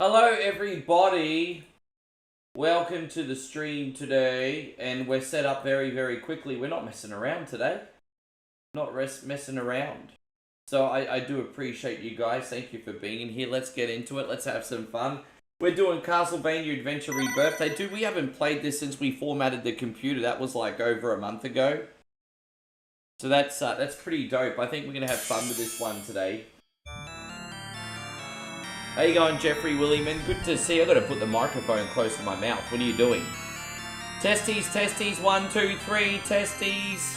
Hello everybody, welcome to the stream today, and we're set up very quickly. We're not messing around today, not messing around. So I do appreciate you guys, thank you for being in here. Let's get into it, let's have some fun. We're doing Castlevania Adventure Rebirth. We haven't played this since we formatted the computer. That was like over a month ago. So that's pretty dope. I think we're going to have fun with this one today. How you going, Jeffrey Williman? Good to see you. I've got to put the microphone close to my mouth. What are you doing? Testes, 1, 2, 3, testes.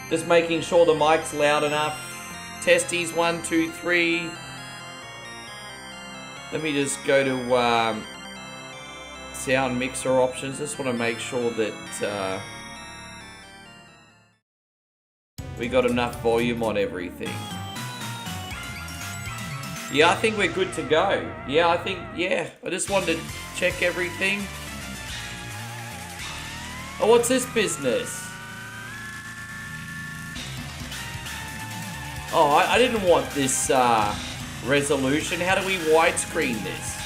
Just making sure the mic's loud enough. Testes, 1, 2, 3. Let me just go to sound mixer options. Just want to make sure that we got enough volume on everything. Yeah, I think we're good to go. Yeah, I just wanted to check everything. Oh, what's this business? Oh, I didn't want this resolution. How do we widescreen this?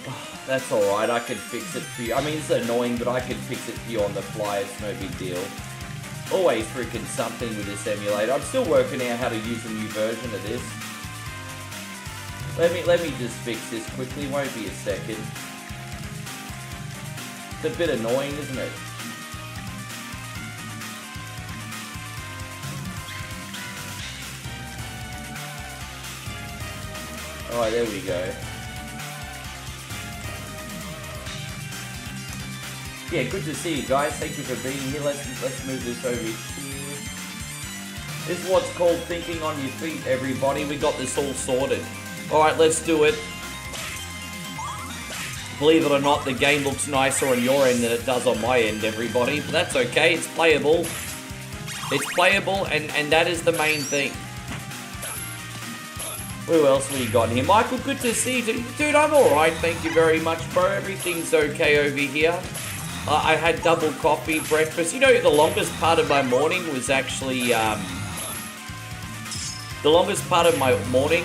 Oh, that's alright, I can fix it for you. I mean, it's annoying, but I can fix it for you on the fly. It's no big deal. Always freaking something with this emulator. I'm still working out how to use a new version of this. Let me just fix this quickly, won't be a second. It's a bit annoying, isn't it? Alright, there we go. Yeah, good to see you guys. Thank you for being here. Let's move this over here. This is what's called thinking on your feet, everybody. We got this all sorted. Alright, let's do it. Believe it or not, the game looks nicer on your end than it does on my end, everybody. But that's okay, it's playable. It's playable, and that is the main thing. Who else we got here? Michael, good to see you. Dude, I'm alright, thank you very much, bro. Everything's okay over here. I had double coffee, breakfast. You know, the longest part of my morning was actually... the longest part of my morning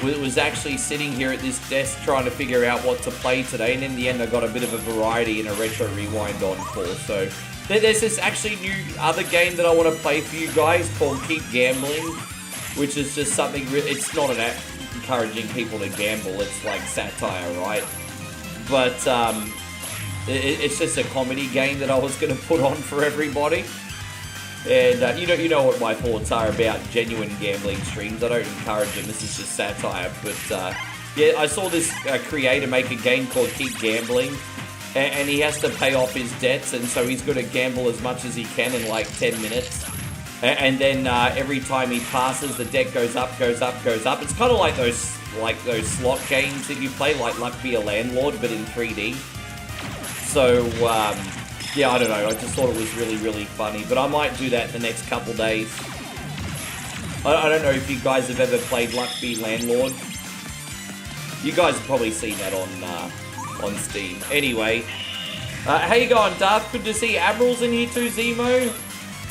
was actually sitting here at this desk trying to figure out what to play today, and in the end I got a bit of a variety and a retro rewind on for. So there's this actually new other game that I want to play for you guys called Keep Gambling, which is just something, it's not an encouraging people to gamble, it's like satire, right? But it's just a comedy game that I was going to put on for everybody. And you know what my thoughts are about genuine gambling streams. I don't encourage them. This is just satire. But yeah, I saw this creator make a game called Keep Gambling, and he has to pay off his debts, and so he's got to gamble as much as he can in like 10 minutes. And then every time he passes, the debt goes up, goes up, goes up. It's kind of like those slot games that you play, like Luck Be a Landlord, but in 3D. So yeah, I don't know, I just thought it was really funny, but I might do that in the next couple days. I don't know if you guys have ever played Luck Be Landlord. You guys have probably seen that on Steam. Anyway, how you going, Darth? Good to see you. Admiral's in here too, Zemo.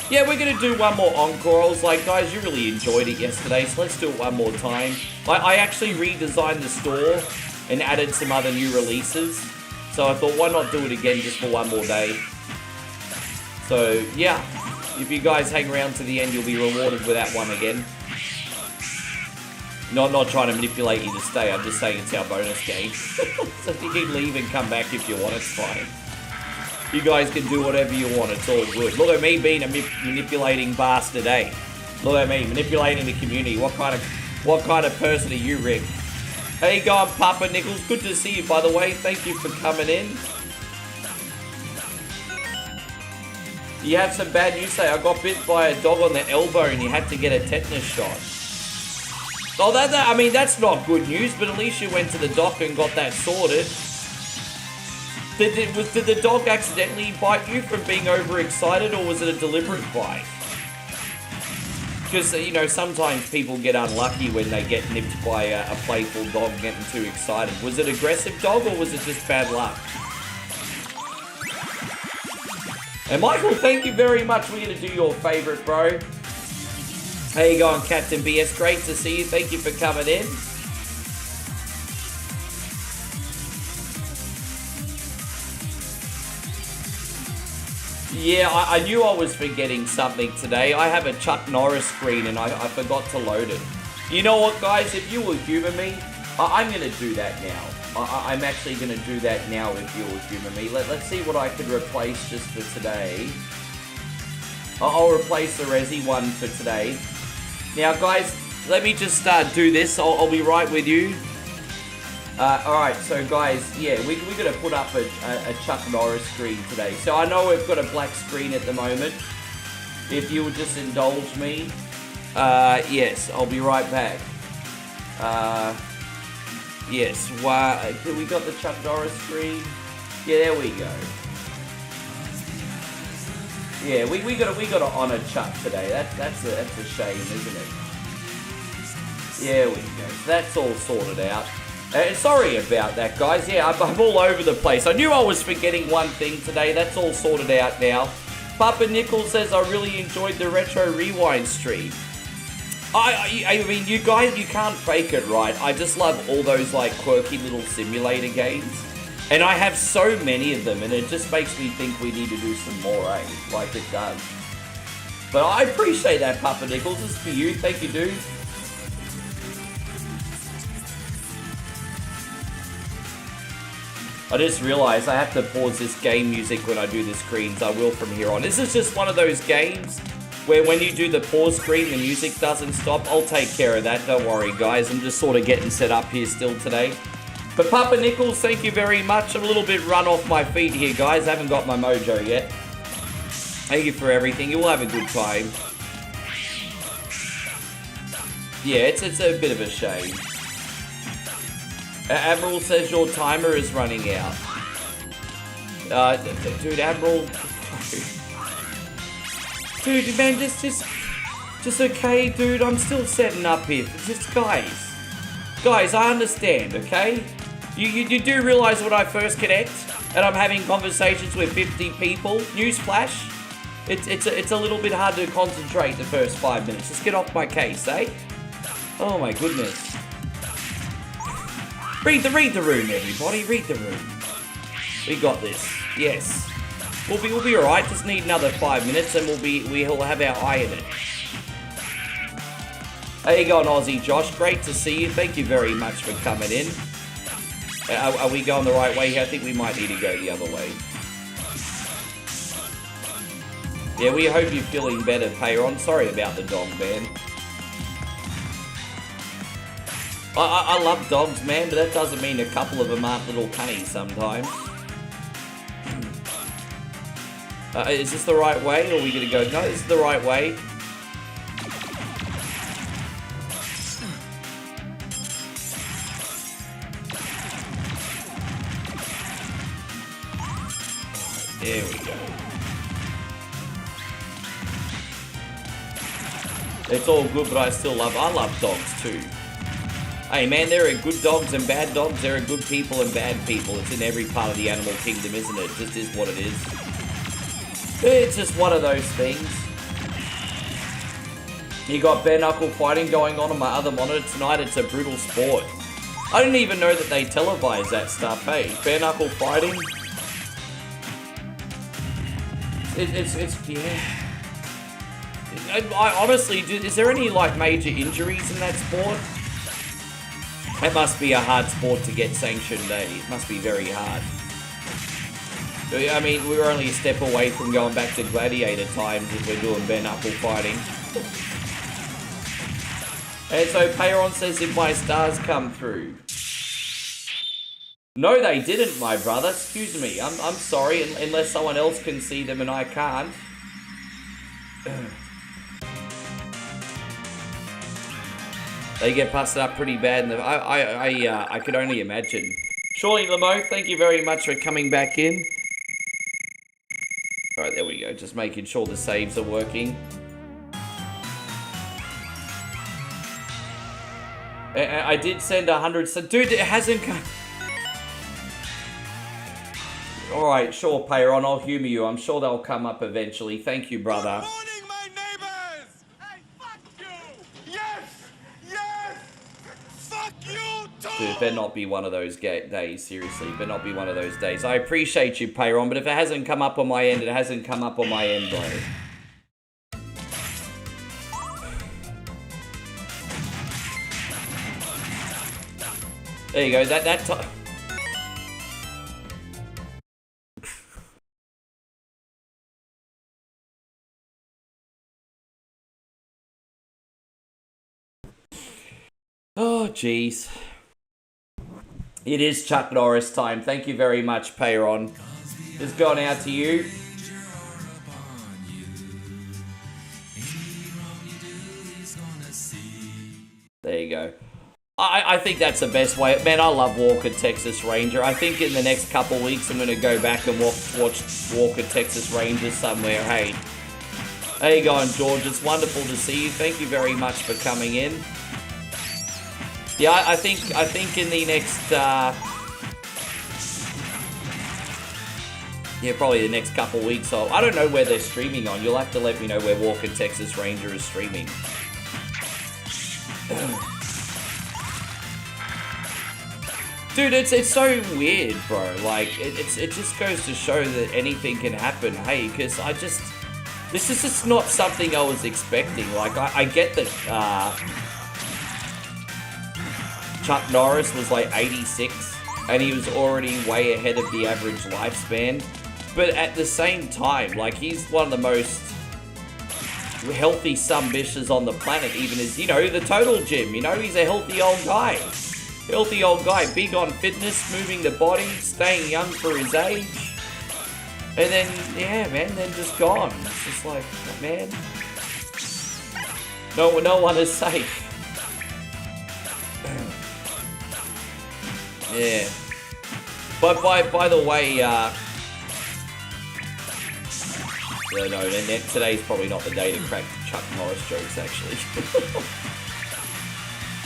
Yeah, we're going to do one more encore. I was like, guys, you really enjoyed it yesterday, so let's do it one more time. I actually redesigned the store and added some other new releases. So I thought, why not do it again just for one more day? So, yeah. If you guys hang around to the end, you'll be rewarded with that one again. Not trying to manipulate you to stay. I'm just saying it's our bonus game. So you can leave and come back if you want. It's fine. You guys can do whatever you want. It's all good. Look at me being a manipulating bastard, eh? Look at me manipulating the community. What kind of person are you, Rick? How you going, Papa Nichols? Good to see you, by the way. Thank you for coming in. You have some bad news, say. I got bit by a dog on the elbow and you had to get a tetanus shot. Oh, I mean, that's not good news, but at least you went to the doctor and got that sorted. Did the dog accidentally bite you from being overexcited, or was it a deliberate bite? Because, you know, sometimes people get unlucky when they get nipped by a playful dog getting too excited. Was it aggressive dog, or was it just bad luck? And Michael, thank you very much. We're going to do your favourite, bro. How you going, Captain BS? Great to see you. Thank you for coming in. Yeah, I knew I was forgetting something today. I have a Chuck Norris screen and I forgot to load it. You know what, guys? If you will humor me, I'm going to do that now. I'm actually going to do that now if you will humor me. Let's see what I can replace just for today. I'll replace the Resi one for today. Now, guys, let me just do this. I'll be right with you. Alright, so guys, yeah, we're going to put up a Chuck Norris screen today. So I know we've got a black screen at the moment. If you would just indulge me. Yes, I'll be right back. Yes, we got the Chuck Norris screen. Yeah, there we go. Yeah, we got to honor Chuck today. That's a shame, isn't it? Yeah, we go. So that's all sorted out. Sorry about that, guys. Yeah, I'm all over the place. I knew I was forgetting one thing today. That's all sorted out now. Papa Nickel says, I really enjoyed the Retro Rewind stream. I mean, you guys, you can't fake it, right? I just love all those, like, quirky little simulator games. And I have so many of them, and it just makes me think we need to do some more, eh? Like it does. But I appreciate that, Papa Nichols. This is for you. Thank you, dude. I just realized I have to pause this game music when I do the screens. I will from here on. This is just one of those games where when you do the pause screen, the music doesn't stop. I'll take care of that. Don't worry, guys. I'm just sort of getting set up here still today. But Papa Nichols, thank you very much. I'm a little bit run off my feet here, guys. I haven't got my mojo yet. Thank you for everything. You will have a good time. Yeah, it's a bit of a shame. Admiral says your timer is running out. Dude, Admiral... Dude, man, just okay, dude. I'm still setting up here. Just, guys, I understand, okay? You do realize when I first connect and I'm having conversations with 50 people, newsflash, it's a little bit hard to concentrate the first 5 minutes. Just get off my case, eh? Oh my goodness. Read the room, everybody. Read the room. We got this. Yes. We'll be alright. Just need another 5 minutes and we'll have our eye in it. How you going, Aussie Josh? Great to see you. Thank you very much for coming in. Are we going the right way here? I think we might need to go the other way. Yeah, we hope you're feeling better, Payron. Sorry about the dog, man. I love dogs, man, but that doesn't mean a couple of them aren't little cunnies sometimes. Is this the right way, or are we going to go... No, this is the right way. There we go. It's all good, but I love dogs too. Hey man, there are good dogs and bad dogs, there are good people and bad people. It's in every part of the animal kingdom, isn't it? It just is what it is. It's just one of those things. You got bare knuckle fighting going on my other monitor tonight. It's a brutal sport. I didn't even know that they televise that stuff, hey? Bare knuckle fighting. Yeah. I honestly, is there any like major injuries in that sport? It must be a hard sport to get sanctioned, eh? It must be very hard. I mean, we were only a step away from going back to gladiator times if we're doing bare knuckle fighting. And so Payron says if my stars come through. No, they didn't, my brother. Excuse me. I'm sorry, unless someone else can see them and I can't. They get busted up pretty bad. And I could only imagine. Surely Lamo, thank you very much for coming back in. All right, there we go. Just making sure the saves are working. I did send 100. So, dude, it hasn't come. All right, sure, Payron. I'll humor you. I'm sure they'll come up eventually. Thank you, brother. Good morning, my neighbors! Hey, fuck you! Yes! Yes! Fuck you too! Dude, it better not be one of those days, seriously. It better not be one of those days. I appreciate you, Payron, but if it hasn't come up on my end, it hasn't come up on my end, bro. There you go, that time. Oh, jeez. It is Chuck Norris time. Thank you very much, Payron. It's gone out to you. There you go. I think that's the best way. Man, I love Walker Texas Ranger. I think in the next couple weeks I'm going to go back and watch Walker Texas Ranger somewhere. Hey, how you going, George? It's wonderful to see you. Thank you very much for coming in. Yeah, I think in the next, yeah, probably the next couple weeks. So I don't know where they're streaming on. You'll have to let me know where Walker Texas Ranger is streaming. Dude, it's so weird, bro. Like, it just goes to show that anything can happen. Hey, because this is just not something I was expecting. Like, I get that Chuck Norris was like 86, and he was already way ahead of the average lifespan. But at the same time, like, he's one of the most healthy sumbishers on the planet, even as, you know, the Total Gym. You know, he's a healthy old guy. Healthy old guy, big on fitness, moving the body, staying young for his age. And then, yeah, man, then just gone. It's just like, man, no one is safe. Yeah. But by the way, no, today's probably not the day to crack Chuck Norris jokes, actually.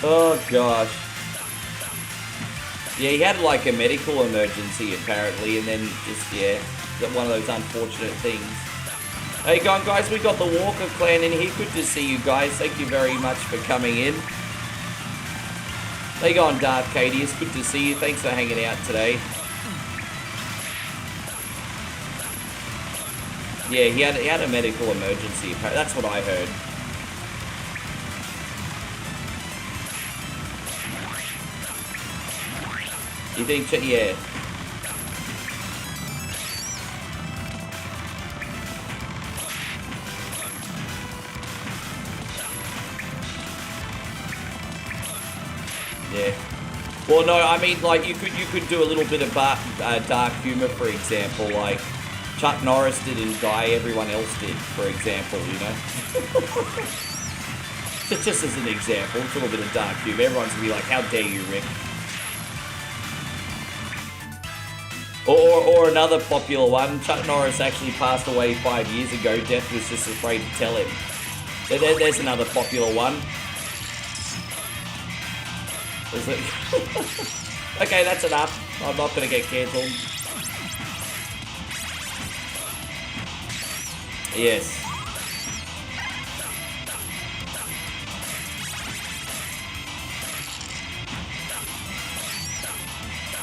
Oh, gosh. Yeah, he had like a medical emergency apparently, and then just, yeah, one of those unfortunate things. Hey, going guys, we got the Walker clan in here. Good to see you guys. Thank you very much for coming in. How you going, Darth Katie? It's good to see you. Thanks for hanging out today. Yeah, he had a medical emergency. That's what I heard. You think, yeah. Yeah. Well, no, I mean, like, you could do a little bit of dark humor, for example, like Chuck Norris didn't die, everyone else did, for example, you know? just as an example, it's a little bit of dark humor. Everyone's gonna be like, how dare you, Rick? Or another popular one, Chuck Norris actually passed away 5 years ago. Death was just afraid to tell him. There's another popular one. Okay, that's enough. I'm not going to get cancelled. Yes.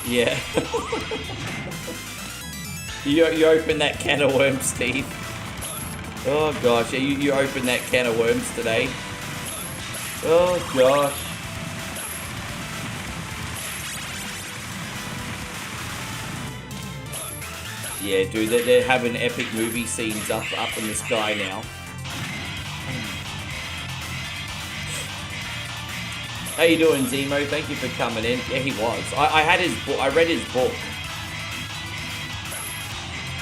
Yeah. You open that can of worms, Steve. Oh gosh, yeah, you opened that can of worms today. Oh gosh. Yeah, dude, they're having epic movie scenes up in the sky now. How you doing, Zemo? Thank you for coming in. Yeah, he was. I had his book. I read his book.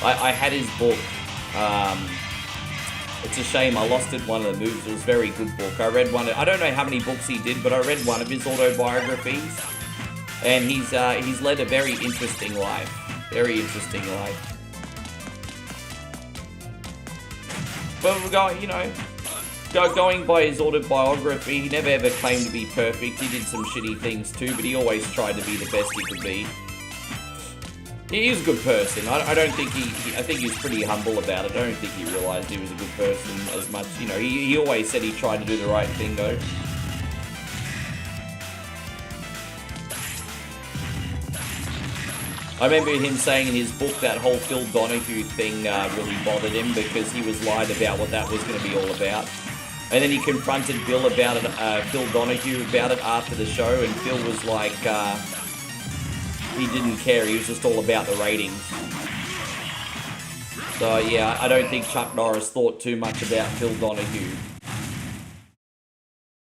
I had his book. It's a shame I lost it in one of the moves. It was a very good book. I read one. I don't know how many books he did, but I read one of his autobiographies, and he's led a very interesting life. Very interesting life. But we're going, you know, going by his autobiography, he never ever claimed to be perfect. He did some shitty things too, but he always tried to be the best he could be. He's a good person. I don't think I think he's pretty humble about it. I don't think he realized he was a good person as much. You know, he always said he tried to do the right thing, though. I remember him saying in his book that whole Phil Donahue thing really bothered him because he was lied about what that was going to be all about. And then he confronted Bill about it, Phil Donahue about it after the show, and Phil was like, he didn't care, he was just all about the ratings. So yeah, I don't think Chuck Norris thought too much about Phil Donahue.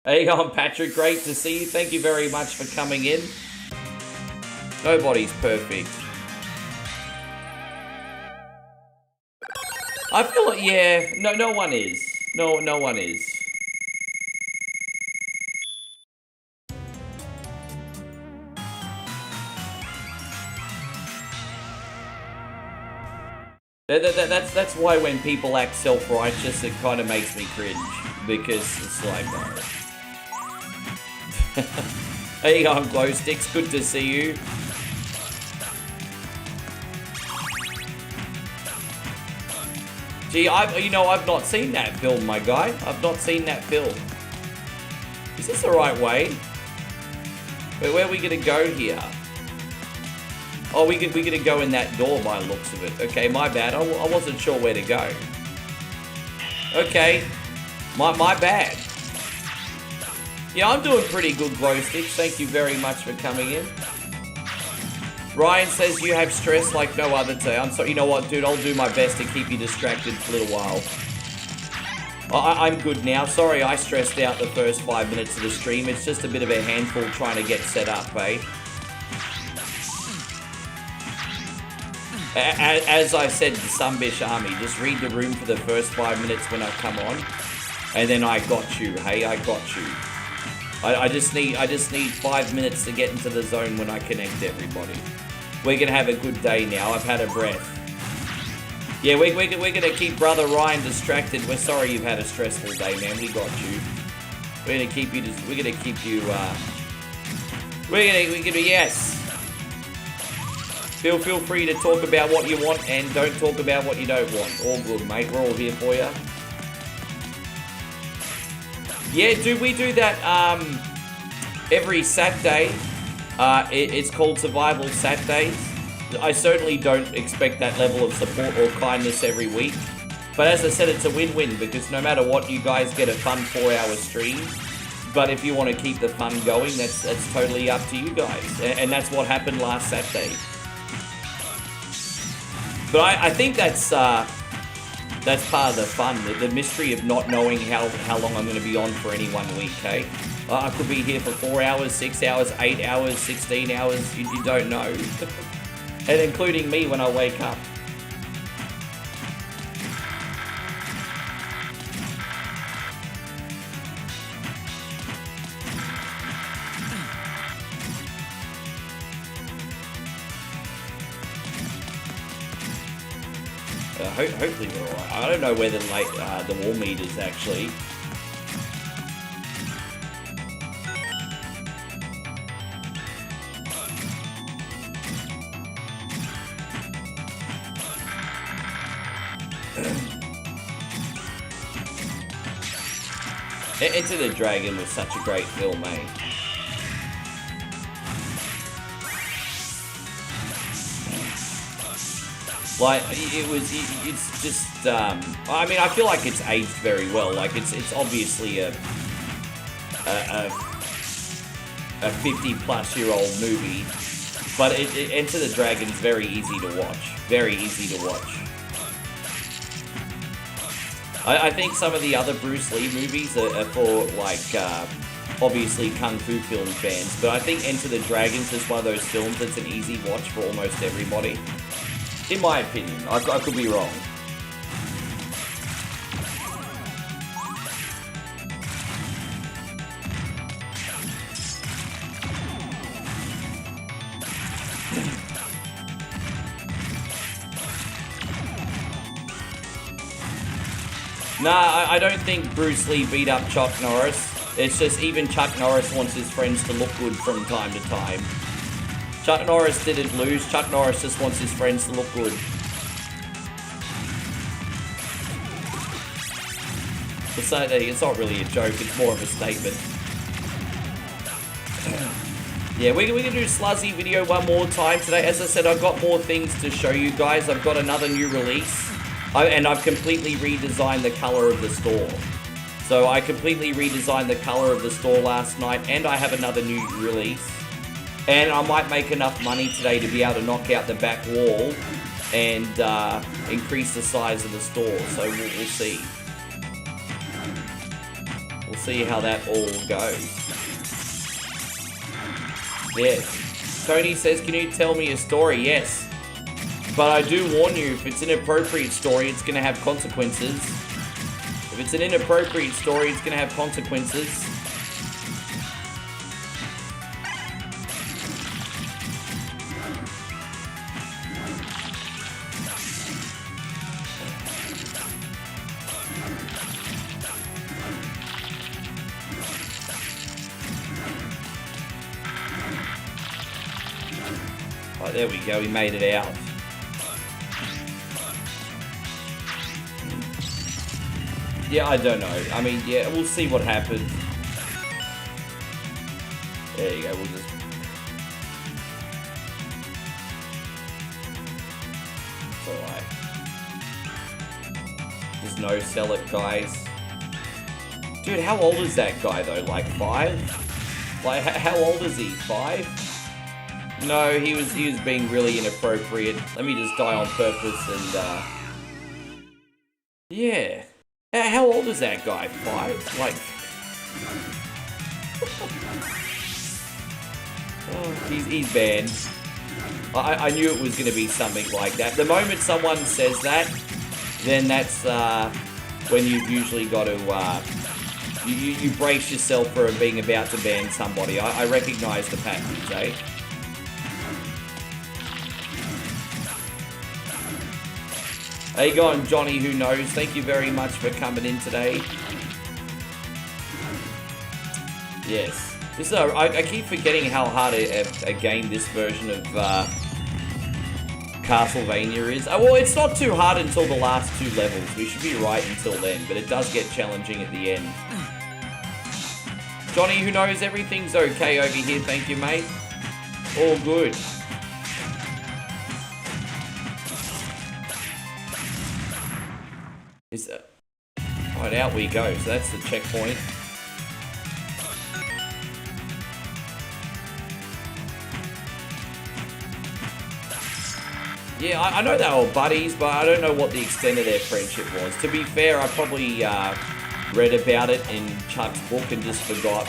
Hey on Patrick, great to see you. Thank you very much for coming in. Nobody's perfect. I feel like, yeah, no one is. No one is. That's why when people act self-righteous, it kind of makes me cringe. Because it's like, no. Hey, I'm Glow Sticks. Good to see you. Gee, I've not seen that film, my guy. I've not seen that film. Is this the right way? Where are we gonna go here? Oh, we're gonna go in that door by the looks of it. Okay, my bad. I wasn't sure where to go. Okay, my bad. Yeah, I'm doing pretty good, Glow Sticks. Thank you very much for coming in. Ryan says you have stress like no other day. I'm sorry. You know what, dude? I'll do my best to keep you distracted for a little while. I'm good now. Sorry I stressed out the first 5 minutes of the stream. It's just a bit of a handful trying to get set up, eh? As I said to Sunbish Army, just read the room for the first 5 minutes when I come on. And then I got you, hey? I got you. I just need 5 minutes to get into the zone when I connect everybody. We're gonna have a good day now. I've had a breath. Yeah, we're gonna keep Brother Ryan distracted. We're sorry you've had a stressful day, man. We got you. We're gonna keep you. Yes. Feel free to talk about what you want and don't talk about what you don't want. All good, mate. We're all here for you. Yeah, dude, we do that every Saturday. It's called Survival Saturdays. I certainly don't expect that level of support or kindness every week. But as I said, it's a win-win because no matter what, you guys get a fun 4-hour stream. But if you want to keep the fun going, that's totally up to you guys. And that's what happened last Saturday. But I think that's part of the fun, the mystery of not knowing how long I'm going to be on for any 1 week, okay? I could be here for 4 hours, 6 hours, 8 hours, 16 hours, you don't know. And including me when I wake up. Hopefully we're alright. I don't know where the wall meter is actually. Enter the Dragon was such a great film, eh? Like, it's just, I mean, I feel like it's aged very well. Like, it's obviously a 50-plus-year-old movie, but Enter the Dragon's very easy to watch. Very easy to watch. I think some of the other Bruce Lee movies are for, like, obviously Kung Fu film fans, but I think Enter the Dragon's is one of those films that's an easy watch for almost everybody. In my opinion, I could be wrong. Nah, I don't think Bruce Lee beat up Chuck Norris. It's just even Chuck Norris wants his friends to look good from time to time. Chuck Norris didn't lose. Chuck Norris just wants his friends to look good. It's not really a joke. It's more of a statement. Yeah, we're going to do Sluzzy video one more time today. As I said, I've got more things to show you guys. I've got another new release. And I've completely redesigned the color of the store. So I completely redesigned the color of the store last night. And I have another new release. And I might make enough money today to be able to knock out the back wall and increase the size of the store. So we'll see. We'll see how that all goes. Yes. Tony says, can you tell me a story? Yes. But I do warn you, if it's an inappropriate story, it's going to have consequences. If it's an inappropriate story, it's going to have consequences. Oh, there we go, we made it out. Yeah, I don't know. I mean, yeah, we'll see what happens. There you go, we'll just... It's alright. Just no sell it, guys. Dude, how old is that guy, though? Like, 5? Like, how old is he? 5? No, he was being really inappropriate. Let me just die on purpose and, yeah. How old is that guy? 5? Like... Oh, he's banned. I knew it was going to be something like that. The moment someone says that, then that's when you've usually got to... You brace yourself for being about to ban somebody. I recognise the patterns, eh? How you going, Johnny Who Knows? Thank you very much for coming in today. Yes. This is I keep forgetting how hard a game this version of Castlevania is. Well, it's not too hard until the last 2 levels. We should be right until then, but it does get challenging at the end. Johnny Who Knows? Everything's okay over here, thank you, mate. All good. Right, out we go. So that's the checkpoint. Yeah, I know they were buddies, but I don't know what the extent of their friendship was. To be fair, I probably read about it in Chuck's book and just forgot.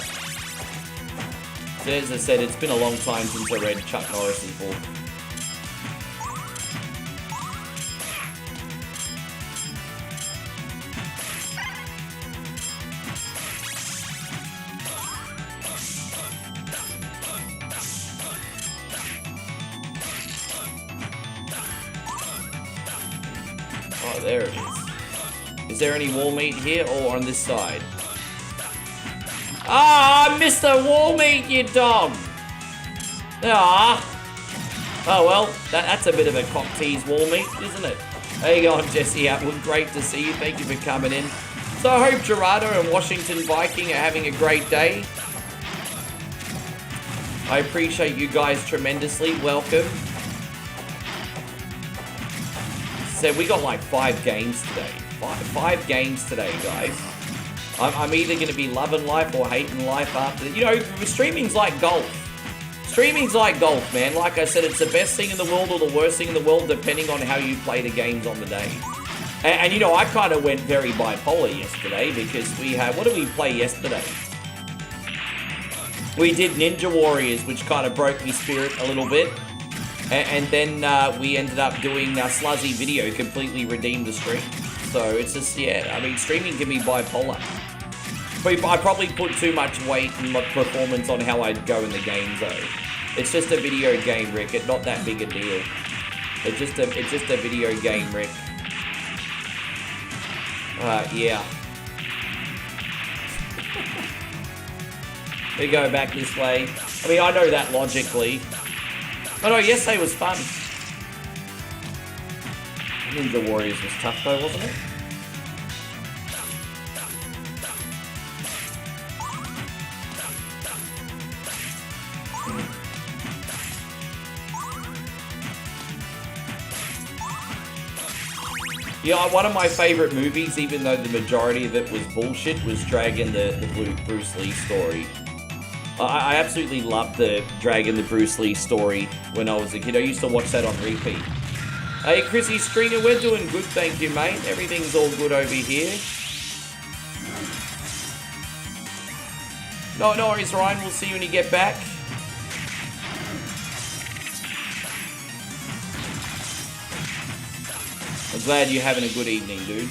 So as I said, it's been a long time since I read Chuck Norris's book. Oh, there it is. Is there any wall meat here or on this side? Ah, Mr. Wall Meat, you dog! Ah. Oh, well, that's a bit of a cock tease, Wall Meat, isn't it? How you going, Jesse Atwood? Great to see you. Thank you for coming in. So I hope Gerardo and Washington Viking are having a great day. I appreciate you guys tremendously. Welcome. So we got like 5 games today. Five games today, guys. I'm either going to be loving life or hating life after. You know, streaming's like golf. Streaming's like golf, man. Like I said, it's the best thing in the world or the worst thing in the world, depending on how you play the games on the day. And you know, I kind of went very bipolar yesterday because we had... What did we play yesterday? We did Ninja Warriors, which kind of broke my spirit a little bit. And then we ended up doing Sluzzy Video, completely redeemed the stream. So it's just, yeah, I mean, streaming can be bipolar. But I probably put too much weight in my performance on how I'd go in the game, though. It's just a video game, Rick. It's not that big a deal. It's just a video game, Rick. Yeah. We go back this way. I mean, I know that logically. Oh no, yesterday was fun. Ninja Warriors was tough though, wasn't it? Yeah, one of my favorite movies, even though the majority of it was bullshit, was Dragon the Bruce Lee story. I absolutely loved the Dragon the Bruce Lee story when I was a kid. I used to watch that on repeat. Hey, Chrissy Stringer, we're doing good, thank you, mate. Everything's all good over here. No worries, Ryan. We'll see you when you get back. I'm glad you're having a good evening, dude.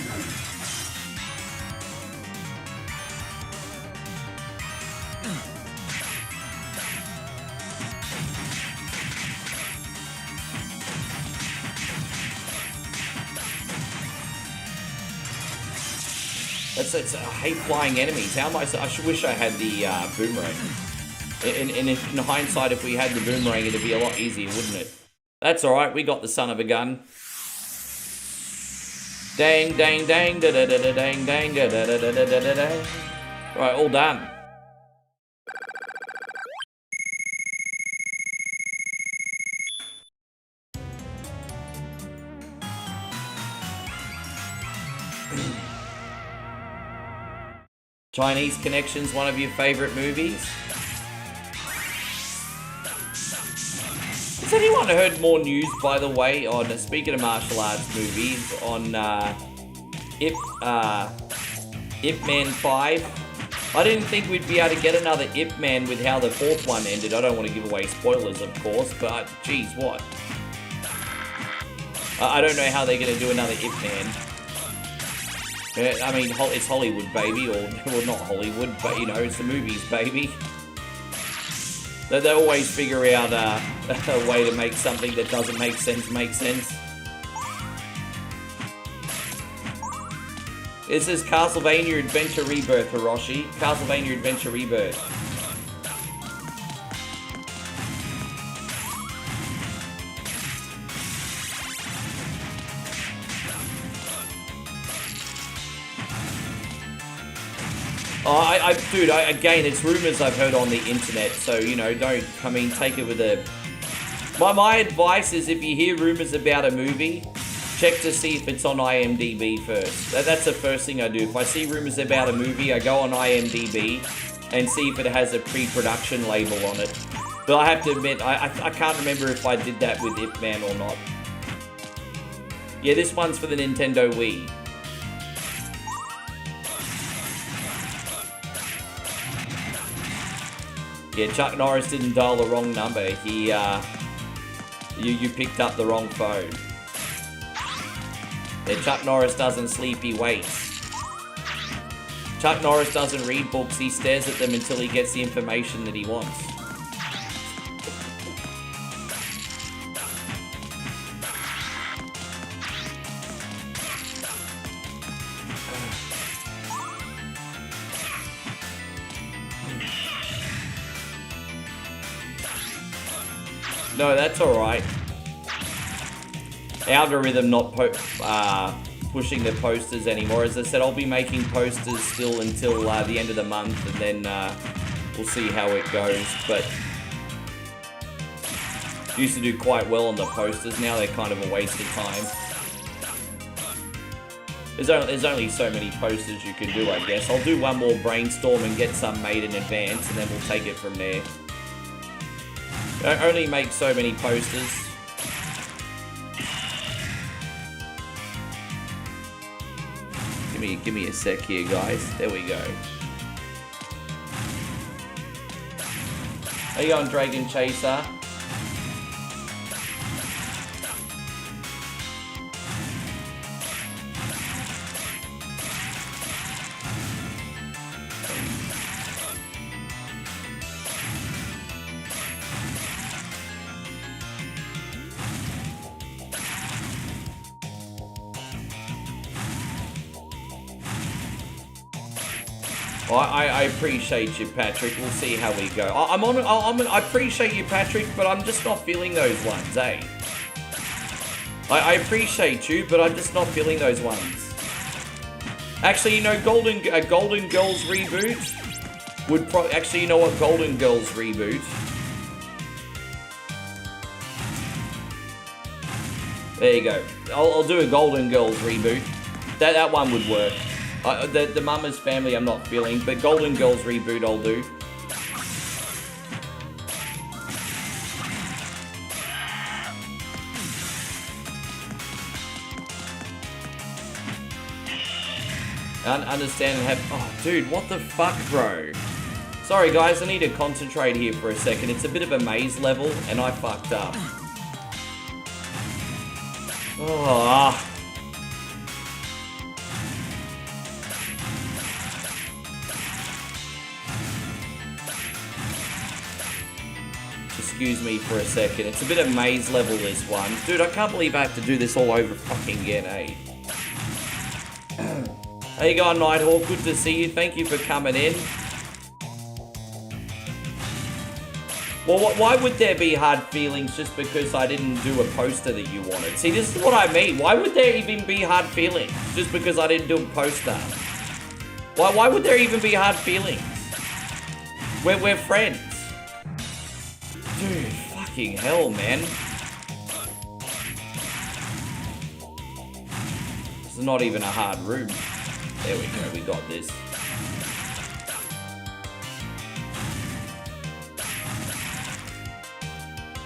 I hate flying enemies. How am I wish I had the boomerang. In hindsight, if we had the boomerang, it'd be a lot easier, wouldn't it? That's alright, we got the son of a gun. Dang, dang, dang, da da da da dang, dang, da da da da da da da. Alright, all done. Chinese Connection's one of your favorite movies? Has anyone heard more news, by the way, on, speaking of martial arts movies, on Ip Man 5? I didn't think we'd be able to get another Ip Man with how the fourth one ended. I don't want to give away spoilers, of course, but geez, what? I don't know how they're going to do another Ip Man. I mean, it's Hollywood, baby, or well, not Hollywood, but, you know, it's the movies, baby. They always figure out a way to make something that doesn't make sense make sense. This is Castlevania Adventure Rebirth, Hiroshi. Castlevania Adventure Rebirth. Oh, dude, again, it's rumors I've heard on the internet, so, you know, take it with a... My advice is if you hear rumors about a movie, check to see if it's on IMDb first. That's the first thing I do. If I see rumors about a movie, I go on IMDb and see if it has a pre-production label on it. But I have to admit, I can't remember if I did that with Ip Man or not. Yeah, this one's for the Nintendo Wii. Yeah, Chuck Norris didn't dial the wrong number. You picked up the wrong phone. Yeah, Chuck Norris doesn't sleep, he waits. Chuck Norris doesn't read books, he stares at them until he gets the information that he wants. No, that's alright. Algorithm not pushing the posters anymore. As I said, I'll be making posters still until the end of the month, and then we'll see how it goes. But used to do quite well on the posters. Now they're kind of a waste of time. There's only so many posters you can do, I guess. I'll do one more brainstorm and get some made in advance, and then we'll take it from there. I only make so many posters. Give me a sec here, guys. There we go. How you going, Dragon Chaser? I appreciate you, Patrick. We'll see how we go. I appreciate you, Patrick, but I'm just not feeling those ones, eh? I appreciate you, but I'm just not feeling those ones. Actually, you know, Golden Girls reboot would actually, you know what? Golden Girls reboot. There you go. I'll do a Golden Girls reboot. That one would work. The Mama's Family I'm not feeling, but Golden Girls reboot I'll do. Understand and have... Oh, dude, what the fuck, bro? Sorry, guys, I need to concentrate here for a second. It's a bit of a maze level, and I fucked up. Oh. Excuse me for a second. It's a bit of maze level, this one. Dude, I can't believe I have to do this all over fucking again, eh? How you going, Nighthawk? Good to see you. Thank you for coming in. Well, why would there be hard feelings just because I didn't do a poster that you wanted? See, this is what I mean. Why would there even be hard feelings just because I didn't do a poster? Why would there even be hard feelings? We're friends. Dude, fucking hell, man. This is not even a hard room. There we go, we got this.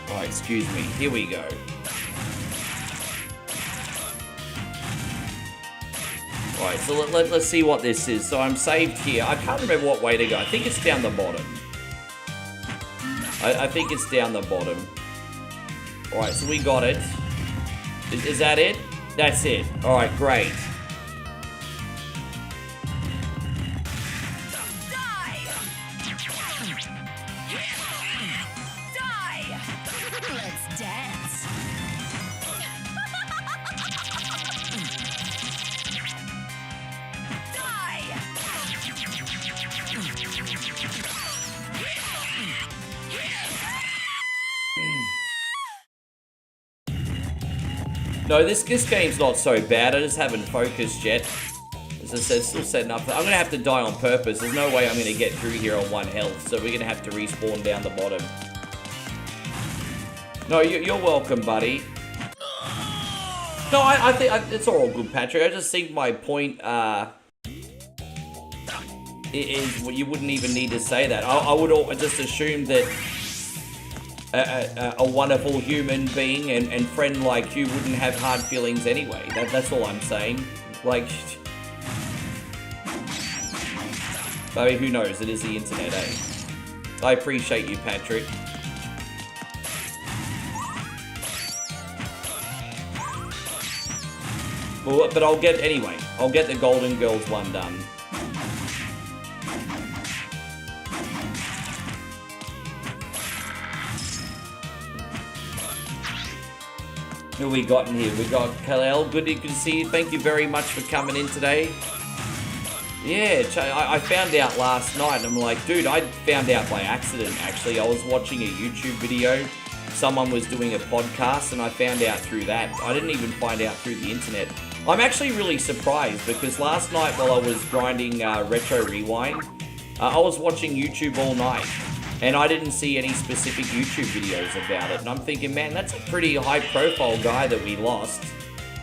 Oh, excuse me, here we go. Alright, so let's see what this is. So I'm saved here. I can't remember what way to go. I think it's down the bottom. I think it's down the bottom. Alright, so we got it. Is that it? That's it. Alright, great. No, this game's not so bad. I just haven't focused yet. As I said, still setting up. I'm gonna have to die on purpose. There's no way I'm gonna get through here on 1 health, so we're gonna have to respawn down the bottom. No, you're welcome, buddy. No, I think it's all good, Patrick. I just think my point is you wouldn't even need to say that. I would just assume that a wonderful human being and friend like you wouldn't have hard feelings anyway. That's all I'm saying. Like, I mean, who knows? It is the internet, eh? I appreciate you, Patrick. Well, but I'll get the Golden Girls one done. Who we got in here? We got Kalel. Good to see you. Thank you very much for coming in today. Yeah, I found out last night, and I'm like, dude, I found out by accident, actually. I was watching a YouTube video. Someone was doing a podcast, and I found out through that. I didn't even find out through the internet. I'm actually really surprised, because last night while I was grinding Retro Rewind, I was watching YouTube all night. And I didn't see any specific YouTube videos about it. And I'm thinking, man, that's a pretty high-profile guy that we lost.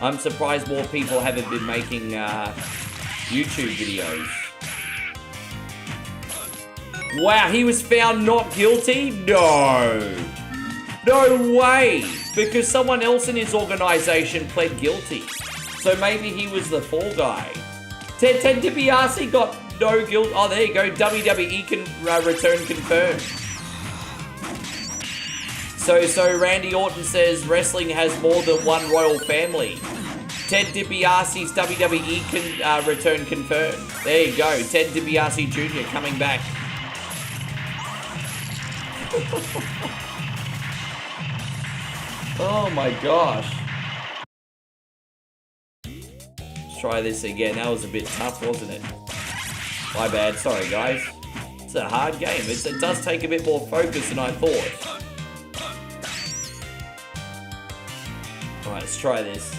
I'm surprised more people haven't been making YouTube videos. Wow, he was found not guilty? No. No way. Because someone else in his organization pled guilty. So maybe he was the fall guy. Ted DiBiase got no guilt. Oh, there you go. WWE return confirmed. So Randy Orton says wrestling has more than one royal family. Ted DiBiase's WWE return confirmed. There you go. Ted DiBiase Jr. coming back. Oh my gosh. Let's try this again. That was a bit tough, wasn't it? My bad. Sorry, guys. It's a hard game. It does take a bit more focus than I thought. Alright, let's try this.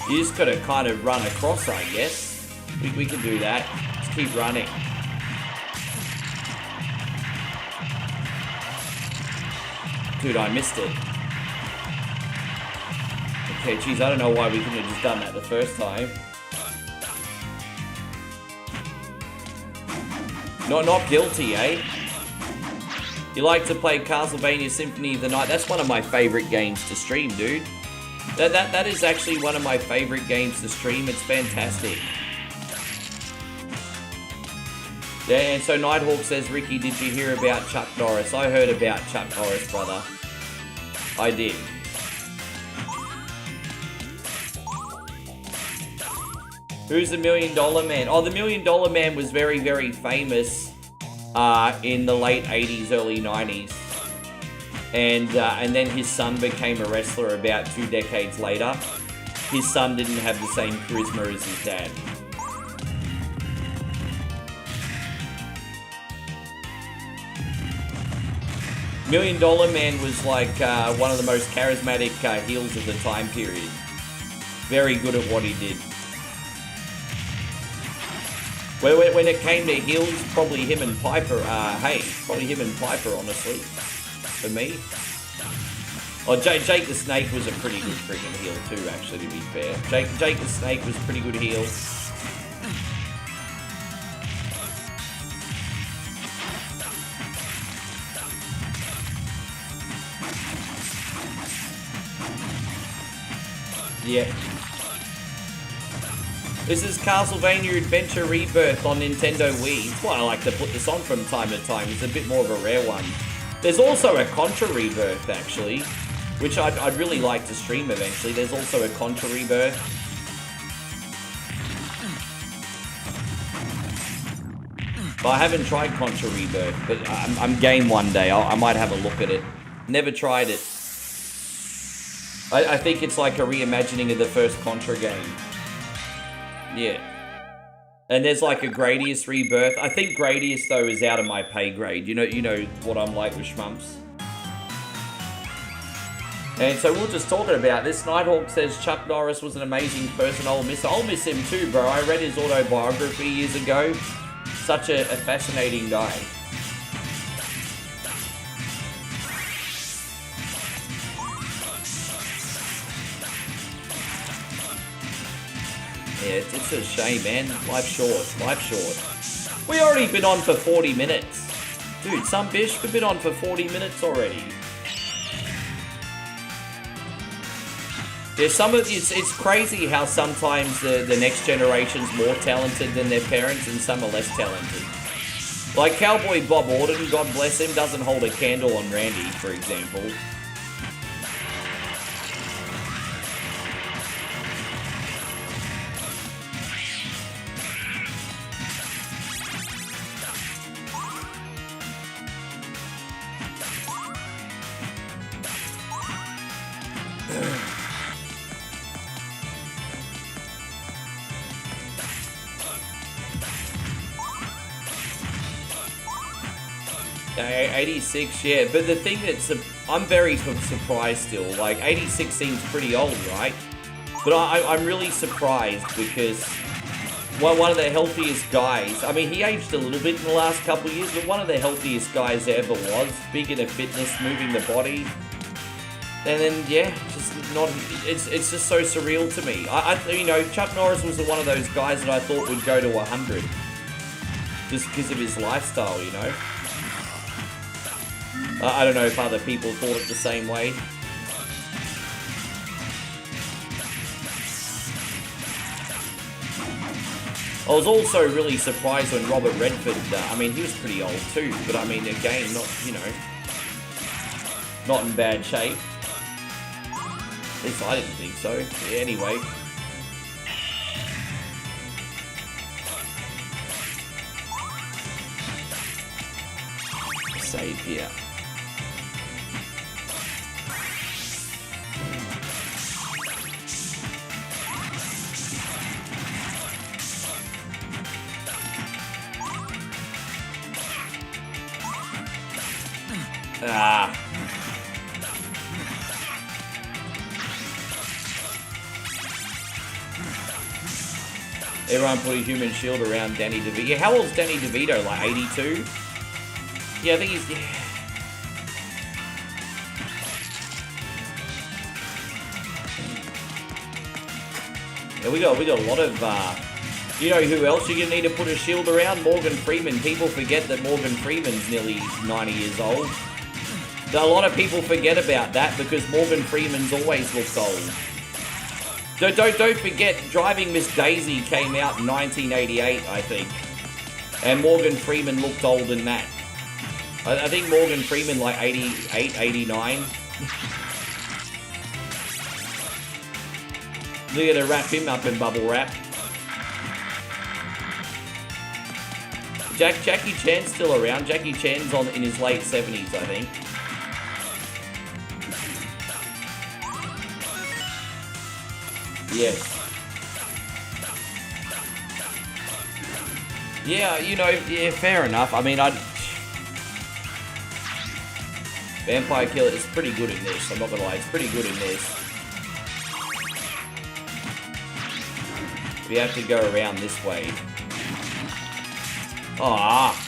You just gotta kind of run across, I guess. We can do that. Just keep running. Dude, I missed it. Yeah, geez, I don't know why we couldn't have just done that the first time. Not guilty, eh? You like to play Castlevania Symphony of the Night? That's one of my favorite games to stream, dude. That is actually one of my favorite games to stream. It's fantastic. Yeah, and so Nighthawk says, Ricky, did you hear about Chuck Norris? I heard about Chuck Norris, brother. I did. Who's the $1 Million Man? Oh, the $1 Million Man was very, very famous in the late 80s, early 90s. And then his son became a wrestler about 2 decades later. His son didn't have the same charisma as his dad. $1 Million Man was like one of the most charismatic heels of the time period. Very good at what he did. When it came to heels, probably him and Piper, probably him and Piper, honestly, for me. Oh, Jake the Snake was a pretty good freaking heel too, actually, to be fair. Jake the Snake was a pretty good heel. Yeah. This is Castlevania Adventure Rebirth on Nintendo Wii. That's why I like to put this on from time to time. It's a bit more of a rare one. There's also a Contra Rebirth, actually, which I'd really like to stream eventually. There's also a Contra Rebirth. But I haven't tried Contra Rebirth, but I'm game one day. I might have a look at it. Never tried it. I think it's like a reimagining of the first Contra game. Yeah. And there's like a Gradius Rebirth. I think Gradius, though, is out of my pay grade. You know what I'm like with shmumps. And so we're just talking about this. Nighthawk says Chuck Norris was an amazing person. I'll miss him too, bro. I read his autobiography years ago. Such a fascinating guy. Yeah, it's a shame, man. Life's short. Life's short. We already been on for 40 minutes. Dude, some bish, we've been on for 40 minutes already. There's it's crazy how sometimes the next generation's more talented than their parents and some are less talented. Like Cowboy Bob Orton, God bless him, doesn't hold a candle on Randy, for example. Okay, 86, yeah, but the thing that's, I'm very surprised still, like, 86 seems pretty old, right? But I'm really surprised because one of the healthiest guys, I mean, he aged a little bit in the last couple of years, but one of the healthiest guys ever was, big into fitness, moving the body, and then, yeah, just not, it's just so surreal to me. You know, Chuck Norris was one of those guys that I thought would go to 100, just because of his lifestyle, you know? I don't know if other people thought it the same way. I was also really surprised when Robert Redford, I mean, he was pretty old too, but I mean, again, not, you know, not in bad shape. At least I didn't think so. Yeah, anyway. Save here. Ah. Everyone put a human shield around Danny DeVito. Yeah, how old's Danny DeVito? Like 82? Yeah, I think he's... Yeah. Yeah, we got a lot of, you know who else you're going to need to put a shield around? Morgan Freeman. People forget that Morgan Freeman's nearly 90 years old. A lot of people forget about that because Morgan Freeman's always looked old. Don't forget, Driving Miss Daisy came out in 1988, I think. And Morgan Freeman looked old in that. I think Morgan Freeman like 88, 89. They're gonna wrap him up in bubble wrap. Jackie Chan's still around. Jackie Chan's in his late 70s, I think. Yes. Yeah, you know, yeah, fair enough. I mean, Vampire Killer is pretty good in this. I'm not gonna lie, it's pretty good in this. We have to go around this way. Ah.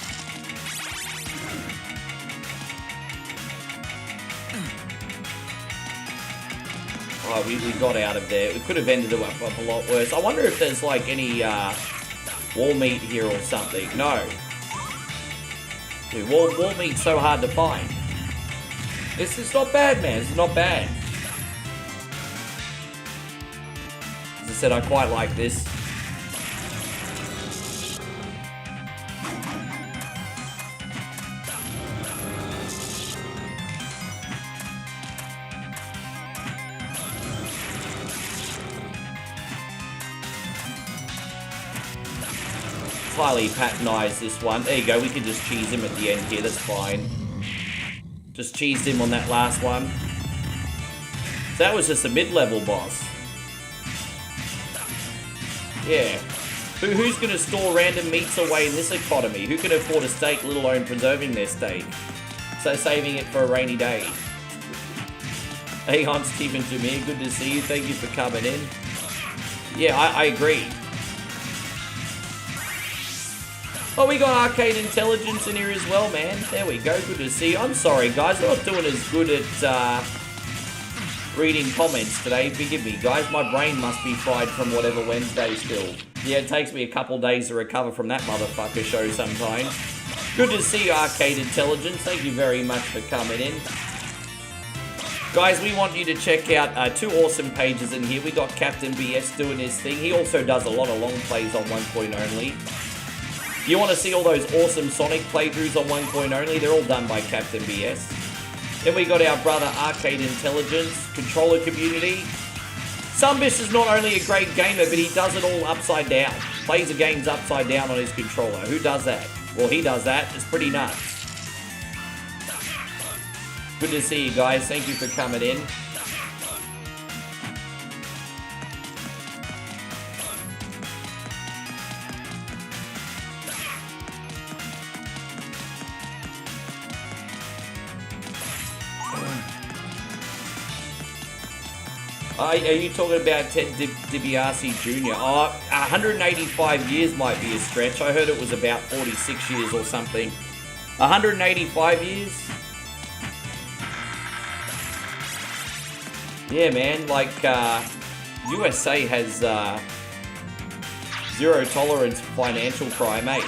Oh, we got out of there. We could have ended it up a lot worse. I wonder if there's like any wall meat here or something. No. Dude, wall meat's so hard to find. This is not bad, man. It's not bad. As I said, I quite like this. Highly patronised this one. There you go, we can just cheese him at the end here, that's fine. Just cheesed him on that last one. So that was just a mid-level boss. Yeah. Who's going to store random meats away in this economy? Who can afford a steak, let alone preserving their steak? So saving it for a rainy day. Hey, I'm Stephen Jameer, good to see you. Thank you for coming in. Yeah, I agree. Oh, we got Arcade Intelligence in here as well, man. There we go. Good to see you. I'm sorry, guys. I'm not doing as good at reading comments today. Forgive me, guys. My brain must be fried from whatever Wednesday still. Yeah, it takes me a couple days to recover from that motherfucker show sometimes. Good to see you, Arcade Intelligence. Thank you very much for coming in. Guys, we want you to check out two awesome pages in here. We got Captain BS doing his thing. He also does a lot of long plays on 1 Coin Only. You want to see all those awesome Sonic playthroughs on 1 Coin Only? They're all done by Captain BS. Then we got our brother Arcade Intelligence, Controller Community. Sumbus is not only a great gamer, but he does it all upside down. Plays the games upside down on his controller. Who does that? Well, he does that. It's pretty nuts. Good to see you guys. Thank you for coming in. Are you talking about Ted DiBiase Jr.? Oh, 185 years might be a stretch. I heard it was about 46 years or something. 185 years? Yeah, man. Like, USA has zero tolerance for financial crime, eh?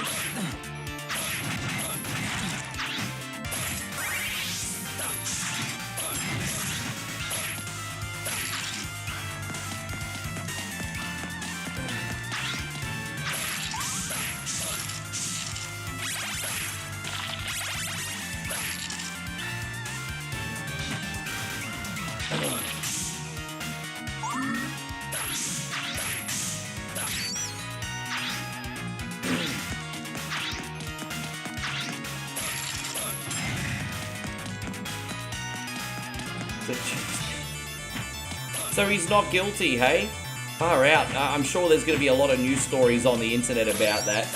So he's not guilty, hey? Far out. I'm sure there's going to be a lot of news stories on the internet about that.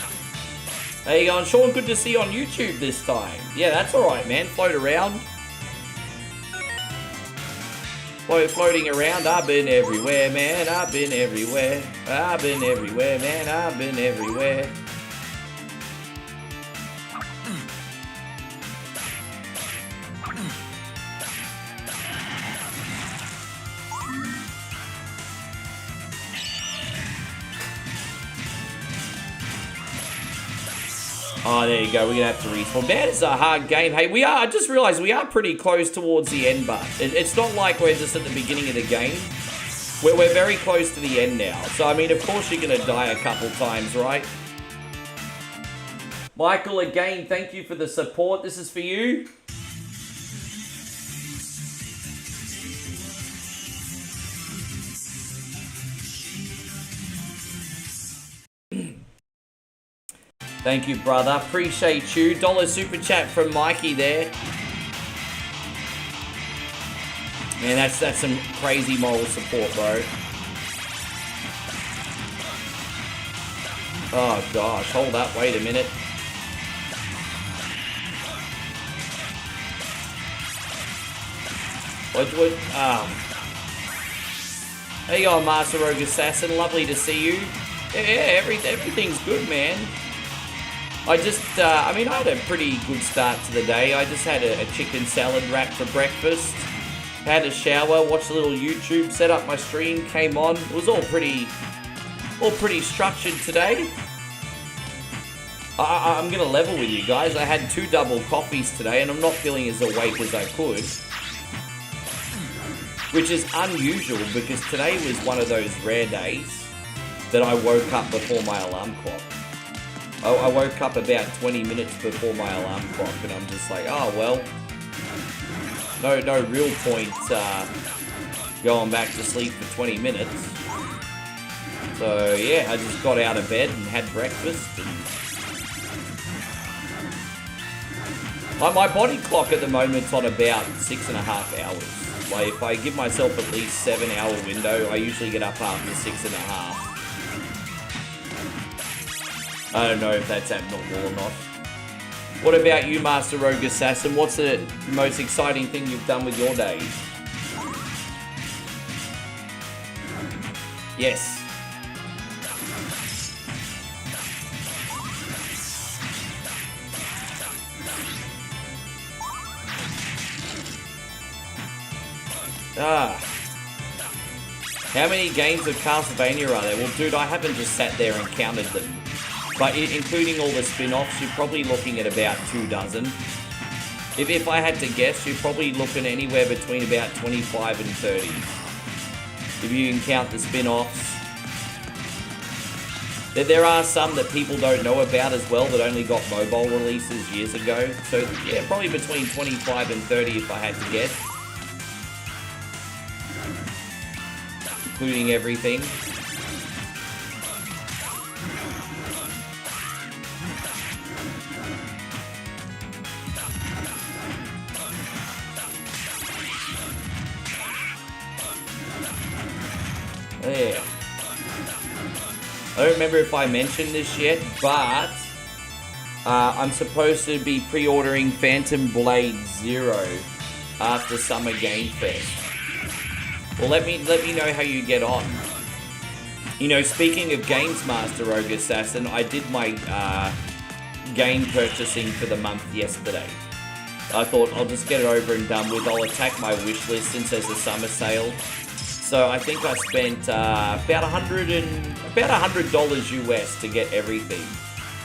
There you go, Sean. Good to see you on YouTube this time. Yeah, that's alright, man. Float around. Floating around. I've been everywhere, man. I've been everywhere. I've been everywhere, man. I've been everywhere. Oh, there you go. We're going to have to respawn. Man, it's a hard game. Hey, I just realized we are pretty close towards the end, but it's not like we're just at the beginning of the game. We're very close to the end now. So, I mean, of course you're going to die a couple times, right? Michael, again, thank you for the support. This is for you. Thank you, brother. Appreciate you. $1 super chat from Mikey there. Man, that's some crazy moral support, bro. Oh, gosh. Hold up. Wait a minute. There you go, Master Rogue Assassin. Lovely to see you. Yeah, everything's good, man. I mean, I had a pretty good start to the day. I just had a chicken salad wrap for breakfast. Had a shower, watched a little YouTube, set up my stream, came on. It was all pretty structured today. I'm going to level with you guys. I had 2 double coffees today, and I'm not feeling as awake as I could. Which is unusual, because today was one of those rare days that I woke up before my alarm clock. I woke up about 20 minutes before my alarm clock, and I'm just like, oh, well, no real point going back to sleep for 20 minutes. So, yeah, I just got out of bed and had breakfast. And my body clock at the moment's on about 6.5 hours. Like, if I give myself at least 7-hour window, I usually get up after 6.5. I don't know if that's abnormal or not. What about you, Master Rogue Assassin? What's the most exciting thing you've done with your days? Yes. How many games of Castlevania are there? Well, dude, I haven't just sat there and counted them. But including all the spin-offs, you're probably looking at about 24. If I had to guess, you're probably looking anywhere between about 25 and 30. If you can count the spin-offs. There are some that people don't know about as well that only got mobile releases years ago. So, yeah, probably between 25 and 30 if I had to guess. Including everything. There. I don't remember if I mentioned this yet, but I'm supposed to be pre-ordering Phantom Blade Zero after Summer Game Fest. Well, let me know how you get on. You know, speaking of games, Master Rogue Assassin, I did my game purchasing for the month yesterday. I thought I'll just get it over and done with. I'll attack my wish list since there's a summer sale. So I think I spent about $100 US to get everything.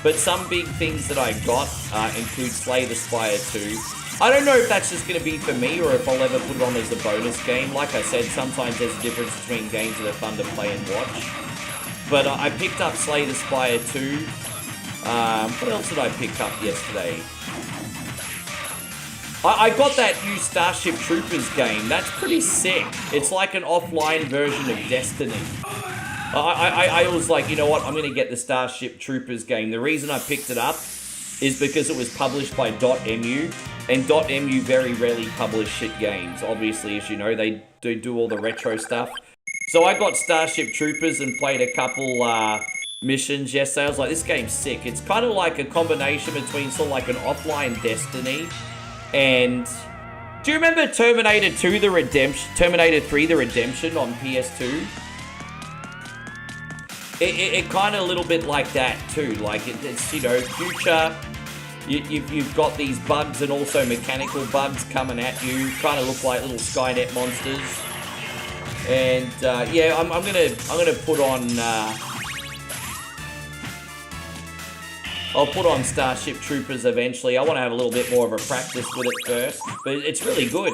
But some big things that I got include Slay the Spire 2. I don't know if that's just going to be for me or if I'll ever put it on as a bonus game. Like I said, sometimes there's a difference between games that are fun to play and watch. But I picked up Slay the Spire 2. What else did I pick up yesterday? I got that new Starship Troopers game. That's pretty sick. It's like an offline version of Destiny. I was like, you know what? I'm going to get the Starship Troopers game. The reason I picked it up is because it was published by .mu. And .mu very rarely publish shit games. Obviously, as you know, they do all the retro stuff. So I got Starship Troopers and played a couple missions yesterday. I was like, this game's sick. It's kind of like a combination between sort of like an offline Destiny and... Do you remember Terminator 3 The Redemption on PS2? It kind of a little bit like that too. Like it's you know, future. You've got these bugs and also mechanical bugs coming at you. Kind of look like little Skynet monsters. And yeah, I'm gonna put on. I'll put on Starship Troopers eventually. I want to have a little bit more of a practice with it first. But it's really good.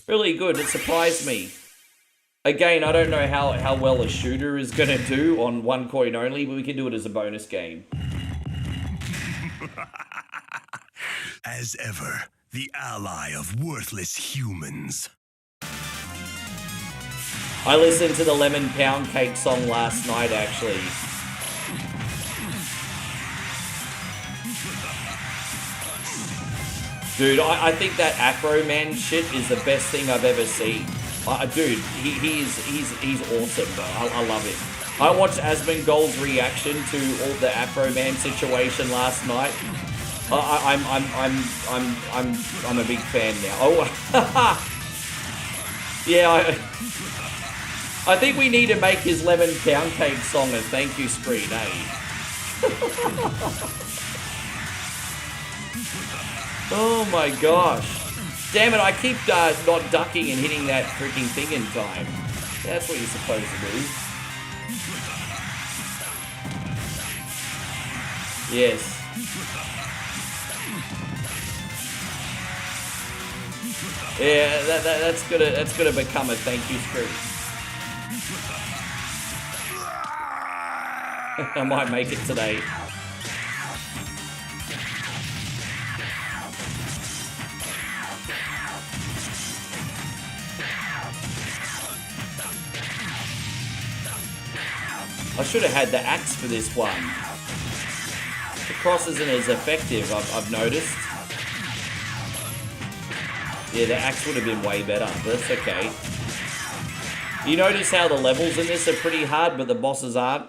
Really good. It surprised me. Again, I don't know how well a shooter is going to do on 1 coin only, but we can do it as a bonus game. As ever, the ally of worthless humans. I listened to the Lemon Pound Cake song last night, actually. Dude, I think that Afro Man shit is the best thing I've ever seen. Dude, he's awesome, bro. I love it. I watched Asmongold's reaction to all the Afro Man situation last night. I'm a big fan now. Oh, yeah. I think we need to make his Lemon Pound Cake song a thank you screen, eh? Oh my gosh. Damn it, I keep not ducking and hitting that freaking thing in time. That's what you're supposed to do. Yes. Yeah, that's gonna become a thank you screen. I might make it today. I should have had the axe for this one. The cross isn't as effective, I've noticed. Yeah, the axe would have been way better, but that's okay. You notice how the levels in this are pretty hard, but the bosses aren't?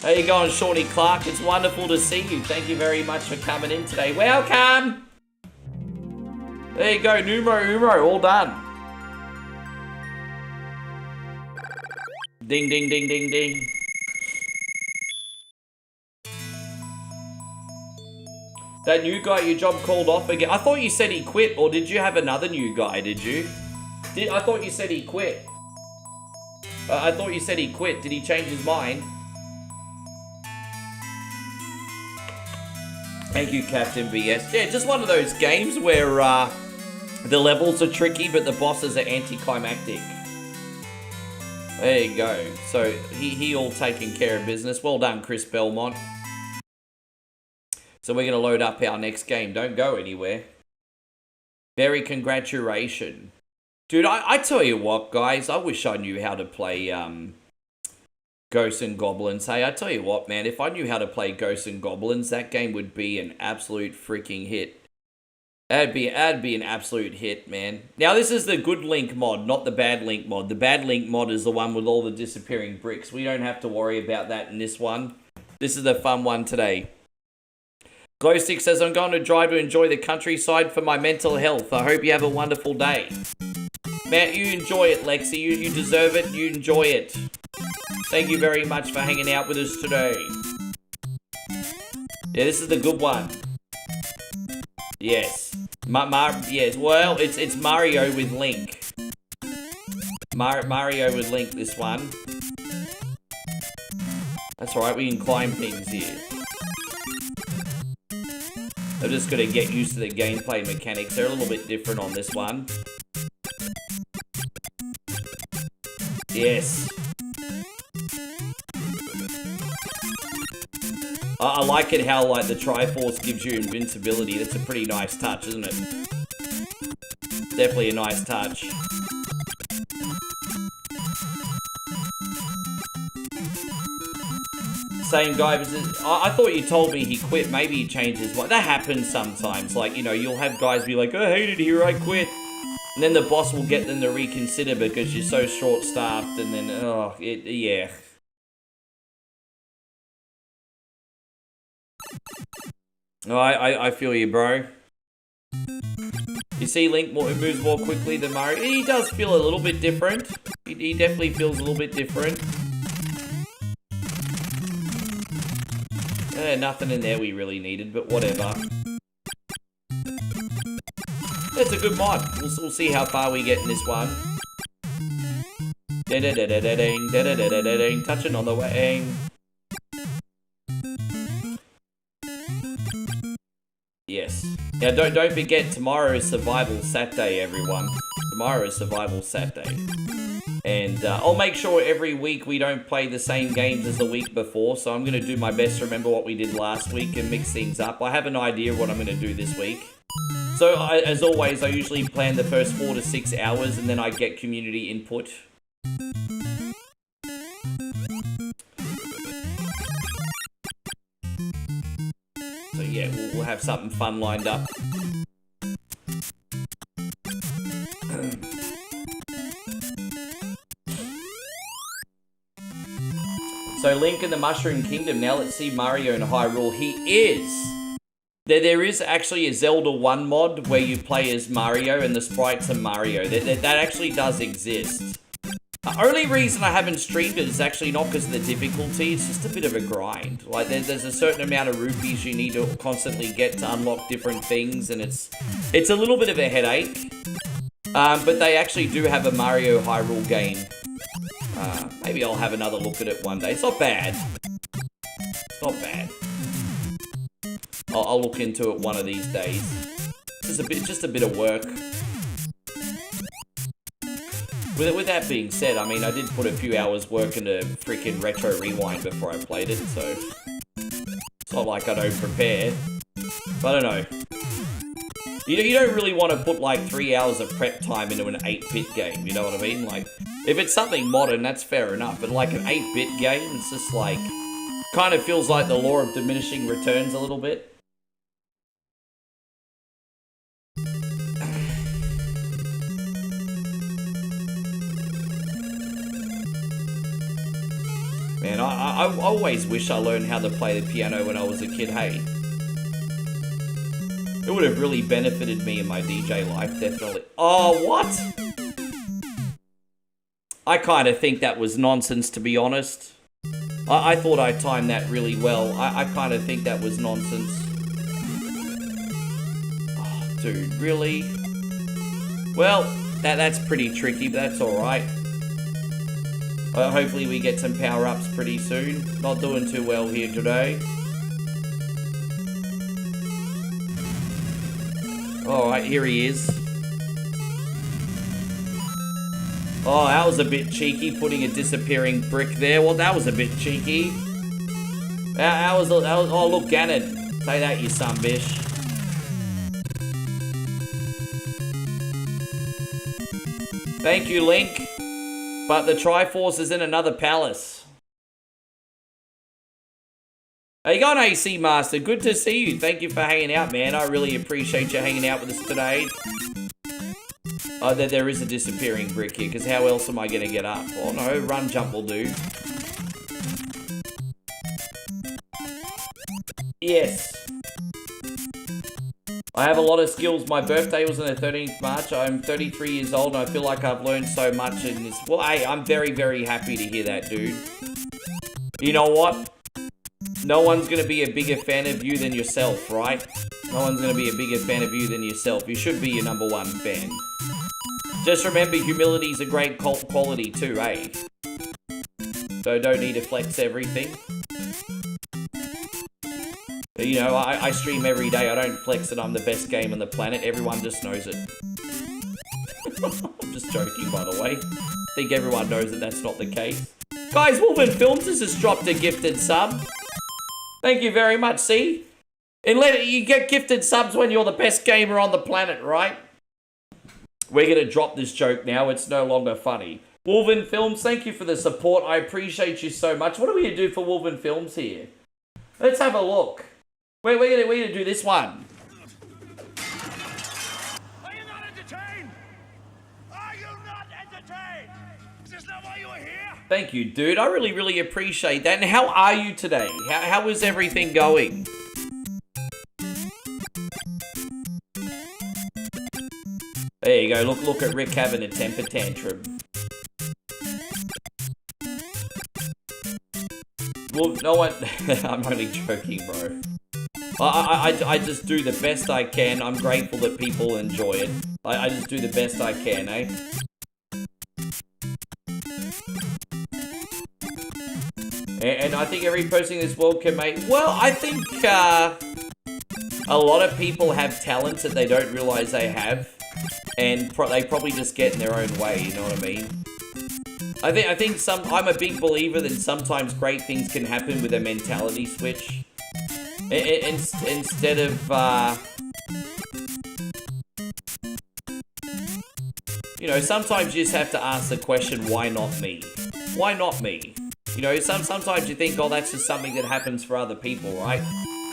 How you going, Shawnee Clark? It's wonderful to see you. Thank you very much for coming in today. Welcome! There you go, numero, all done. Ding, ding, ding, ding, ding. That new guy, your job called off again. I thought you said he quit, or did you have another new guy, did you? I thought you said he quit. I thought you said he quit. Did he change his mind? Thank you, Captain BS. Yeah, just one of those games where the levels are tricky, but the bosses are anticlimactic. There you go. So he all taking care of business. Well done, Chris Belmont. So we're going to load up our next game. Don't go anywhere. Very congratulations. Dude, I tell you what, guys. I wish I knew how to play Ghosts and Goblins. Hey, I tell you what, man. If I knew how to play Ghosts and Goblins, that game would be an absolute freaking hit. That'd be an absolute hit, man. Now, this is the good Link mod, not the bad Link mod. The bad Link mod is the one with all the disappearing bricks. We don't have to worry about that in this one. This is the fun one today. Glowstick says, I'm going to drive to enjoy the countryside for my mental health. I hope you have a wonderful day. Matt, you enjoy it, Lexi. You deserve it. You enjoy it. Thank you very much for hanging out with us today. Yeah, this is the good one. Yes. Yes, well, it's Mario with Link. Mario with Link, this one. That's alright, we can climb things here. I'm just going to get used to the gameplay mechanics. They're a little bit different on this one. Yes. I like it how, like, the Triforce gives you invincibility. That's a pretty nice touch, isn't it? Definitely a nice touch. Same guy, I thought you told me he quit. Maybe he changed his mind. That happens sometimes. Like, you know, you'll have guys be like, I hate it here, I quit. And then the boss will get them to reconsider because you're so short-staffed, and then, yeah. Oh, I feel you, bro. You see Link moves more quickly than Mario. He does feel a little bit different. He definitely feels a little bit different. Nothing in there we really needed, but whatever. That's a good mod. We'll see how far we get in this one. Touching on the wang. yes. Yeah, don't forget, tomorrow is Survival Saturday, everyone. Tomorrow is Survival Saturday. And I'll make sure every week we don't play the same games as the week before, so I'm going to do my best to remember what we did last week and mix things up. I have an idea of what I'm going to do this week. So, as always, I usually plan the first 4 to 6 hours, and then I get community input. So yeah, we'll have something fun lined up. So Link in the Mushroom Kingdom. Now let's see Mario in Hyrule. He is. There is actually a Zelda 1 mod where you play as Mario and the sprites are Mario. That actually does exist. The only reason I haven't streamed it is actually not because of the difficulty. It's just a bit of a grind. Like, there's a certain amount of rupees you need to constantly get to unlock different things, and it's a little bit of a headache. But they actually do have a Mario Hyrule game. Maybe I'll have another look at it one day. It's not bad. It's not bad. I'll look into it one of these days. Just a bit of work. With that being said, I mean, I did put a few hours work into freaking Retro Rewind before I played it, so it's not like I don't prepare. But I don't know. You don't really want to put like 3 hours of prep time into an 8-bit game, you know what I mean? Like, if it's something modern, that's fair enough, but like an 8-bit game, it's just like, kind of feels like the law of diminishing returns a little bit. Man, I always wish I learned how to play the piano when I was a kid, hey. It would have really benefited me in my DJ life, definitely. Oh, what? I kind of think that was nonsense, to be honest. I thought I timed that really well. I kind of think that was nonsense. Oh, dude, really? Well, that's pretty tricky, but that's alright. Hopefully we get some power-ups pretty soon. Not doing too well here today. Alright, here he is. Oh, that was a bit cheeky, putting a disappearing brick there. Well, that was a bit cheeky. That was oh, look, Ganon. Say that, you son bitch. Thank you, Link. But the Triforce is in another palace. How you going, AC Master? Good to see you. Thank you for hanging out, man. I really appreciate you hanging out with us today. Oh, there is a disappearing brick here, because how else am I going to get up? Oh no, run jump will do. Yes. I have a lot of skills. My birthday was on the 13th March. I'm 33 years old and I feel like I've learned so much in this. Well, hey, I'm very, very happy to hear that, dude. You know what? No one's going to be a bigger fan of you than yourself, right? No one's going to be a bigger fan of you than yourself. You should be your #1 fan. Just remember, humility is a great quality too, eh? So don't need to flex everything. You know, I stream every day. I don't flex that I'm the best game on the planet. Everyone just knows it. I'm just joking, by the way. I think everyone knows that that's not the case. Guys, Wolven Films has just dropped a gifted sub. Thank you very much, see? And you get gifted subs when you're the best gamer on the planet, right? We're going to drop this joke now. It's no longer funny. Wolven Films, thank you for the support. I appreciate you so much. What are we going to do for Wolven Films here? Let's have a look. We're gonna do this one. Are you not entertained? Are you not entertained? Is this not why you were here? Thank you, dude. I really, really appreciate that. And how are you today? How is everything going? There you go. Look at Rick having a temper tantrum. Well, no one... I'm only joking, bro. I just do the best I can. I'm grateful that people enjoy it. I just do the best I can, eh? And I think every person in this world can make... Well, I think, a lot of people have talents that they don't realize they have, and they probably just get in their own way, you know what I mean? I think I'm a big believer that sometimes great things can happen with a mentality switch. Instead of, you know, sometimes you just have to ask the question, why not me? Why not me? You know, sometimes you think, oh, that's just something that happens for other people, right?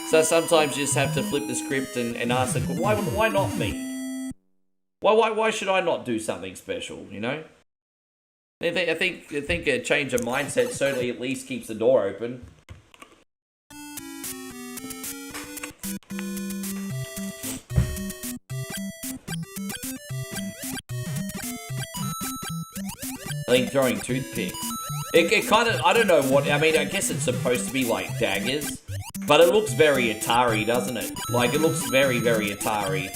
So sometimes you just have to flip the script and ask the question, why not me? Why should I not do something special, you know? I think a change of mindset certainly at least keeps the door open. I think throwing toothpicks. It kind of, I don't know what, I mean, I guess it's supposed to be like daggers, but it looks very Atari, doesn't it? Like, it looks very, very Atari.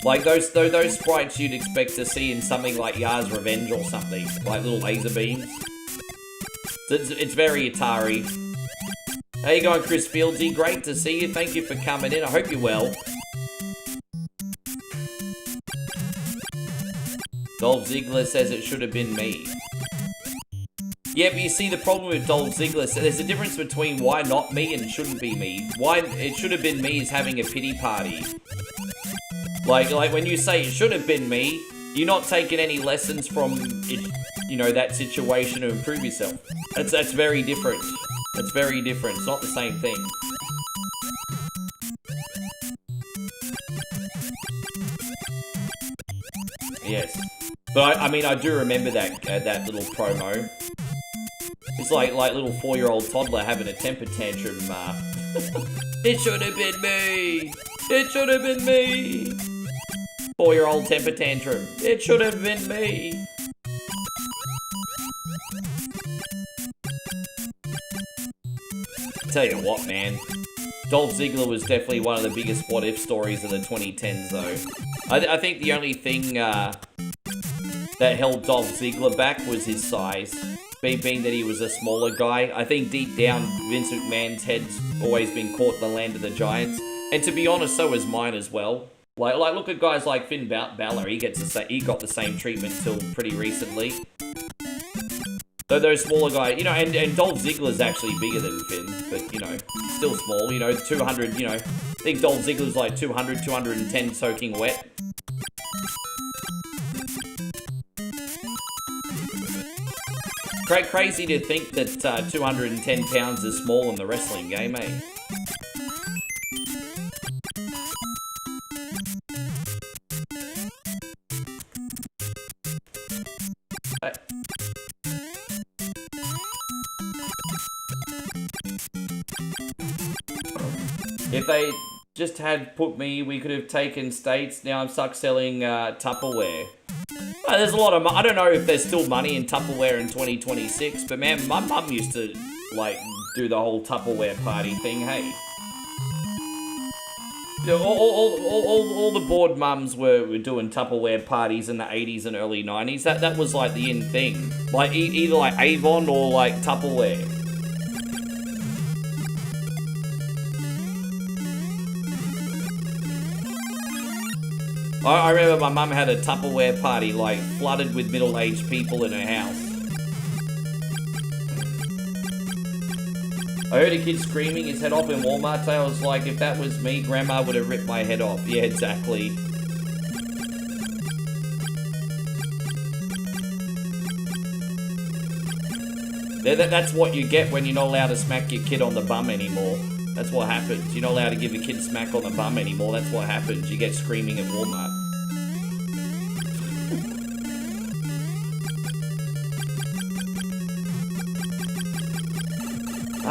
Like, those sprites you'd expect to see in something like Yar's Revenge or something, like little laser beams. It's very Atari. How you going, Chris Fieldsy? Great to see you. Thank you for coming in. I hope you're well. Dolph Ziggler says it should have been me. Yeah, but you see, the problem with Dolph Ziggler, there's a difference between why not me and shouldn't be me. Why it should have been me is having a pity party. Like when you say it should have been me, you're not taking any lessons from it, you know, that situation to improve yourself. That's very different. That's very different. It's not the same thing. Yes. But I mean, I do remember that that little promo. It's like little 4-year-old toddler having a temper tantrum. It should have been me. It should have been me. 4-year-old temper tantrum. It should have been me. Tell you what, man. Dolph Ziggler was definitely one of the biggest what-if stories of the 2010s, though. I think the only thing that held Dolph Ziggler back was his size. Being that he was a smaller guy. I think deep down, Vince McMahon's head's always been caught in the land of the giants. And to be honest, so is mine as well. Like look at guys like Finn Balor. He got the same treatment till pretty recently. Though those smaller guys, you know, and Dolph Ziggler's actually bigger than Finn, but, you know, still small, you know, 200, you know, I think Dolph Ziggler's like 200, 210 soaking wet. Crazy to think that 210 pounds is small in the wrestling game, eh? If they just had put me, we could have taken states. Now I'm stuck selling Tupperware. There's a lot of, I don't know if there's still money in Tupperware in 2026, but man, my mum used to, like, do the whole Tupperware party thing, hey? All the bored mums were doing Tupperware parties in the 80s and early 90s. That was, like, the in thing. Like, either, like, Avon or, like, Tupperware. I remember my mum had a Tupperware party, like, flooded with middle-aged people in her house. I heard a kid screaming his head off in Walmart. I was like, if that was me, Grandma would have ripped my head off. Yeah, exactly. That's what you get when you're not allowed to smack your kid on the bum anymore. That's what happens. You're not allowed to give a kid a smack on the bum anymore. That's what happens. You get screaming at Walmart.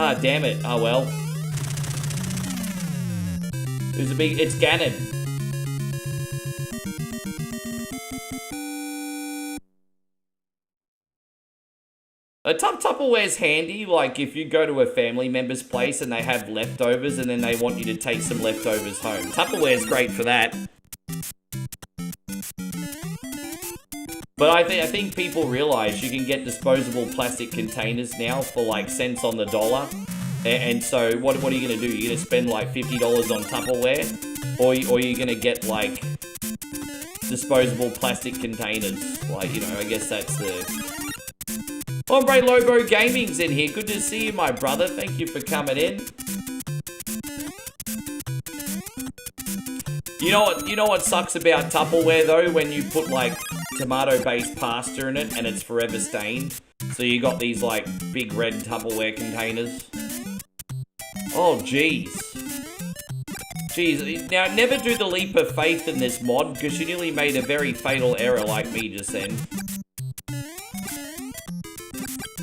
Ah, damn it. Oh, well. It's Ganon. Tupperware's handy, like if you go to a family member's place and they have leftovers and then they want you to take some leftovers home. Tupperware's great for that. But I think people realize you can get disposable plastic containers now for like cents on the dollar. And so what are you going to do? You're going to spend like $50 on Tupperware? Or you're going to get like disposable plastic containers? Like, you know, I guess that's the... Hombre Lobo Gaming's in here. Good to see you, my brother. Thank you for coming in. You know what sucks about Tupperware though? When you put like tomato-based pasta in it and it's forever stained. So you got these like big red Tupperware containers. Oh jeez. Jeez. Now never do the leap of faith in this mod because you nearly made a very fatal error like me just then.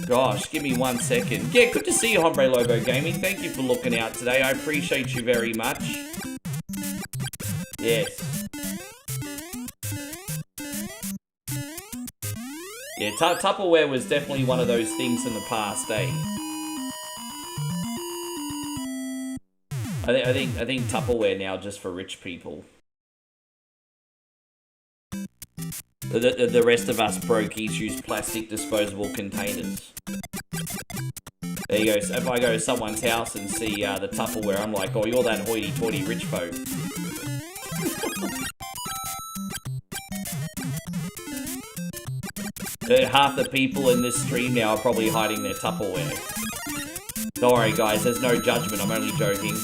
Gosh, give me 1 second. Yeah, good to see you, Hombre Lobo Gaming. Thank you for looking out today. I appreciate you very much. Yes. Yeah, Tupperware was definitely one of those things in the past, eh? I think Tupperware now just for rich people. The rest of us brokies use plastic disposable containers. There you go. So if I go to someone's house and see the Tupperware, I'm like, oh, you're that hoity-toity rich folk. Half the people in this stream now are probably hiding their Tupperware. Don't worry, guys. There's no judgment. I'm only joking.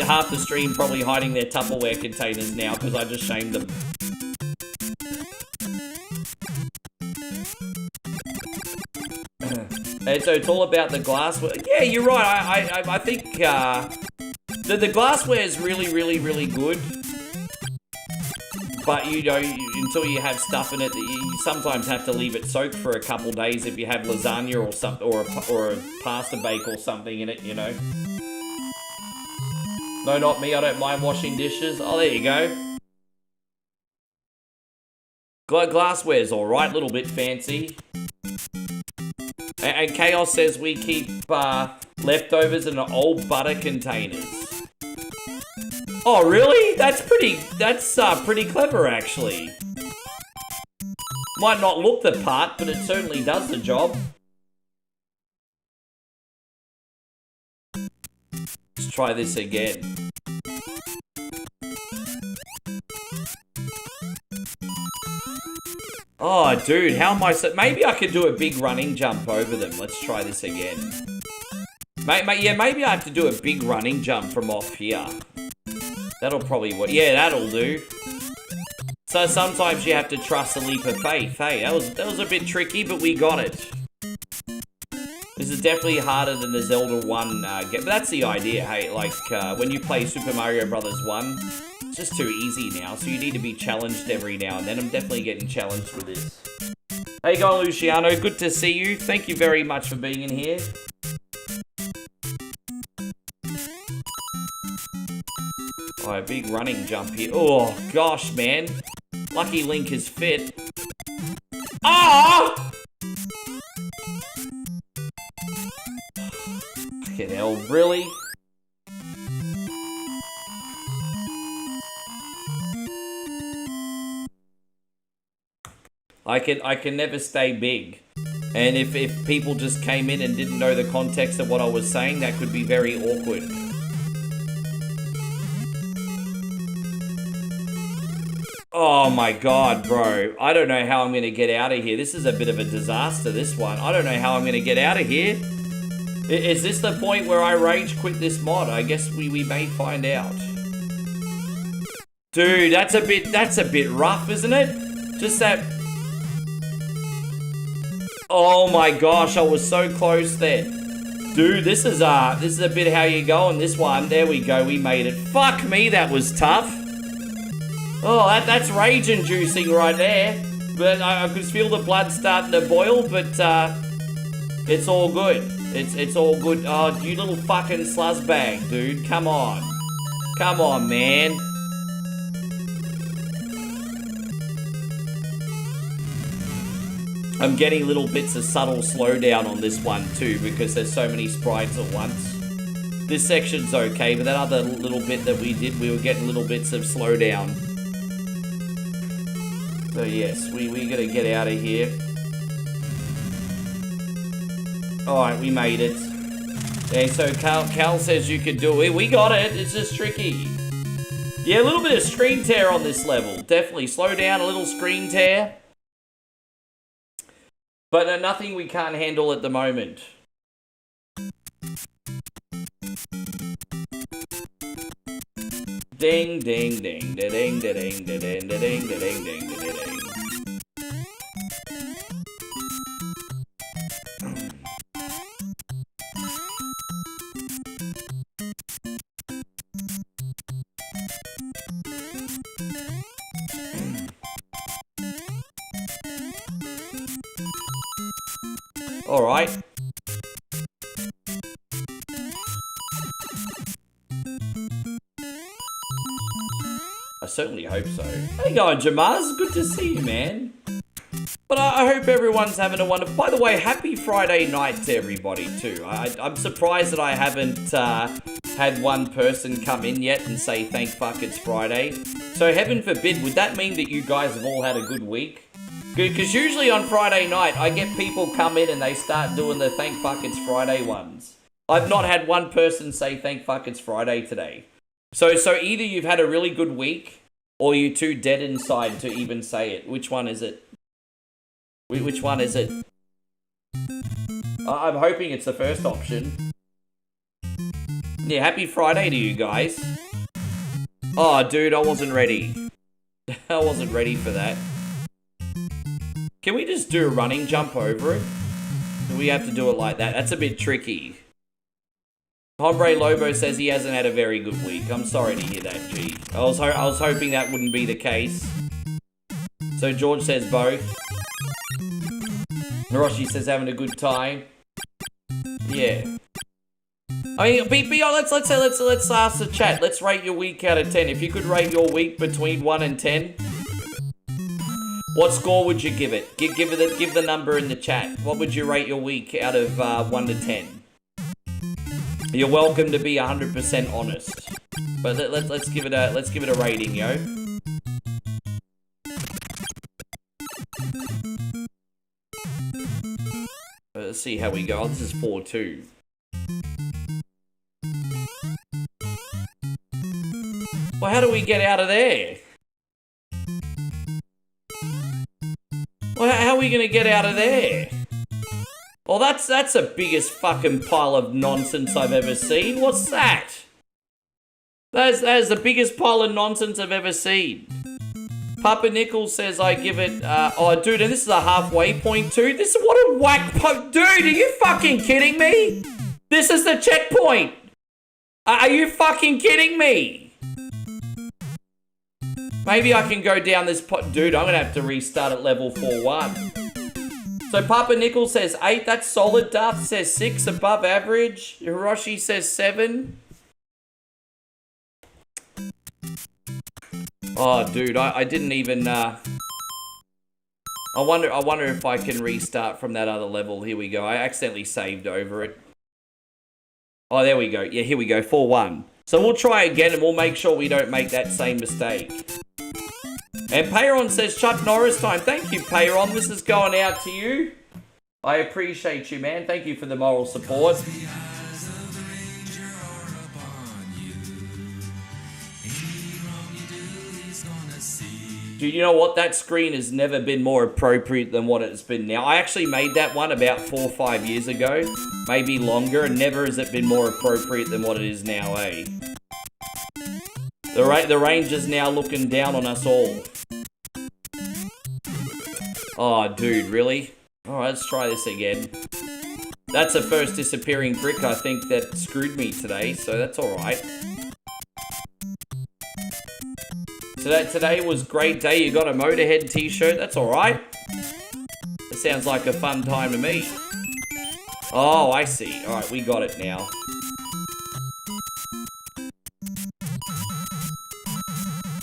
Half the stream probably hiding their Tupperware containers now because I just shamed them. And so it's all about the glassware. Yeah, you're right. I think the glassware is really good. But you know, until you have stuff in it, you sometimes have to leave it soaked for a couple days if you have lasagna or something, or a pasta bake or something in it. You know. No, not me. I don't mind washing dishes. Oh, there you go. Glassware's all right. A little bit fancy. And Chaos says we keep leftovers in old butter containers. Oh, really? That's pretty clever, actually. Might not look the part, but it certainly does the job. Let's try this again. Oh, dude, how am I so... Maybe I could do a big running jump over them. Let's try this again. Yeah, maybe I have to do a big running jump from off here. That'll probably work. Yeah, that'll do. So sometimes you have to trust a leap of faith. Hey, that was a bit tricky, but we got it. This is definitely harder than the Zelda 1 game. But that's the idea, hey. Like, when you play Super Mario Bros. 1... It's just too easy now, so you need to be challenged every now and then. I'm definitely getting challenged with this. Hey, go on, Luciano. Good to see you. Thank you very much for being in here. Oh, a big running jump here. Oh, gosh, man. Lucky Link is fit. Ah! Fucking hell, really? I can never stay big. And if people just came in and didn't know the context of what I was saying, that could be very awkward. Oh my god, bro. I don't know how I'm going to get out of here. This is a bit of a disaster, this one. I don't know how I'm going to get out of here. Is this the point where I rage quit this mod? I guess we may find out. Dude, that's a bit rough, isn't it? Just that... Oh my gosh, I was so close there. Dude, this is a bit how you going, this one. There we go, we made it. Fuck me, that was tough. Oh, that's rage-inducing right there. But I could feel the blood starting to boil, but it's all good. It's all good. Oh, you little fucking sluzzbag, dude. Come on. Come on, man. I'm getting little bits of subtle slowdown on this one too because there's so many sprites at once. This section's okay, but that other little bit that we did, we were getting little bits of slowdown. So yes, we gotta get out of here. Alright, we made it. Okay, so Cal says you could do it. We got it. It's just tricky. Yeah, a little bit of screen tear on this level. Definitely. Slow down, a little screen tear. But nothing we can't handle at the moment. Ding, ding, ding, da ding, da ding, da ding, da ding, da ding, ding, da ding. All right. I certainly hope so. How you going, Jamaz? Good to see you, man. But I hope everyone's having a wonderful... By the way, happy Friday night to everybody, too. I'm surprised that I haven't had one person come in yet and say, thank fuck it's Friday. So heaven forbid, would that mean that you guys have all had a good week? Because usually on Friday night, I get people come in and they start doing the thank fuck it's Friday ones. I've not had one person say thank fuck it's Friday today. So either you've had a really good week, or you're too dead inside to even say it. Which one is it? Which one is it? I'm hoping it's the first option. Yeah, happy Friday to you guys. Oh, dude, I wasn't ready. I wasn't ready for that. Can we just do a running jump over it? Do we have to do it like that? That's a bit tricky. Hombre Lobo says he hasn't had a very good week. I'm sorry to hear that, G. I was hoping that wouldn't be the case. So George says both. Hiroshi says having a good time. Yeah. I mean, be honest. Let's ask the chat. Let's rate your week out of 10. If you could rate your week between 1 and 10, what score would you give it? Give the number in the chat. What would you rate your week out of 1 to 10? You're welcome to be 100% honest, but let's give it a rating, yo. Let's see how we go. Oh, this is 4-2. Well, how do we get out of there? Well, how are we gonna get out of there? Well, that's the biggest fucking pile of nonsense I've ever seen. What's that? That is the biggest pile of nonsense I've ever seen. Papa Nichols says I give it... oh, dude, and this is a halfway point, too? This is what a whack... Dude, are you fucking kidding me? This is the checkpoint. Are you fucking kidding me? Maybe I can go down this... Dude, I'm going to have to restart at level 4-1. So Papa Nichols says 8, that's solid. Darth says 6, above average. Hiroshi says 7. Oh, dude, I didn't even, I wonder if I can restart from that other level. Here we go. I accidentally saved over it. Oh, there we go. Yeah, here we go. 4-1. So we'll try again and we'll make sure we don't make that same mistake. And Payron says Chuck Norris time. Thank you, Payron. This is going out to you. I appreciate you, man. Thank you for the moral support. Dude, you know what? That screen has never been more appropriate than what it's been now. I actually made that one about 4 or 5 years ago. Maybe longer, and never has it been more appropriate than what it is now, eh? The Ranger's now looking down on us all. Oh, dude, really? Alright, let's try this again. That's the first disappearing brick, I think, that screwed me today, so that's alright. So today was a great day. You got a Motorhead t-shirt, that's alright. It sounds like a fun time to me. Oh, I see. Alright, we got it now.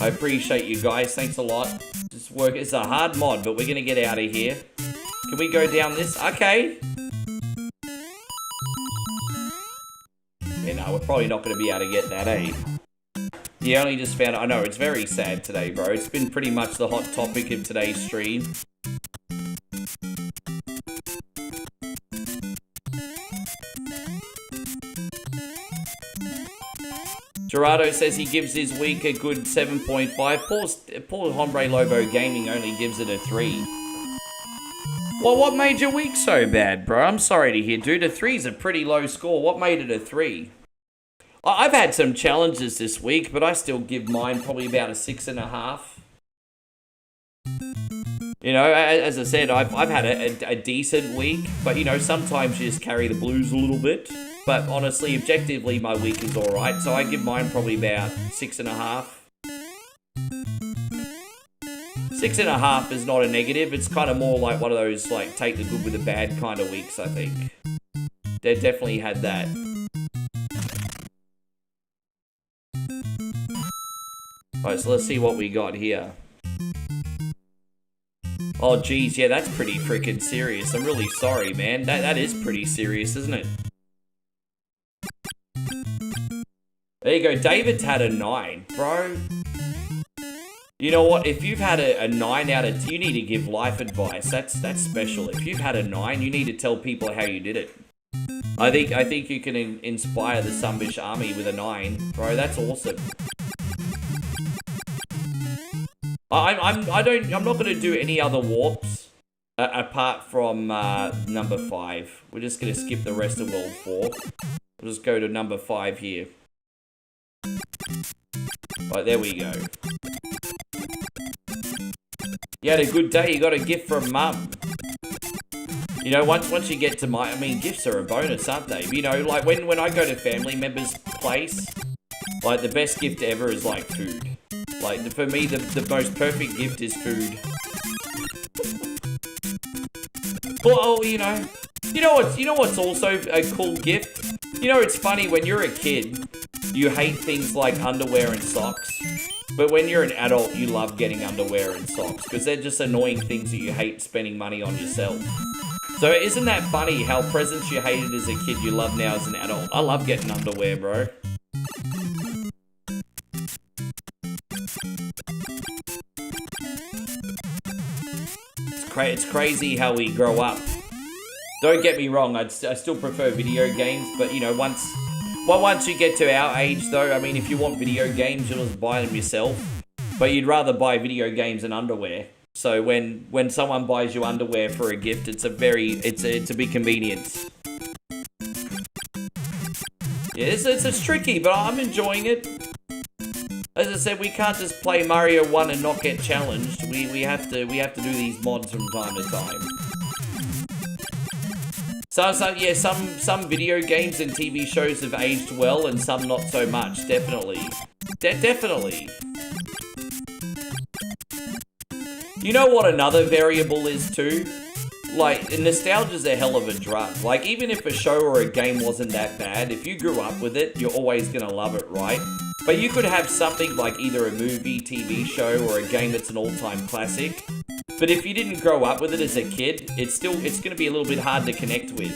I appreciate you guys. Thanks a lot. Just work. It's a hard mod, but we're going to get out of here. Can we go down this? Okay. Yeah, no, we're probably not going to be able to get that, eh? Yeah, only just found it. I know, it's very sad today, bro. It's been pretty much the hot topic of today's stream. Gerardo says he gives his week a good 7.5. Poor Hombre Lobo Gaming only gives it a 3. Well, what made your week so bad, bro? I'm sorry to hear, dude. A 3's a pretty low score. What made it a 3? I've had some challenges this week, but I still give mine probably about a 6.5. You know, as I said, I've had a decent week, but, you know, sometimes you just carry the blues a little bit. But honestly, objectively, my week is alright, so I give mine probably about 6.5. 6.5 is not a negative, it's kind of more like one of those, like, take the good with the bad kind of weeks, I think. They definitely had that. Alright, so let's see what we got here. Oh, geez, yeah, that's pretty freaking serious. I'm really sorry, man. That is pretty serious, isn't it? There you go. David's had a 9, bro. You know what? If you've had a 9 out of 10, you need to give life advice. That's special. If you've had a 9, you need to tell people how you did it. I think you can inspire the Sunbish army with a 9, bro. That's awesome. I'm not gonna do any other warps apart from number 5. We're just gonna skip the rest of World 4. We'll just go to number 5 here. Right, there we go. You had a good day, you got a gift from Mum. You know, once you get to I mean, gifts are a bonus, aren't they? You know, like when I go to family members' place, like the best gift ever is like food. Like, for me, the most perfect gift is food. Well, you know what's also a cool gift? You know, it's funny, when you're a kid, you hate things like underwear and socks. But when you're an adult, you love getting underwear and socks, because they're just annoying things that you hate spending money on yourself. So isn't that funny how presents you hated as a kid, you love now as an adult? I love getting underwear, bro. It's crazy how we grow up. Don't get me wrong, I still prefer video games, but you know, once you get to our age though, I mean, if you want video games, you'll just buy them yourself. But you'd rather buy video games than underwear. So when someone buys you underwear for a gift, it's a big convenience. Yeah, it's tricky, but I'm enjoying it. As I said, we can't just play Mario 1 and not get challenged. We have to do these mods from time to time. So yeah, some video games and TV shows have aged well, and some not so much. Definitely, definitely. You know what another variable is too? Like, nostalgia's a hell of a drug. Like, even if a show or a game wasn't that bad, if you grew up with it, you're always gonna love it, right? But you could have something like either a movie, TV show, or a game that's an all-time classic. But if you didn't grow up with it as a kid, it's gonna be a little bit hard to connect with.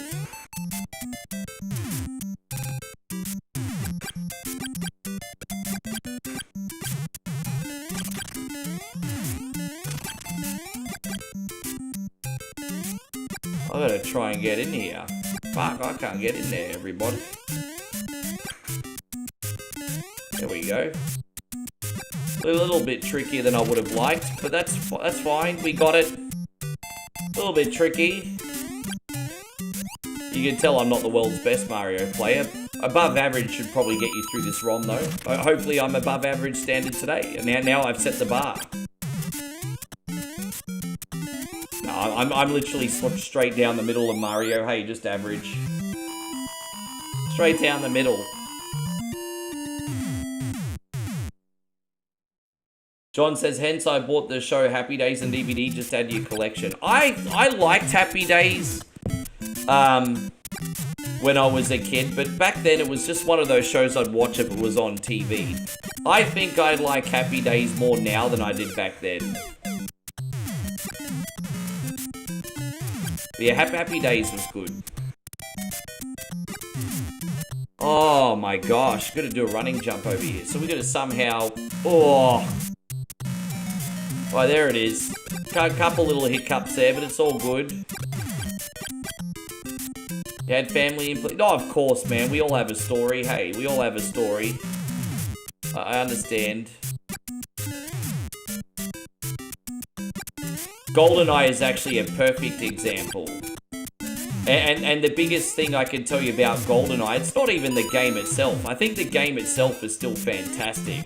I gotta try and get in here. Fuck, I can't get in there, everybody. There we go. A little bit trickier than I would have liked, but that's fine. We got it. A little bit tricky. You can tell I'm not the world's best Mario player. Above average should probably get you through this ROM though. Hopefully I'm above average standard today. And now I've set the bar. No, I'm literally straight down the middle of Mario. Hey, just average. Straight down the middle. John says, hence I bought the show Happy Days and DVD just to add to your collection. I liked Happy Days when I was a kid, but back then it was just one of those shows I'd watch if it was on TV. I think I like Happy Days more now than I did back then. But yeah, Happy Days was good. Oh my gosh, gotta do a running jump over here. So we gotta somehow... Oh... Right, there it is. Couple little hiccups there, but it's all good. You had family input. Oh, of course, man. We all have a story. Hey, we all have a story. I understand. GoldenEye is actually a perfect example. And the biggest thing I can tell you about GoldenEye, it's not even the game itself. I think the game itself is still fantastic.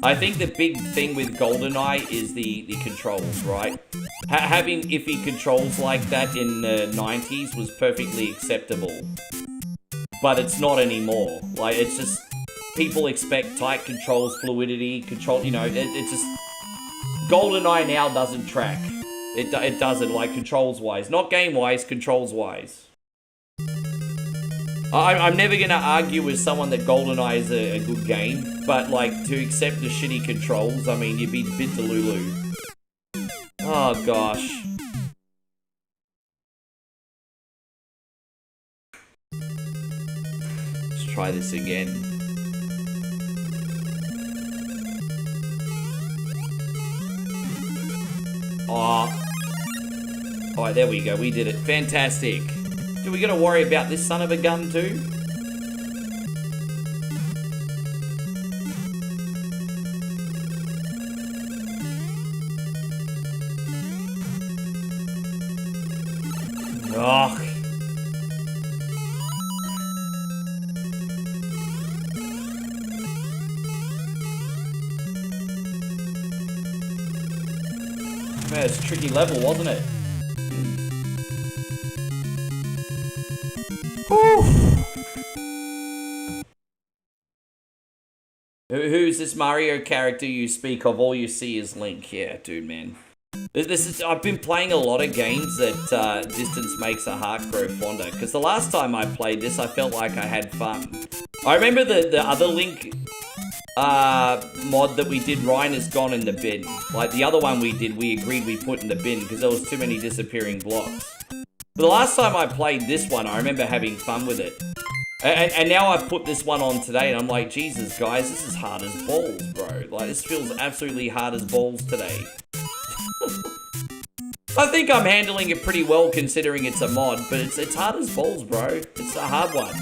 I think the big thing with GoldenEye is the controls, right? Having iffy controls like that in the 90s was perfectly acceptable. But it's not anymore. Like, it's just, people expect tight controls, fluidity, control, you know, it's just, GoldenEye now doesn't track. It doesn't, like, controls-wise. Not game-wise, controls-wise. I'm never going to argue with someone that GoldenEye is a good game, but, like, to accept the shitty controls, I mean, you'd be a bit delulu. Oh, gosh. Let's try this again. Oh. Alright, there we go. We did it. Fantastic. Do we gotta worry about this son of a gun too? Ugh. Man, it's a tricky level, wasn't it? Who's this Mario character you speak of? All you see is Link. Yeah, dude, man. I've been playing a lot of games that distance makes a heart grow fonder. Because the last time I played this, I felt like I had fun. I remember the other Link mod that we did, Ryan, is gone in the bin. Like, the other one we did, we agreed we put in the bin because there was too many disappearing blocks. But the last time I played this one, I remember having fun with it. And now I've put this one on today, and I'm like, Jesus, guys, this is hard as balls, bro. Like, this feels absolutely hard as balls today. I think I'm handling it pretty well considering it's a mod, but it's hard as balls, bro. It's a hard one.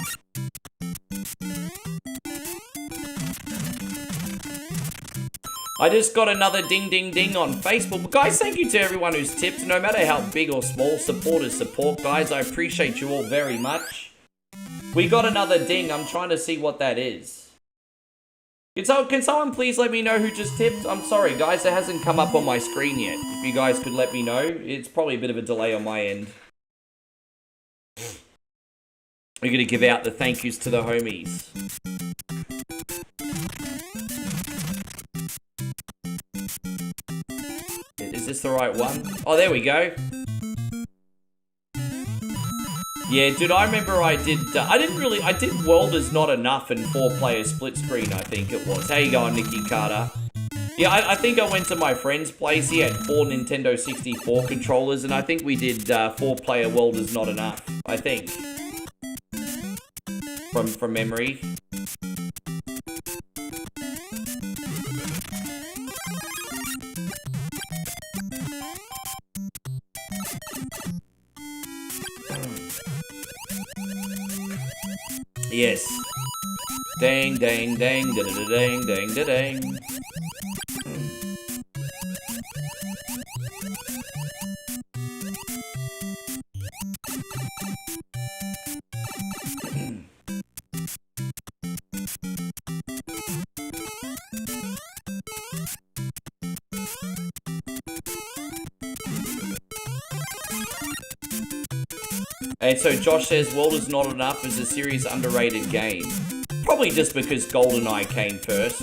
I just got another ding ding ding on Facebook. But guys, thank you to everyone who's tipped. No matter how big or small, support is support, guys. I appreciate you all very much. We got another ding. I'm trying to see what that is. Can someone please let me know who just tipped? I'm sorry, guys. It hasn't come up on my screen yet. If you guys could let me know. It's probably a bit of a delay on my end. We're going to give out the thank yous to the homies. Is this the right one? Oh, there we go. Yeah, dude, I remember I did World Is Not Enough in 4-player split screen, I think it was. How you going, Nicky Carter? Yeah, I think I went to my friend's place. He had 4 Nintendo 64 controllers, and I think we did 4-player World Is Not Enough, I think. From memory. Yes. Dang, dang, dang, da da da dang, dang, da dang. And so Josh says, World Is Not Enough is a serious underrated game. Probably just because GoldenEye came first.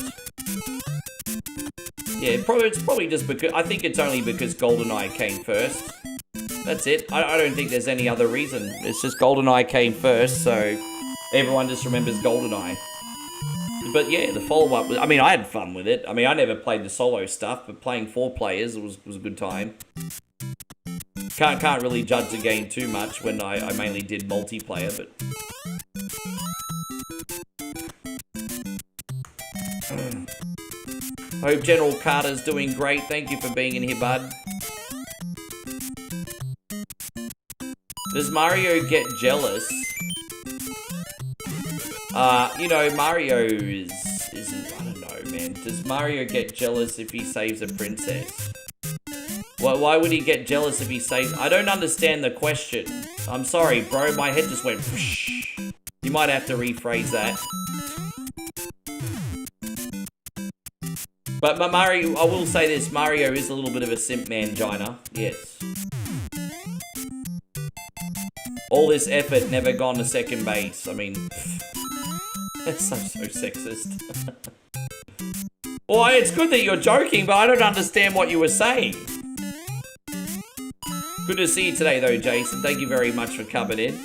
Yeah, it's probably just because, I think it's only because GoldenEye came first. That's it. I don't think there's any other reason. It's just GoldenEye came first, so everyone just remembers GoldenEye. But yeah, the follow-up, I mean, I had fun with it. I mean, I never played the solo stuff, but playing 4 players was a good time. Can't really judge the game too much when I mainly did multiplayer, but... I hope General Carter's doing great. Thank you for being in here, bud. Does Mario get jealous? You know, Mario is I don't know, man. Does Mario get jealous if he saves a princess? Why would he get jealous if he saves... I don't understand the question. I'm sorry, bro. My head just went... Whoosh. You might have to rephrase that. But Mario... I will say this. Mario is a little bit of a simp mangina. Yes. All this effort never gone to second base. I mean... That's so sexist. Well, it's good that you're joking, but I don't understand what you were saying. Good to see you today, though, Jason. Thank you very much for coming in.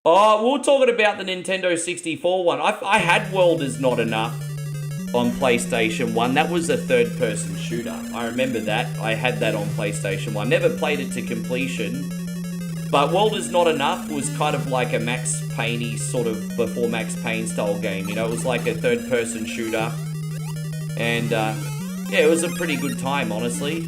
Oh, we were talking about the Nintendo 64 one. I had World Is Not Enough on PlayStation 1. That was a third-person shooter. I remember that. I had that on PlayStation 1. Never played it to completion. But World Is Not Enough was kind of like a Max Payne-y sort of before Max Payne style game. You know, it was like a third-person shooter. And, yeah, it was a pretty good time, honestly.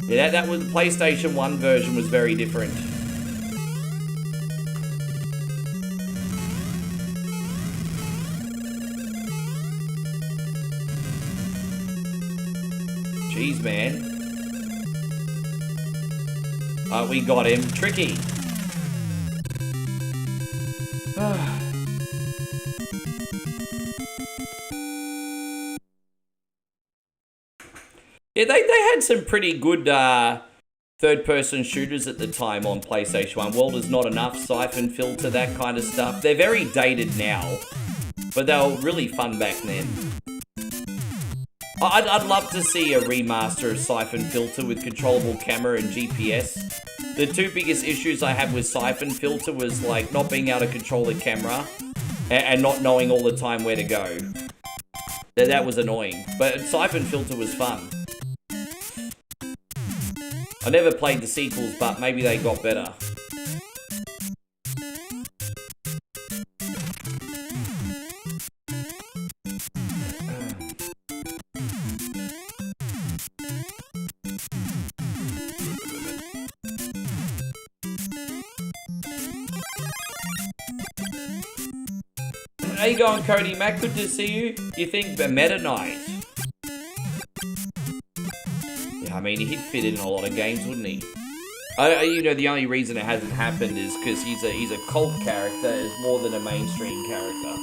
Yeah, that was the PlayStation 1 version was very different. Jeez, man. We got him. Tricky. Yeah, they had some pretty good third-person shooters at the time on PlayStation 1. World Is Not Enough, Siphon Filter, that kind of stuff. They're very dated now, but they were really fun back then. I'd love to see a remaster of Siphon Filter with controllable camera and GPS. The two biggest issues I had with Siphon Filter was like not being able to control the camera and not knowing all the time where to go. That was annoying, but Siphon Filter was fun. I never played the sequels, but maybe they got better. How you going, Cody Mac? Good to see you. You think the Meta Knight? Yeah, I mean, he'd fit in a lot of games, wouldn't he? You know, the only reason it hasn't happened is because he's a cult character, is more than a mainstream character.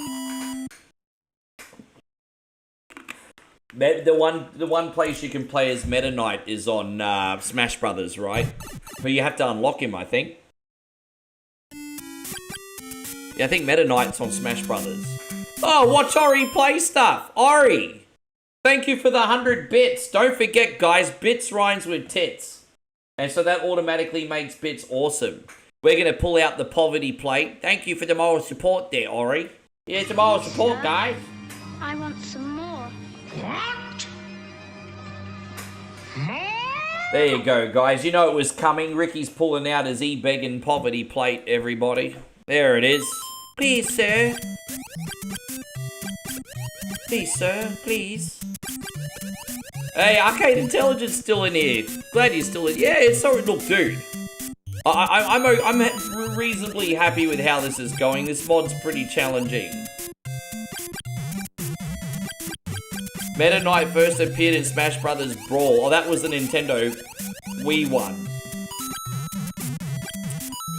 The one place you can play as Meta Knight is on Smash Brothers, right? But you have to unlock him, I think. Yeah, I think Meta Knight's on Smash Brothers. Oh, watch Ori play stuff. Ori, thank you for the 100 bits. Don't forget, guys, bits rhymes with tits. And so that automatically makes bits awesome. We're going to pull out the poverty plate. Thank you for the moral support there, Ori. Yeah, the moral support, guys. I want some more. What? More? There you go, guys. You know it was coming. Ricky's pulling out his e-begging poverty plate, everybody. There it is. Please, sir. Please, sir. Please. Hey, Arcade Intelligence still in here. Glad you're still in. Yeah, it's so... Look, dude. I'm reasonably happy with how this is going. This mod's pretty challenging. Meta Knight first appeared in Smash Brothers Brawl. Oh, that was the Nintendo Wii one.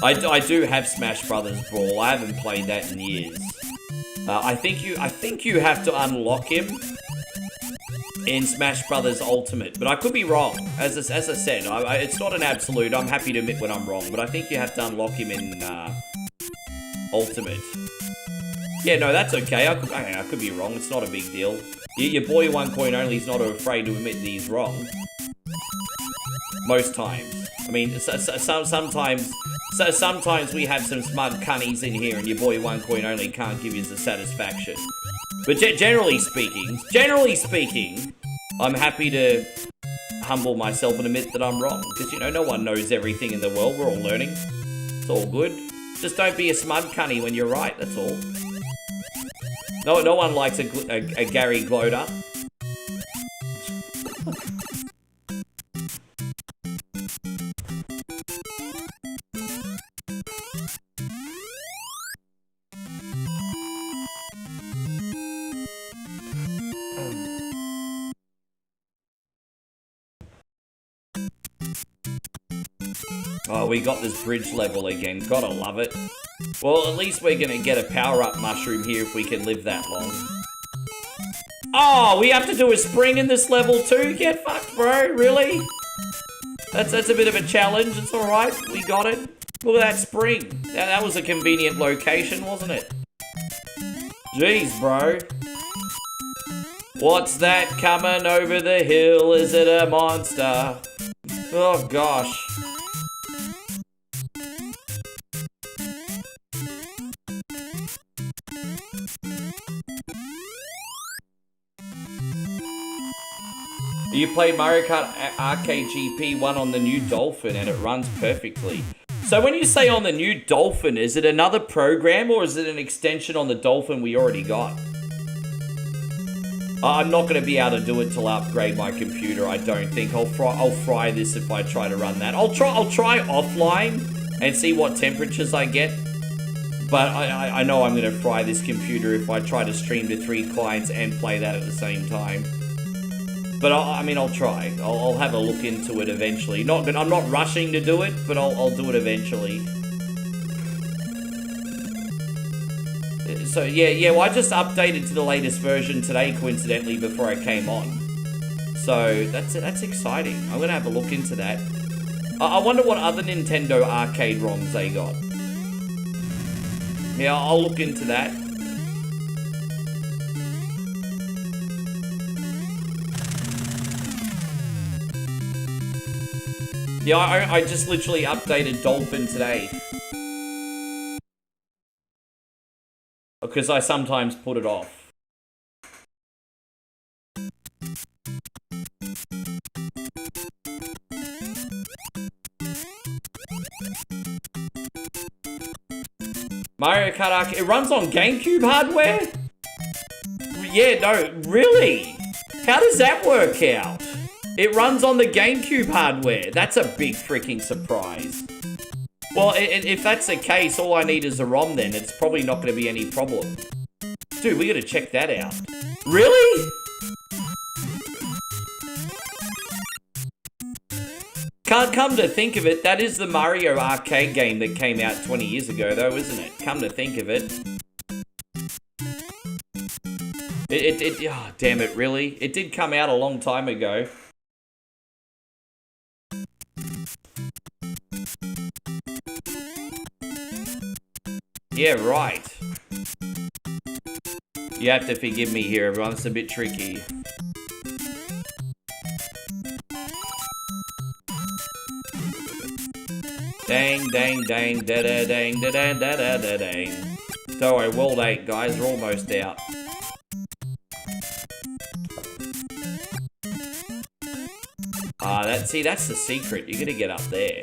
I do have Smash Brothers Brawl. I haven't played that in years. I think you have to unlock him in Smash Brothers Ultimate, but I could be wrong. As I said, it's not an absolute. I'm happy to admit when I'm wrong, but I think you have to unlock him in Ultimate. Yeah, no, that's okay. I could be wrong. It's not a big deal. Your boy One Coin Only is not afraid to admit that he's wrong. Most times. I mean, sometimes we have some smug cunnies in here and your boy One Coin Only can't give you the satisfaction. But generally speaking, I'm happy to humble myself and admit that I'm wrong. Because, you know, no one knows everything in the world. We're all learning. It's all good. Just don't be a smug cunny when you're right, that's all. No one likes a Gary gloater. Oh, we got this bridge level again. Gotta love it. Well, at least we're gonna get a power-up mushroom here if we can live that long. Oh, we have to do a spring in this level too? Get fucked, bro. Really? That's a bit of a challenge. It's alright. We got it. Look at that spring. That was a convenient location, wasn't it? Jeez, bro. What's that coming over the hill? Is it a monster? Oh, gosh. You played Mario Kart Arcade GP 1 on the new Dolphin and it runs perfectly. So when you say on the new Dolphin, is it another program or is it an extension on the Dolphin we already got? I'm not going to be able to do it till I upgrade my computer, I don't think. I'll fry this if I try to run that. I'll try offline and see what temperatures I get. But I know I'm going to fry this computer if I try to stream to 3 clients and play that at the same time. But I mean, I'll try. I'll have a look into it eventually. I'm not rushing to do it, but I'll do it eventually. So yeah. Well, I just updated to the latest version today, coincidentally, before I came on. So that's exciting. I'm gonna have a look into that. I wonder what other Nintendo arcade ROMs they got. Yeah, I'll look into that. Yeah, I just literally updated Dolphin today. Because I sometimes put it off. Mario Kart Arcade, it runs on GameCube hardware? Yeah, no, really? How does that work out? It runs on the GameCube hardware. That's a big freaking surprise. Well, if that's the case, all I need is a ROM then. It's probably not going to be any problem. Dude, we got to check that out. Really? Can't come to think of it, that is the Mario arcade game that came out 20 years ago though, isn't it? Come to think of it. Oh, damn it, really? It did come out a long time ago. Yeah, right. You have to forgive me here, everyone. It's a bit tricky. Dang, dang, dang, da da dang, da da da da da dang. Don't worry, World 8, guys. We're almost out. See, that's the secret. You're gonna get up there.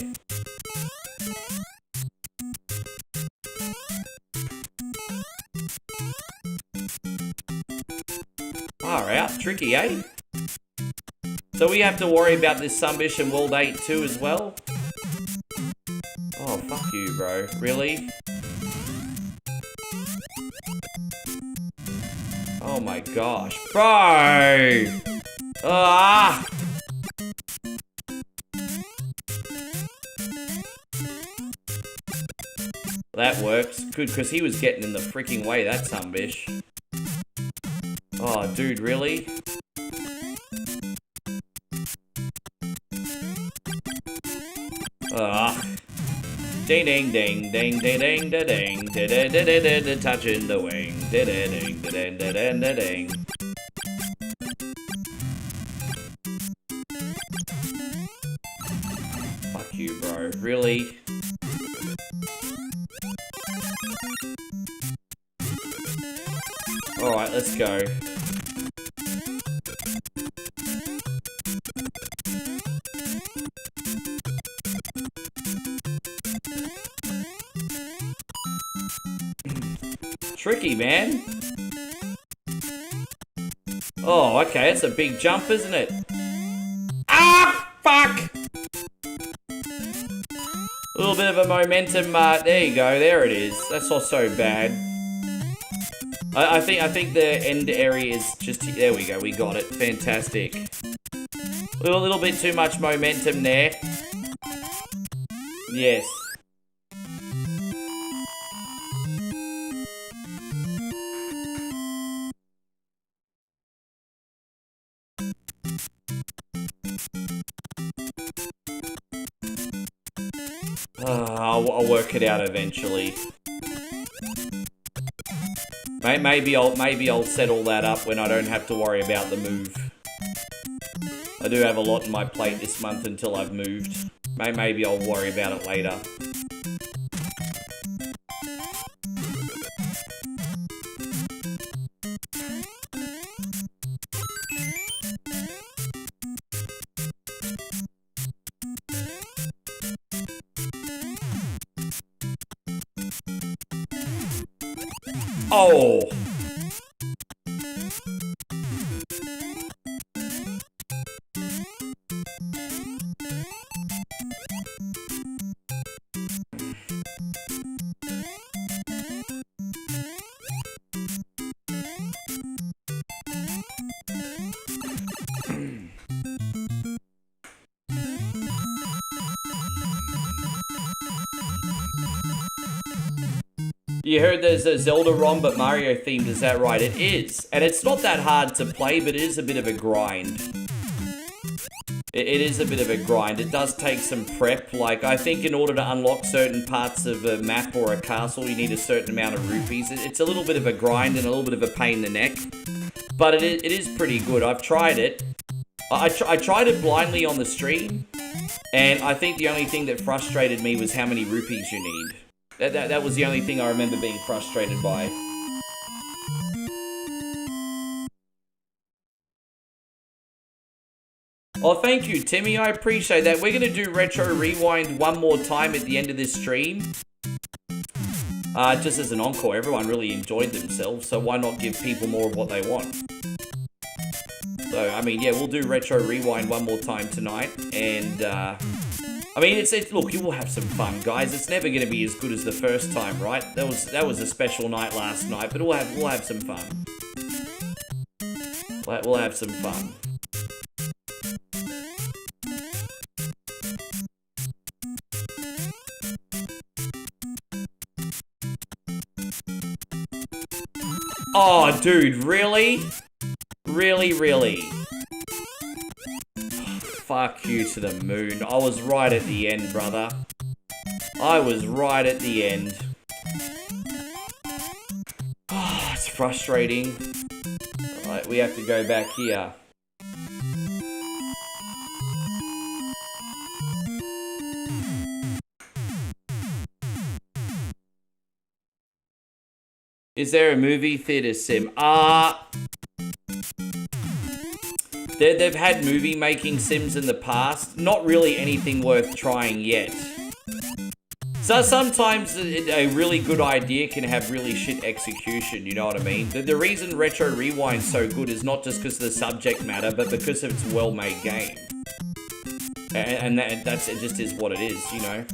Far out. Tricky, eh? So we have to worry about this Submission World 8 too as well? Oh, fuck you, bro. Really? Oh my gosh. Bro! Ah! That works. Good, because he was getting in the freaking way, that sumbitch. Oh, dude, really? Ah. Ding ding ding ding ding ding da ding da da da da da touching the wing da da ding da ding da da da ding. Fuck you, bro. Really? Alright, let's go. Tricky, man. Oh, okay, it's a big jump, isn't it? Ah, fuck! A little bit of a momentum, there you go, there it is. That's not so bad. I think the end area is just, there we go, we got it, fantastic. A little bit too much momentum there. Yes. I'll work it out eventually. Maybe I'll settle that up when I don't have to worry about the move. I do have a lot on my plate this month until I've moved. Maybe I'll worry about it later. Oh! You heard there's a Zelda ROM, but Mario themed, is that right? It is. And it's not that hard to play, but it is a bit of a grind. It is a bit of a grind. It does take some prep. Like, I think in order to unlock certain parts of a map or a castle, you need a certain amount of rupees. It's a little bit of a grind and a little bit of a pain in the neck. But it is pretty good. I've tried it. I tried it blindly on the stream. And I think the only thing that frustrated me was how many rupees you need. That was the only thing I remember being frustrated by. Oh, thank you, Timmy. I appreciate that. We're going to do Retro Rewind one more time at the end of this stream. Just as an encore. Everyone really enjoyed themselves, so why not give people more of what they want? So, I mean, yeah, we'll do Retro Rewind one more time tonight. And, I mean, look, you will have some fun, guys. It's never going to be as good as the first time, right? That was a special night last night, but we'll have some fun. We'll have some fun. Oh, dude, really? Really, really? Fuck you to the moon. I was right at the end, brother. I was right at the end. Oh, it's frustrating. Alright, we have to go back here. Is there a movie theater sim? They've had movie making sims in the past. Not really anything worth trying yet. So sometimes a really good idea can have really shit execution, you know what I mean? The reason Retro Rewind's so good is not just because of the subject matter, but because of its well-made game. And it just is what it is, you know?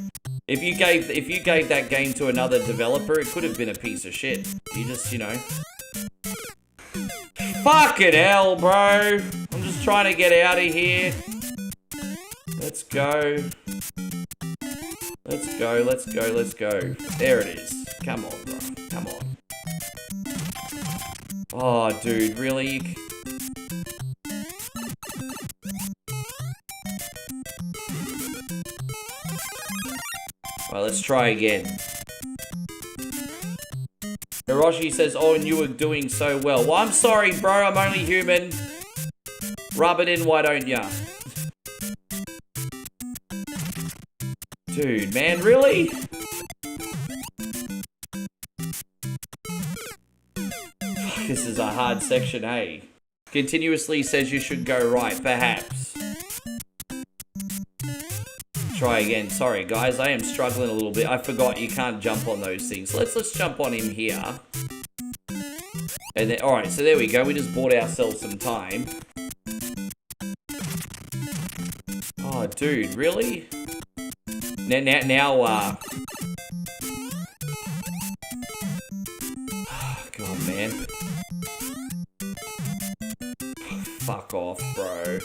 If you gave that game to another developer, it could have been a piece of shit. You just, you know... Fucking hell, bro! I'm just trying to get out of here. Let's go. Let's go, let's go, let's go. There it is. Come on, bro. Come on. Oh, dude, really? Well, let's try again. Hiroshi says, oh, and you were doing so well. Well, I'm sorry, bro. I'm only human. Rub it in, why don't ya? Dude, man, really? This is a hard section, hey? Continuously says you should go right, perhaps. try again. Sorry, guys. I am struggling a little bit. I forgot you can't jump on those things. Let's jump on him here. And then, alright, so there we go. We just bought ourselves some time. Oh, dude, really? Now, God, man. Fuck off, bro.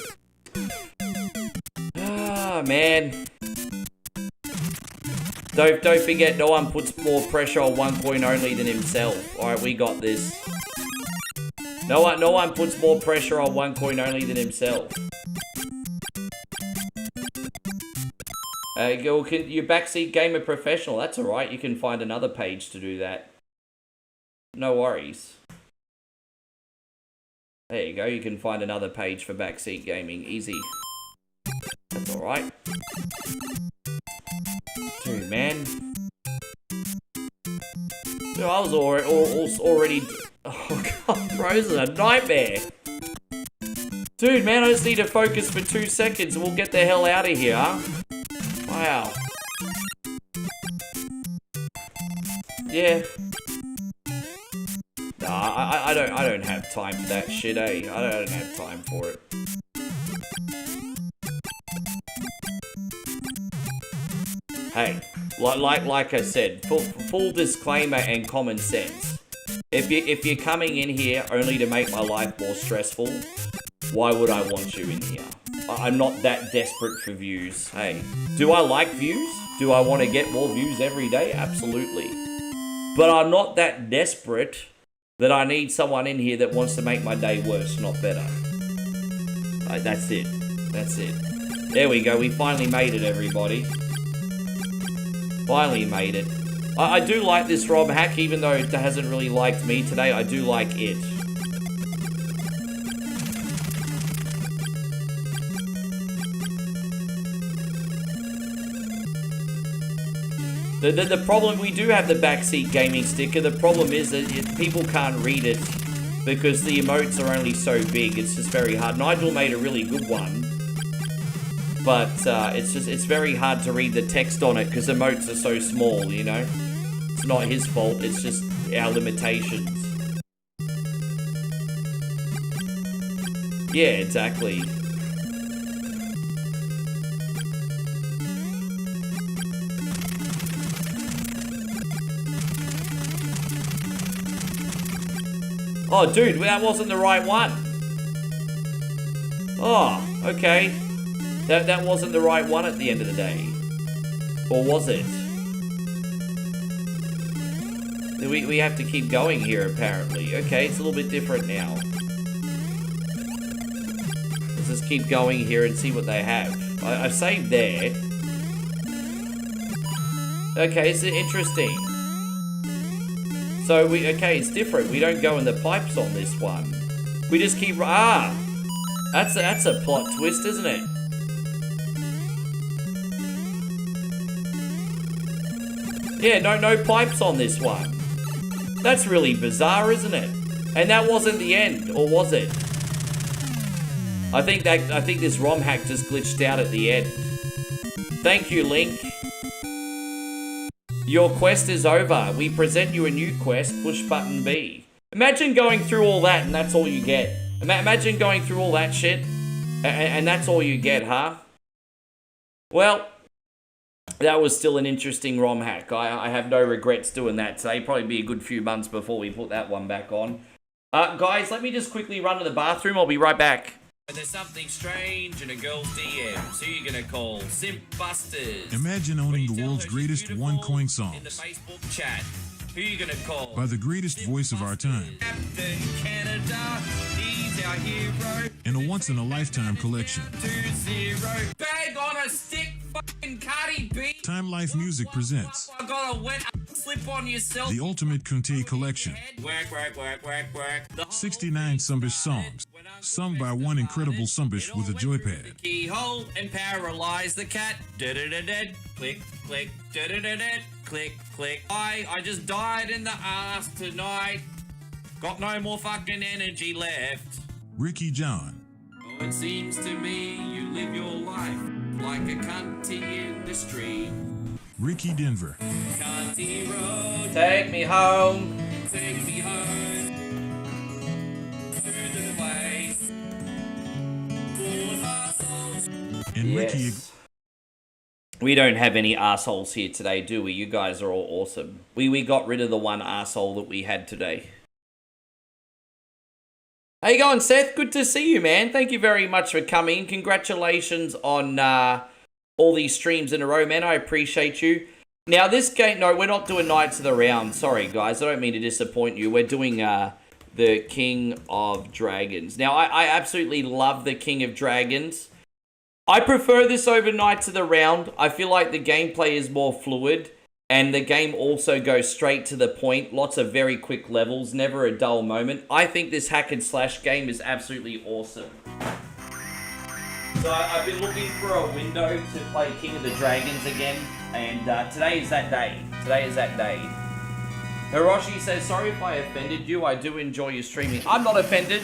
Ah, man. Don't forget, no one puts more pressure on one coin only than himself. Alright, we got this. No one puts more pressure on one coin only than himself. Your backseat gamer professional. That's alright. You can find another page to do that. No worries. There you go. You can find another page for backseat gaming. Easy. That's alright. Dude, man. Dude, I was already... Oh, God, bro, this is a nightmare. Dude, man, I just need to focus for 2 seconds and we'll get the hell out of here. Wow. Yeah. Nah, I don't have time for that shit, eh? I don't have time for it. Hey, like I said, full disclaimer and common sense. If you're coming in here only to make my life more stressful, why would I want you in here? I'm not that desperate for views. Hey, do I like views? Do I want to get more views every day? Absolutely. But I'm not that desperate that I need someone in here that wants to make my day worse, not better. That's it. That's it. There we go. We finally made it, everybody. Finally made it. I do like this ROM hack, even though it hasn't really liked me today. I do like it. The problem, we do have the backseat gaming sticker. The problem is that people can't read it because the emotes are only so big. It's just very hard. Nigel made a really good one, but it's very hard to read the text on it because emotes are so small, you know? It's not his fault, it's just our limitations. Yeah, exactly. Oh, dude, that wasn't the right one. Oh, okay. That wasn't the right one at the end of the day. Or was it? We have to keep going here, apparently. Okay, it's a little bit different now. Let's just keep going here and see what they have. I saved there. Okay, it's interesting. So, okay, it's different. We don't go in the pipes on this one. We just keep... Ah! That's a plot twist, isn't it? Yeah, no pipes on this one. That's really bizarre, isn't it? And that wasn't the end, or was it? I think this ROM hack just glitched out at the end. Thank you, Link. Your quest is over. We present you a new quest. Push button B. Imagine going through all that and that's all you get. Imagine going through all that shit and that's all you get, huh? Well, that was still an interesting ROM hack. I have no regrets doing that today. Probably be a good few months before we put that one back on. Guys, let me just quickly run to the bathroom. I'll be right back. There's something strange in a girl's DMs. Who you gonna call? Simp Busters. Imagine owning the world's greatest one-coin In the songs Facebook chat. Who you gonna call? by the greatest voice of our time Captain Canada, he's our hero. in a once-in-a-lifetime collection. 2-0. Bag on a stick, fucking Cardi B. Time Life Music presents I got a wet slip on yourself. the Ultimate Kunte Collection. Work. 69 Sumbish songs, sung by one incredible Sumbish with a joypad. Keyhole and paralyze the cat. Click, click, click, click. I just died in the ass tonight. Got no more fucking energy left. Ricky John, Oh, it seems to me you live your life like a cunty industry. Ricky Denver. Cunty road. Take me home. Take me home. Through the way. Full of assholes. And Ricky. Yes. We don't have any assholes here today, do we? You guys are all awesome. We got rid of the one asshole that we had today. How you going, Seth? Good to see you, man. Thank you very much for coming. Congratulations on all these streams in a row, man. I appreciate you. Now, this game... No, we're not doing Knights of the Round. Sorry, guys. I don't mean to disappoint you. We're doing the King of Dragons. Now, I absolutely love the King of Dragons. I prefer this over Knights of the Round. I feel like the gameplay is more fluid. And the game also goes straight to the point. Lots of very quick levels. Never a dull moment. I think this hack and slash game is absolutely awesome. So I've been looking for a window to play King of the Dragons again. And today is that day. Today is that day. Hiroshi says, sorry if I offended you. I do enjoy your streaming. I'm not offended.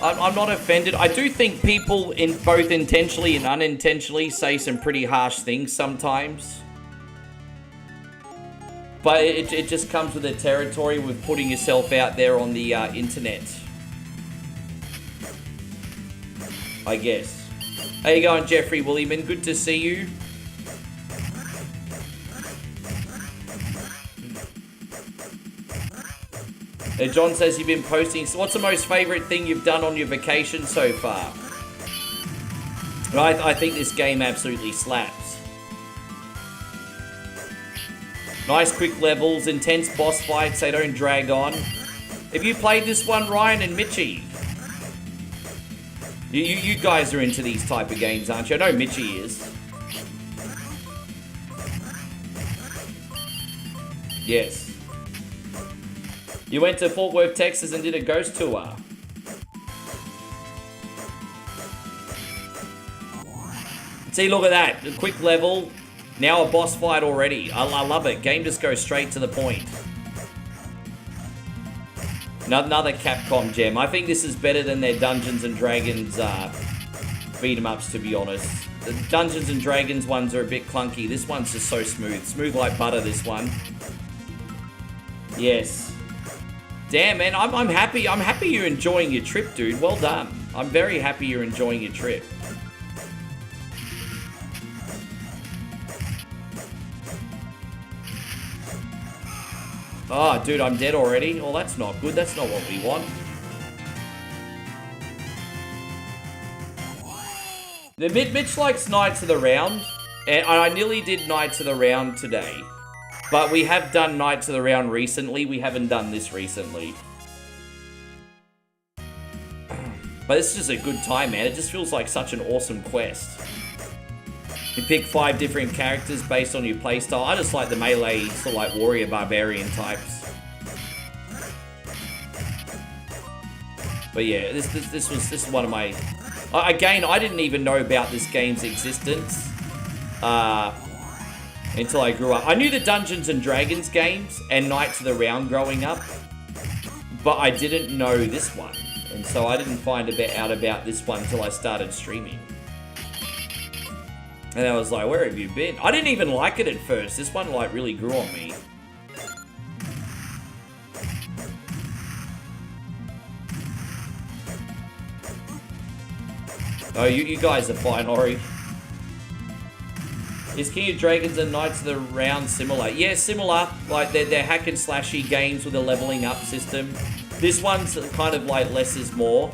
I'm not offended. I do think people in both intentionally and unintentionally say some pretty harsh things sometimes. But it just comes with the territory with putting yourself out there on the internet. I guess. How you going, Jeffrey Williamson? Good to see you. John says you've been posting. So what's the most favourite thing you've done on your vacation so far? I think this game absolutely slaps. Nice quick levels, intense boss fights, they don't drag on. Have you played this one, Ryan and Mitchie? You guys are into these type of games, aren't you? I know Mitchie is. Yes. You went to Fort Worth, Texas and did a ghost tour. See, look at that. A quick level. Now a boss fight already. I love it. Game just goes straight to the point. Another Capcom gem. I think this is better than their Dungeons and Dragons beat 'em ups, to be honest. The Dungeons and Dragons ones are a bit clunky. This one's just so smooth. Smooth like butter, this one. Yes. Damn, man. I'm happy. I'm happy you're enjoying your trip, dude. Well done. I'm very happy you're enjoying your trip. Oh, dude, I'm dead already? Well, that's not good. That's not what we want. Mitch likes Knights of the Round, and I nearly did Knights of the Round today. But we have done Knights of the Round recently. We haven't done this recently. But this is just a good time, man. It just feels like such an awesome quest. You pick 5 different characters based on your playstyle. I just like the melee, sort of like warrior barbarian types. But yeah, this was one of my... Again, I didn't even know about this game's existence until I grew up. I knew the Dungeons and Dragons games and Knights of the Round growing up, but I didn't know this one. And so I didn't find out about this one until I started streaming. And I was like, where have you been? I didn't even like it at first. This one, like, really grew on me. Oh, you guys are fine, Ori. Is King of Dragons and Knights of the Round similar? Yeah, similar. Like, they're hack and slashy games with a leveling up system. This one's kind of like less is more.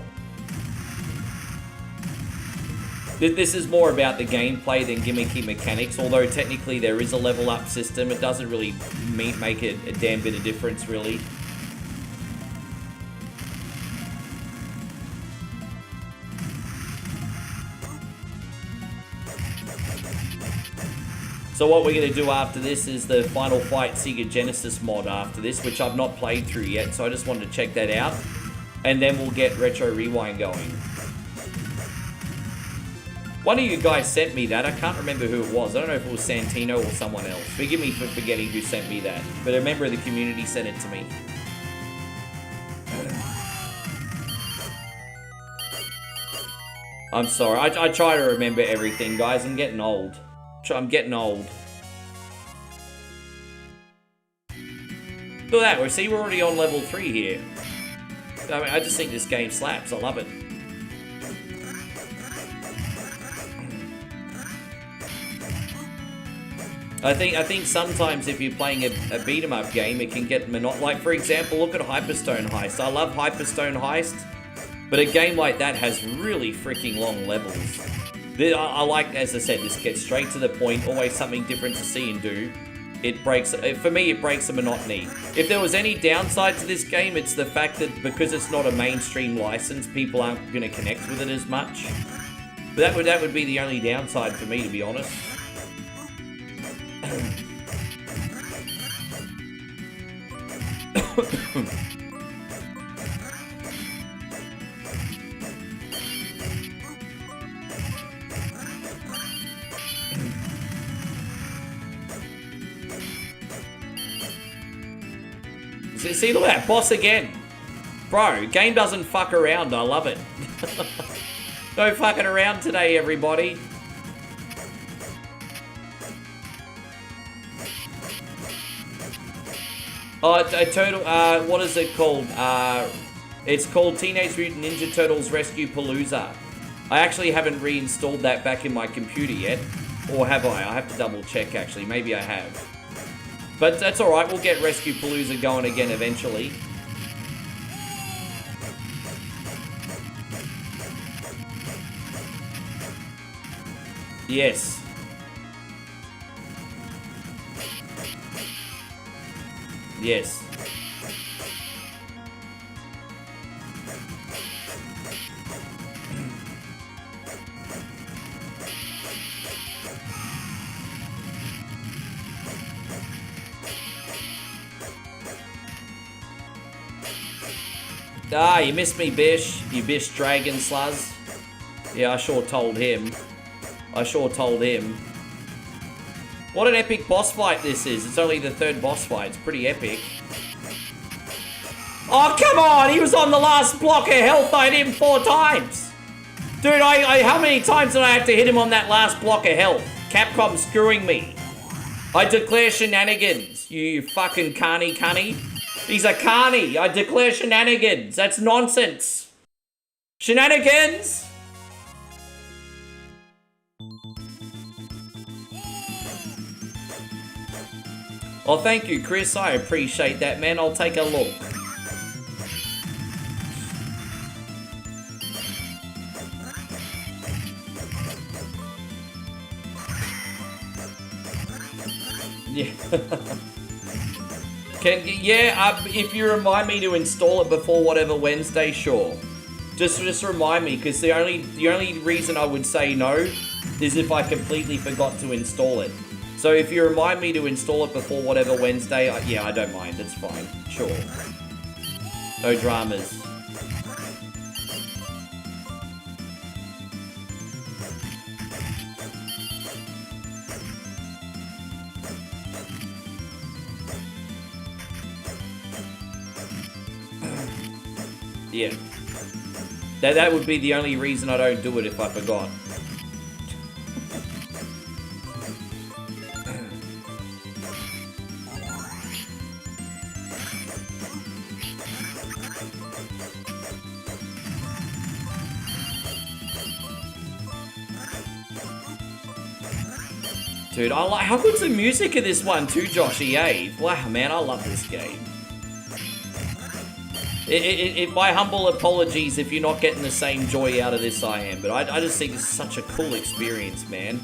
This is more about the gameplay than gimmicky mechanics, although technically there is a level up system. It doesn't really make it a damn bit of difference, really. So what we're going to do after this is the Final Fight Sega Genesis mod after this, which I've not played through yet, so I just wanted to check that out. And then we'll get Retro Rewind going. One of you guys sent me that. I can't remember who it was. I don't know if it was Santino or someone else. Forgive me for forgetting who sent me that. But a member of the community sent it to me. I'm sorry. I try to remember everything, guys. I'm getting old. I'm getting old. Look at that. See, we're already on level 3 here. I mean, I just think this game slaps. I love it. I think sometimes if you're playing a beat 'em up game, it can get like, for example, look at Hyperstone Heist. I love Hyperstone Heist, but a game like that has really freaking long levels. I like, as I said, this gets straight to the point, always something different to see and do. It breaks, for me, it breaks the monotony. If there was any downside to this game, it's the fact that because it's not a mainstream license, people aren't going to connect with it as much. But that would be the only downside for me, to be honest. See, look at that, boss again. Bro, game doesn't fuck around, I love it. No fucking around today, everybody. Oh, a turtle, what is it called? It's called Teenage Mutant Ninja Turtles Rescue Palooza. I actually haven't reinstalled that back in my computer yet. Or have I? I have to double check, actually. Maybe I have. But that's alright, we'll get Rescue Palooza going again eventually. Yes. Yes. Ah, you missed me, Bish. You Bish Dragon Sluz. Yeah, I sure told him. I sure told him. What an epic boss fight this is. It's only the 3rd boss fight. It's pretty epic. Oh, come on! He was on the last block of health. I hit him 4 times. Dude, how many times did I have to hit him on that last block of health? Capcom screwing me. I declare shenanigans. You fucking carny cunny. He's a carny. I declare shenanigans. That's nonsense. Shenanigans! Oh, thank you, Chris. I appreciate that, man. I'll take a look. Yeah. If you remind me to install it before whatever Wednesday, sure. Just remind me, because the only reason I would say no is if I completely forgot to install it. So if you remind me to install it before whatever Wednesday, yeah, I don't mind. It's fine. Sure. No dramas. Yeah. That would be the only reason I don't do it if I forgot. Dude, I like how good's the music of this one too, Joshy, eh? Wow, man, I love this game. My humble apologies if you're not getting the same joy out of this I am, but I just think it's such a cool experience, man.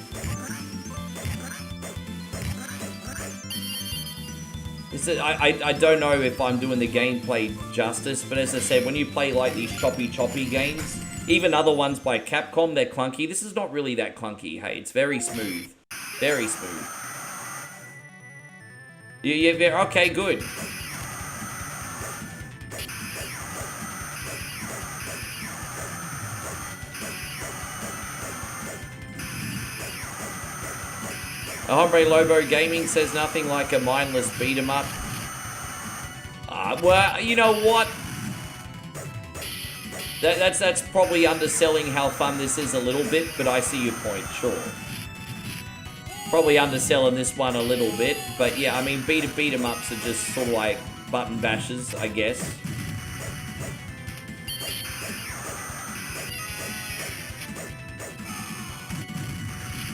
I don't know if I'm doing the gameplay justice, but as I said, when you play like these choppy games, even other ones by Capcom, they're clunky. This is not really that clunky, hey, it's very smooth. Very smooth. Yeah, okay, good. Hombre Lobo Gaming says nothing like a mindless beat 'em up. Well, you know what? That's probably underselling how fun this is a little bit, but I see your point, sure. Probably underselling this one a little bit, but yeah, I mean, beat 'em ups are just sort of like button bashes, I guess.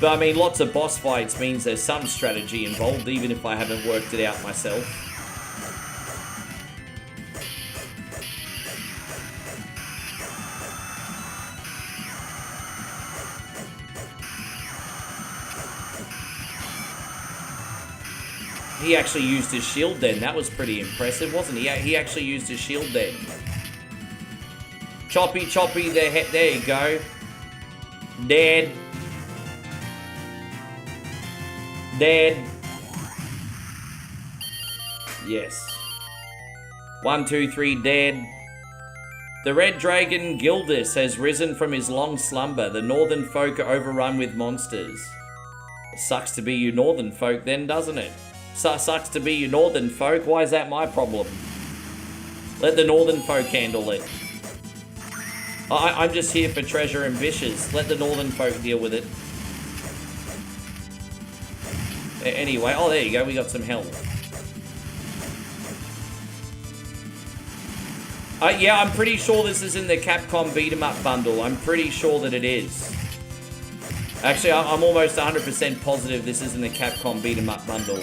But I mean, lots of boss fights means there's some strategy involved, even if I haven't worked it out myself. He actually used his shield then. That was pretty impressive, wasn't he? He actually used his shield then. Choppy, choppy, there you go. Dead. Dead. Yes. 1, 2, 3, dead. The red dragon Gildus has risen from his long slumber. The northern folk are overrun with monsters. Sucks to be you northern folk then, doesn't it? Sucks to be you northern folk. Why is that my problem? Let the northern folk handle it. I'm just here for treasure and fishes. Let the northern folk deal with it. Anyway, oh, there you go. We got some health. Yeah, I'm pretty sure this is in the Capcom Beat 'em Up bundle. I'm pretty sure that it is. Actually, I'm almost 100% positive this is in the Capcom Beat 'em Up bundle.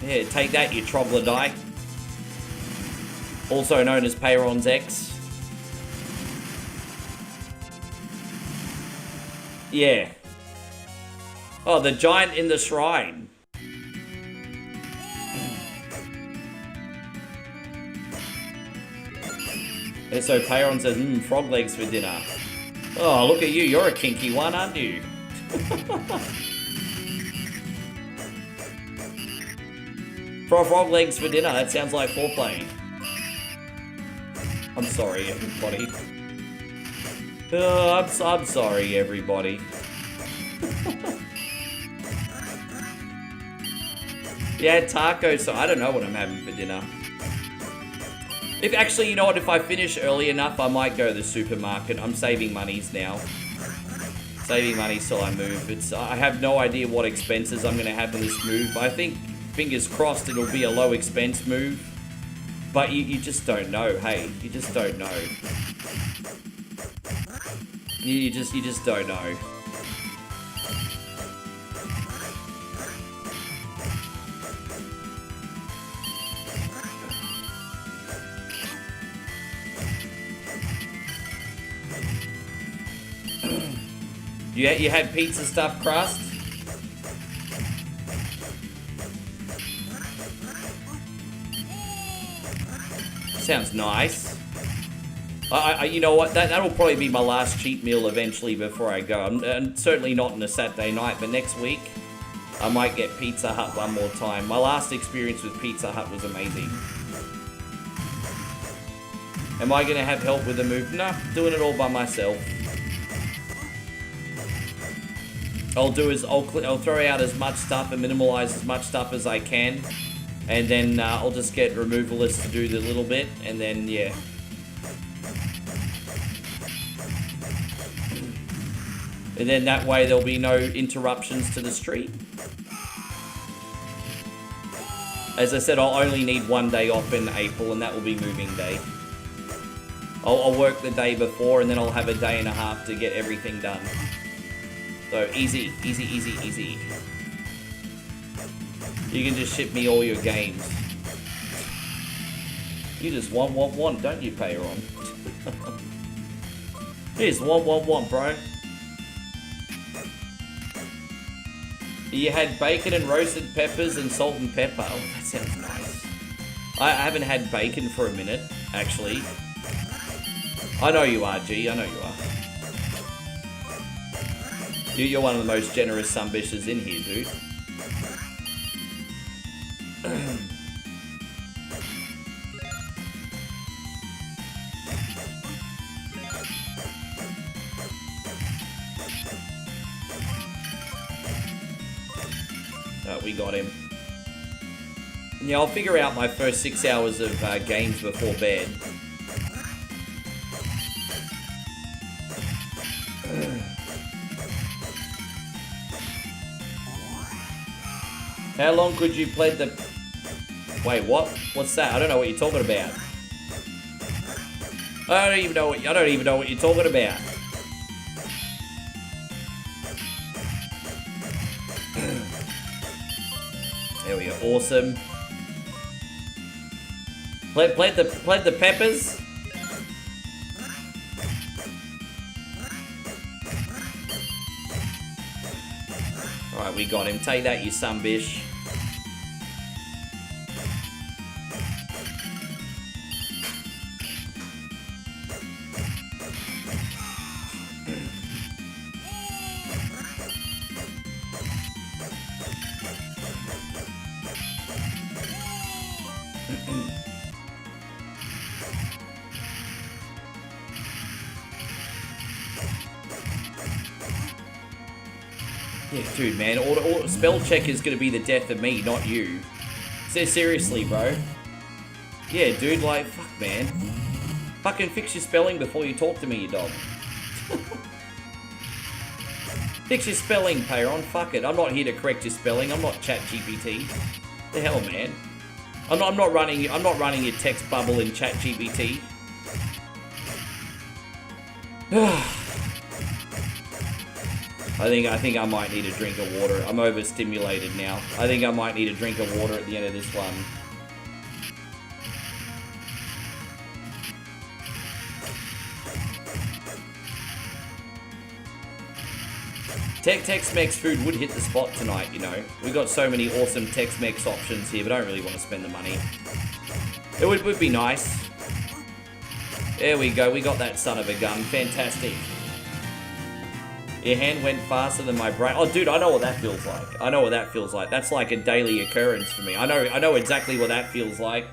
Yeah, take that, you troglodyte. Also known as Peyron's ex. Yeah. Oh, the giant in the shrine. And so Peyron says, frog legs for dinner. Oh, look at you. You're a kinky one, aren't you? Frog legs for dinner. That sounds like foreplay. I'm sorry, everybody. Oh, I'm sorry, everybody. Yeah, tacos. So I don't know what I'm having for dinner. If actually, you know what? If I finish early enough, I might go to the supermarket. I'm saving monies now. Saving money till I move. I have no idea what expenses I'm going to have in this move. I think, fingers crossed, it'll be a low expense move. But you just don't know, hey. You just don't know. You just don't know. You had pizza stuffed crust? Sounds nice. You know what? That'll probably be my last cheat meal eventually before I go. I'm certainly not on a Saturday night, but next week I might get Pizza Hut one more time. My last experience with Pizza Hut was amazing. Am I going to have help with the move? Nah, doing it all by myself. I'll throw out as much stuff and minimize as much stuff as I can. And then I'll just get removalists to do the little bit, and then, yeah. And then that way there'll be no interruptions to the stream. As I said, I'll only need one day off in April, and that will be moving day. I'll work the day before, and then I'll have a day and a half to get everything done. So easy, easy, easy, easy. You can just ship me all your games. You just want, don't you, Peyron? You just want, bro. You had bacon and roasted peppers and salt and pepper. Oh, that sounds nice. I haven't had bacon for a minute, actually. I know you are, G. I know you are. You're one of the most generous sumbishers in here, dude. We got him. Yeah, I'll figure out my first 6 hours of games before bed. How long could you play the... Wait, what? What's that? I don't know what you're talking about. I don't even know what you're talking about. There we go. Awesome. Plant the peppers. Alright, we got him. Take that, you sunbish. Yeah, dude, man, spell check is gonna be the death of me, not you. Seriously, bro. Yeah, dude, like, fuck, man. Fucking fix your spelling before you talk to me, you dog. Fix your spelling, Payron. Fuck it. I'm not here to correct your spelling. I'm not ChatGPT. The hell, man. I'm not running your text bubble in ChatGPT. I think I might need a drink of water. I'm overstimulated now. I think I might need a drink of water at the end of this one. Tex-Mex food would hit the spot tonight, you know. We got so many awesome Tex-Mex options here, but I don't really want to spend the money. It would be nice. There we go. We got that son of a gun. Fantastic. Your hand went faster than my brain. Oh, dude, I know what that feels like. I know what that feels like. That's like a daily occurrence for me. I know exactly what that feels like.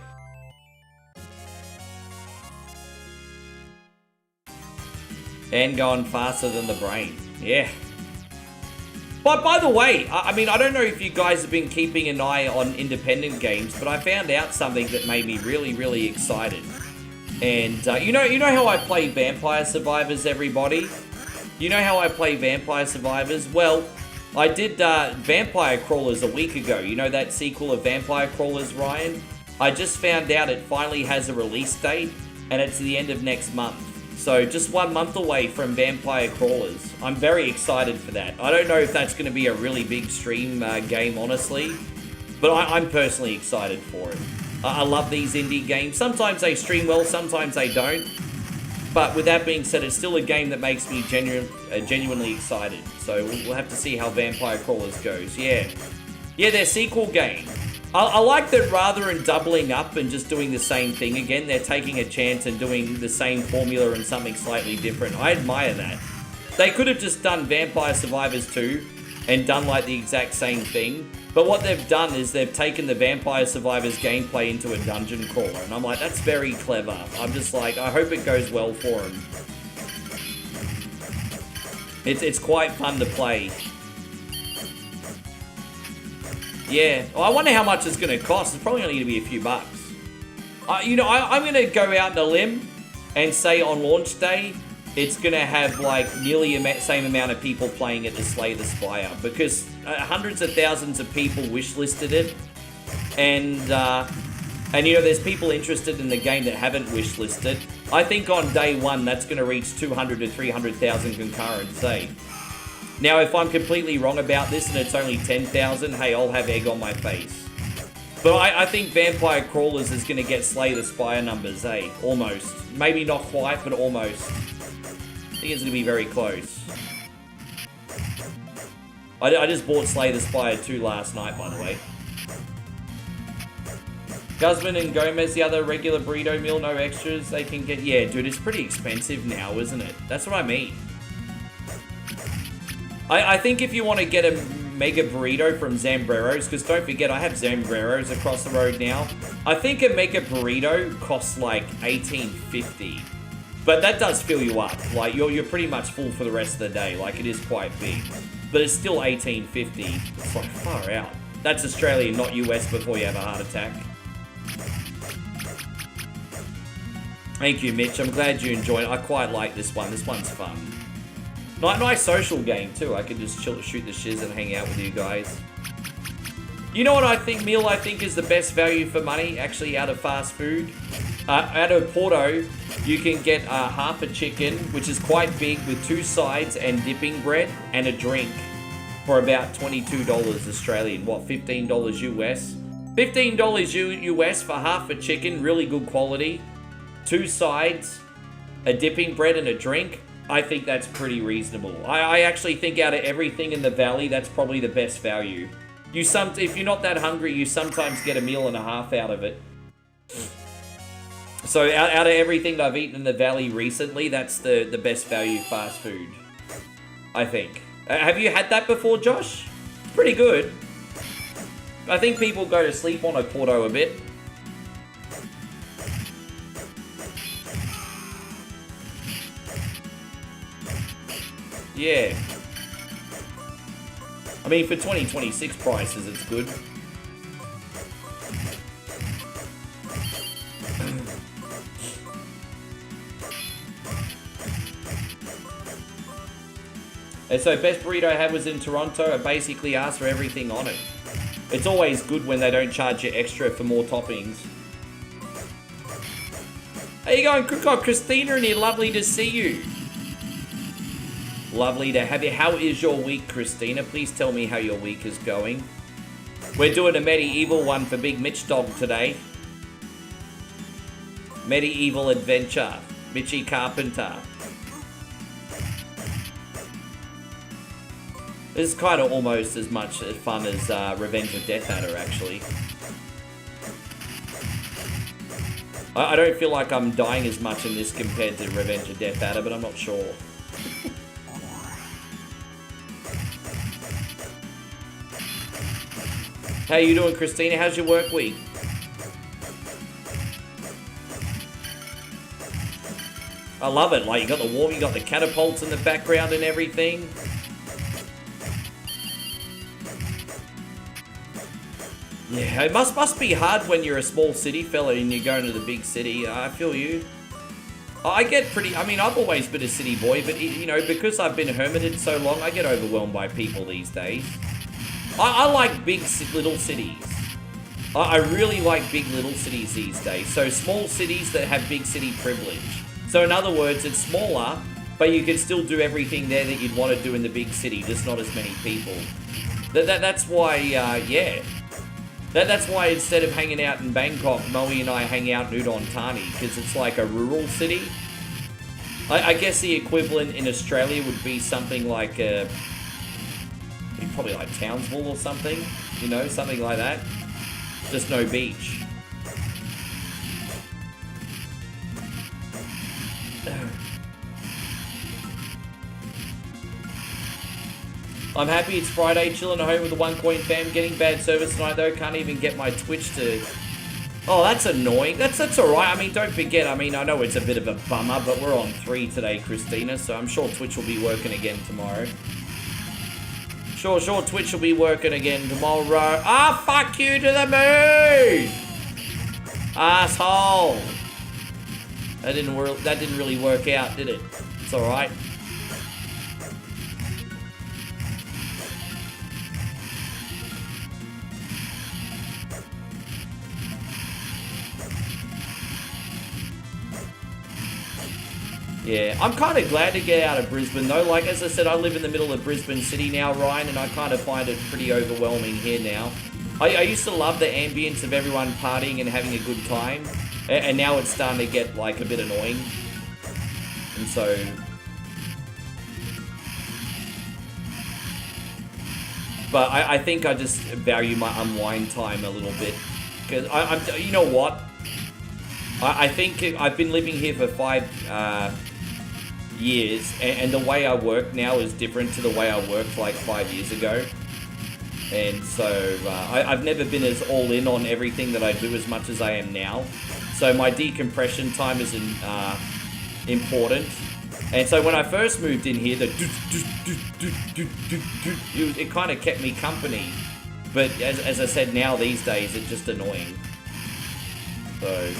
Hand going faster than the brain. Yeah. But by the way, I mean, I don't know if you guys have been keeping an eye on independent games, but I found out something that made me really, really excited. And you know how I play Vampire Survivors, everybody? You know how I play Vampire Survivors? Well, I did Vampire Crawlers a week ago. You know that sequel of Vampire Crawlers, Ryan? I just found out it finally has a release date, and it's the end of next month. So just 1 month away from Vampire Crawlers. I'm very excited for that. I don't know if that's going to be a really big stream game, honestly, but I'm personally excited for it. I love these indie games. Sometimes they stream well, sometimes they don't. But with that being said, it's still a game that makes me genuinely excited. So we'll have to see how Vampire Crawlers goes. Yeah, their sequel game. I like that rather than doubling up and just doing the same thing again, they're taking a chance and doing the same formula and something slightly different. I admire that. They could have just done Vampire Survivors 2 and done like the exact same thing. But what they've done is they've taken the Vampire Survivors gameplay into a dungeon crawler. And I'm like, that's very clever. I'm just like, I hope it goes well for them. It's quite fun to play. Yeah. Well, I wonder how much it's going to cost. It's probably only going to be a few bucks. You know, I'm going to go out on a limb and say on launch day, it's going to have like nearly the same amount of people playing it as Slay the Spire, because hundreds of thousands of people wishlisted it, and you know, there's people interested in the game that haven't wishlisted. I think on day one that's going to reach 200 to 300,000 concurrents. Now, if I'm completely wrong about this and it's only 10,000, hey, I'll have egg on my face. But I think Vampire Crawlers is going to get Slay the Spire numbers, almost. Maybe not quite, but almost. I think it's going to be very close. I just bought Slay the Spire 2 last night, by the way. Guzman and Gomez, the other regular burrito meal, no extras they can get. Yeah, dude, it's pretty expensive now, isn't it? That's what I mean. I think if you want to get a mega burrito from Zambreros, because don't forget, I have Zambreros across the road now. I think a mega burrito costs like $18.50. But that does fill you up. Like, you're pretty much full for the rest of the day. Like, it is quite big. But it's still $18.50. It's like, far out. That's Australian, not US, before you have a heart attack. Thank you, Mitch. I'm glad you enjoyed it. I quite like this one. This one's fun. Nice social game, too. I can just chill, shoot the shiz and hang out with you guys. You know what I think, meal I think is the best value for money, actually, out of fast food? Out of Porto, you can get half a chicken, which is quite big, with 2 sides and dipping bread and a drink for about $22 Australian. What, $15 US? $15 US for half a chicken, really good quality. 2 sides, a dipping bread and a drink. I think that's pretty reasonable. I actually think out of everything in the valley, that's probably the best value. If you're not that hungry, you sometimes get a meal and a half out of it. So out of everything I've eaten in the valley recently, that's the best value fast food, I think. Have you had that before, Josh? It's pretty good. I think people go to sleep on a Porto a bit. Yeah. I mean, for 2026 prices, it's good. And so, best burrito I had was in Toronto. I basically asked for everything on it. It's always good when they don't charge you extra for more toppings. How you going, Cook? Christina in here. Lovely to see you. Lovely to have you. How is your week, Christina? Please tell me how your week is going. We're doing a medieval one for Big Mitch Dog today. Medieval Adventure. Mitchy Carpenter. This is kind of almost as much fun as Revenge of Death Adder, actually. I don't feel like I'm dying as much in this compared to Revenge of Death Adder, but I'm not sure. How you doing, Christina? How's your work week? I love it. Like, you got the warm, you got the catapults in the background and everything. Yeah, it must be hard when you're a small city fella and you're going to the big city. I feel you. I get pretty... I mean, I've always been a city boy, but, you know, because I've been hermited so long, I get overwhelmed by people these days. I like big little cities. I really like big little cities these days. So small cities that have big city privilege. So in other words, it's smaller, but you can still do everything there that you'd want to do in the big city, just not as many people. That's why, yeah. That's why instead of hanging out in Bangkok, Moe and I hang out in Udon Thani, because it's like a rural city. I guess the equivalent in Australia would be something like probably like Townsville or something, you know, something like that. Just no beach. I'm happy it's Friday, chilling at home with the OneCoin fam, getting bad service tonight though, can't even get my Twitch to... Oh, that's annoying. That's alright. I mean, don't forget, I mean, I know it's a bit of a bummer, but we're on 3 today, Christina, so I'm sure Twitch will be working again tomorrow. Sure, Twitch will be working again tomorrow. Ah, fuck you to the moon! Asshole! That didn't really work out, did it? It's alright. Yeah, I'm kind of glad to get out of Brisbane though. Like, as I said, I live in the middle of Brisbane City now, Ryan, and I kind of find it pretty overwhelming here now. I used to love the ambience of everyone partying and having a good time, and now it's starting to get, like, a bit annoying. And so... But I think I just value my unwind time a little bit. Because you know what? I think I've been living here for 5 years, and the way I work now is different to the way I worked like 5 years ago. And so I've never been as all in on everything that I do as much as I am now. So my decompression time is important. And so when I first moved in here, it kind of kept me company. But as I said, now these days, it's just annoying. So...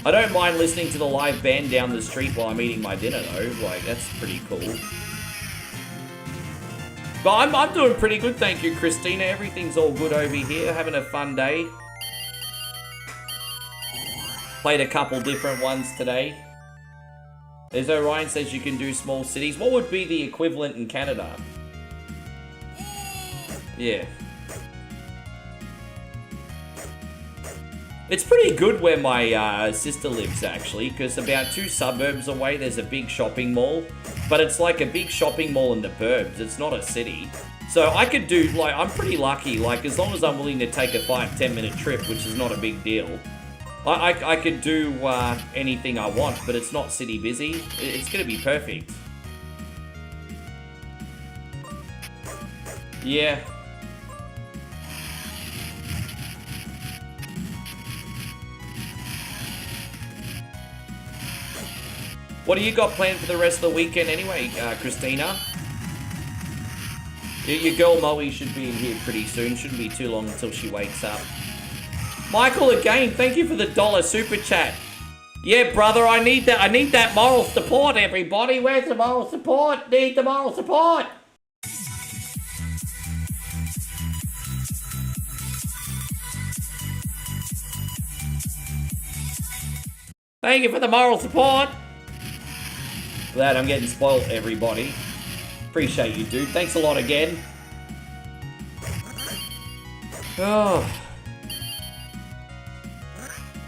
I don't mind listening to the live band down the street while I'm eating my dinner, though. Like, that's pretty cool. But I'm doing pretty good, thank you, Christina. Everything's all good over here. Having a fun day. Played a couple different ones today. There's Orion says you can do small cities. What would be the equivalent in Canada? Yeah. It's pretty good where my sister lives, actually, because about 2 suburbs away, there's a big shopping mall. But it's like a big shopping mall in the burbs. It's not a city. So I could do, like, I'm pretty lucky. Like, as long as I'm willing to take a 5-10 minute trip, which is not a big deal, I could do anything I want, but it's not city busy. It's going to be perfect. Yeah. What do you got planned for the rest of the weekend anyway, Christina? Your girl Moe should be in here pretty soon. Shouldn't be too long until she wakes up. Michael, again, thank you for the $1 super chat. Yeah, brother, I need that moral support, everybody. Where's the moral support? Need the moral support. Thank you for the moral support. Glad I'm getting spoiled, everybody. Appreciate you, dude. Thanks a lot again. Oh.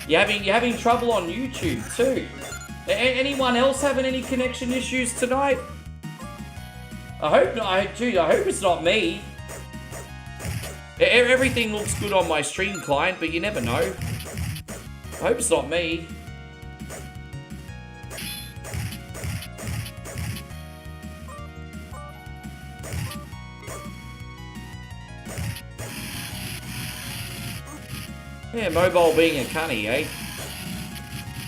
You're having trouble on YouTube, too. Anyone else having any connection issues tonight? I hope not. Dude, I hope it's not me. Everything looks good on my stream client, but you never know. I hope it's not me. Yeah, mobile being a cunny, eh?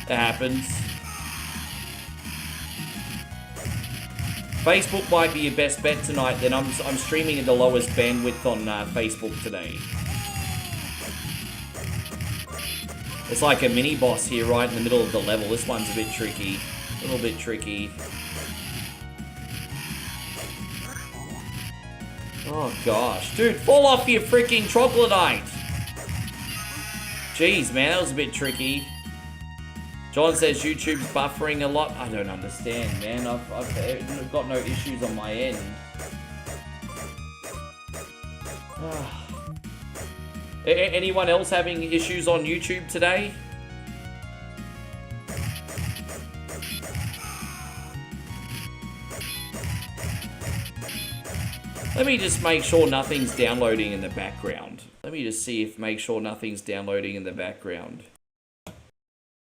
That happens. Facebook might be your best bet tonight, then I'm streaming at the lowest bandwidth on Facebook today. It's like a mini-boss here right in the middle of the level. This one's a bit tricky. A little bit tricky. Oh gosh. Dude, fall off your freaking troglodyte! Jeez, man, that was a bit tricky. John says YouTube's buffering a lot. I don't understand, man. I've got no issues on my end. Anyone else having issues on YouTube today? Let me just make sure nothing's downloading in the background. Let me just see if make sure nothing's downloading in the background.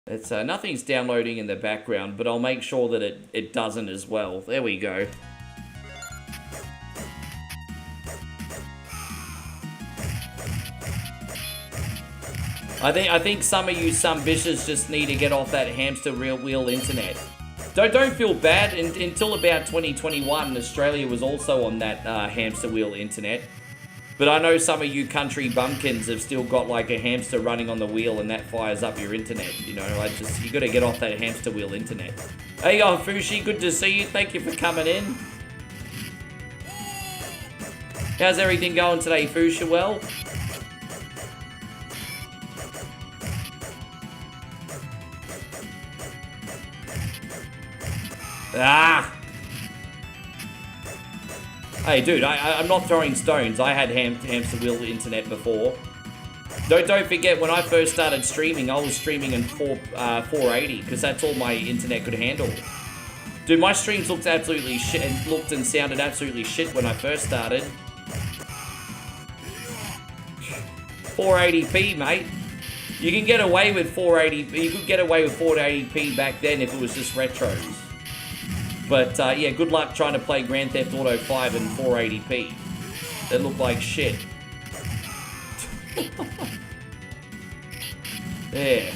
It's nothing's downloading in the background, but I'll make sure that it doesn't as well. There we go. I think some of you bitches just need to get off that hamster wheel internet. Don't feel bad. Until about 2021, Australia was also on that hamster wheel internet. But I know some of you country bumpkins have still got like a hamster running on the wheel and that fires up your internet. You know, you got to get off that hamster wheel internet. Hey, Fushi, good to see you. Thank you for coming in. How's everything going today, Fushi? Well? Ah! Hey, dude, I'm not throwing stones. I had hamster wheel internet before. Don't forget, when I first started streaming, I was streaming in 480, because that's all my internet could handle. Dude, my streams looked absolutely shit, and looked and sounded absolutely shit when I first started. 480p, mate. You can get away with 480p. You could get away with 480p back then if it was just retros. But, yeah, good luck trying to play Grand Theft Auto 5 in 480p. They look like shit. There.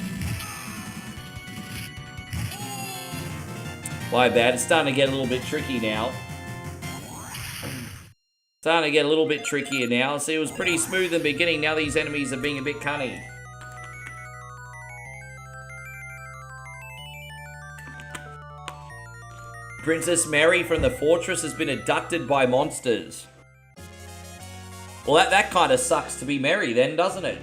My bad. It's starting to get a little bit tricky now. Starting to get a little bit trickier now. See, it was pretty smooth in the beginning. Now these enemies are being a bit cunning. Princess Mary from the fortress has been abducted by monsters. Well, that kind of sucks to be Mary then, doesn't it?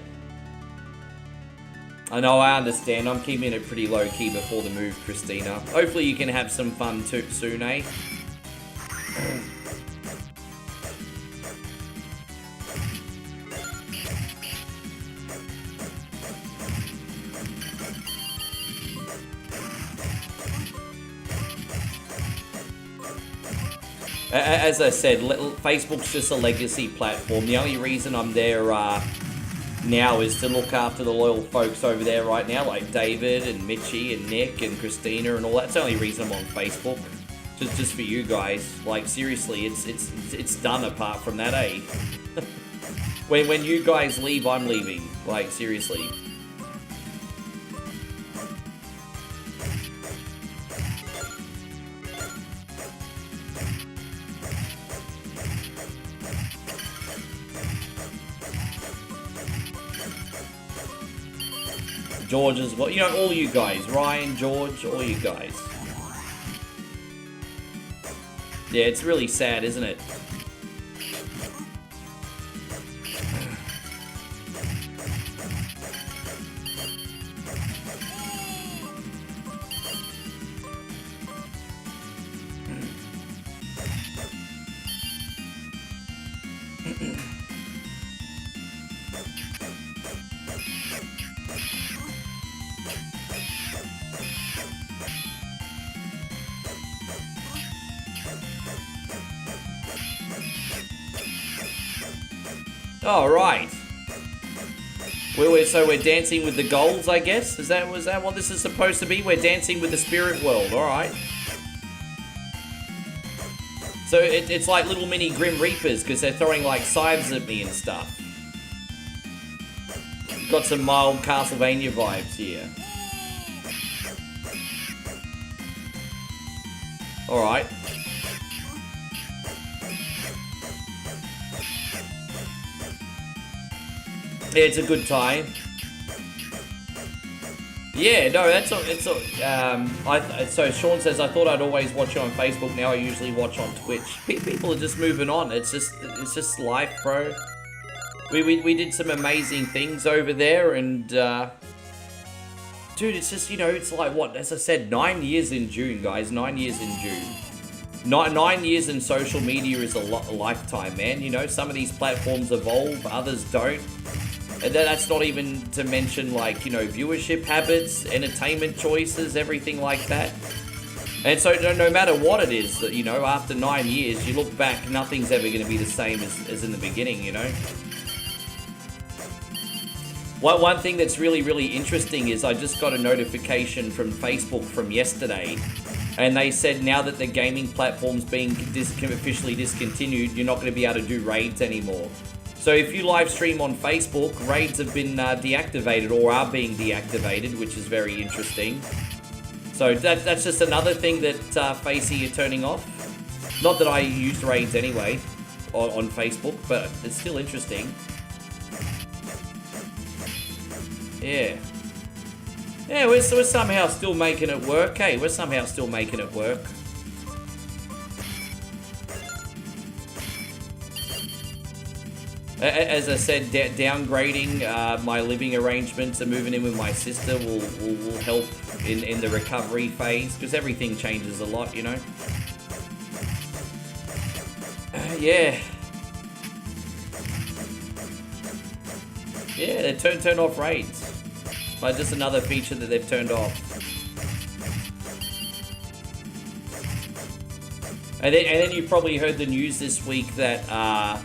I know, I understand. I'm keeping it pretty low-key before the move, Christina. Hopefully you can have some fun too soon, eh? As I said, Facebook's just a legacy platform. The only reason I'm there now is to look after the loyal folks over there right now, like David and Mitchie and Nick and Christina and all that. That's the only reason I'm on Facebook, just for you guys. Like seriously, it's done apart from that, eh? when you guys leave, I'm leaving. Like seriously. George as well. You know, all you guys. Ryan, George, all you guys. Yeah, it's really sad, isn't it? All right. So we're dancing with the golds, I guess. Was that what this is supposed to be? We're dancing with the spirit world. All right. So it's like little mini Grim Reapers because they're throwing like scythes at me and stuff. Got some mild Castlevania vibes here. All right. Yeah, it's a good time. Yeah, no, that's all. It's all. So Sean says, I thought I'd always watch you on Facebook. Now I usually watch on Twitch. People are just moving on. It's just life, bro. We did some amazing things over there, and dude, it's just, you know, it's like what, as I said, 9 years in June, guys. 9 years in June. 9 years in social media is a lifetime, man. You know, some of these platforms evolve, others don't. And that's not even to mention, like, you know, viewership habits, entertainment choices, everything like that. And so no matter what it is, that, you know, after 9 years, you look back, nothing's ever going to be the same as in the beginning, you know. One thing that's really, really interesting is I just got a notification from Facebook from yesterday, and they said now that the gaming platform's being officially discontinued, you're not going to be able to do raids anymore. So if you live stream on Facebook, raids have been deactivated or are being deactivated, which is very interesting. So that's just another thing that Facey are turning off. Not that I used raids anyway on Facebook, but it's still interesting. Yeah. Yeah, we're somehow still making it work. Hey, we're somehow still making it work. As I said, downgrading my living arrangements and moving in with my sister will help in the recovery phase, because everything changes a lot, you know. Yeah. Yeah, they turn off raids. Like, just another feature that they've turned off. And then you probably heard the news this week that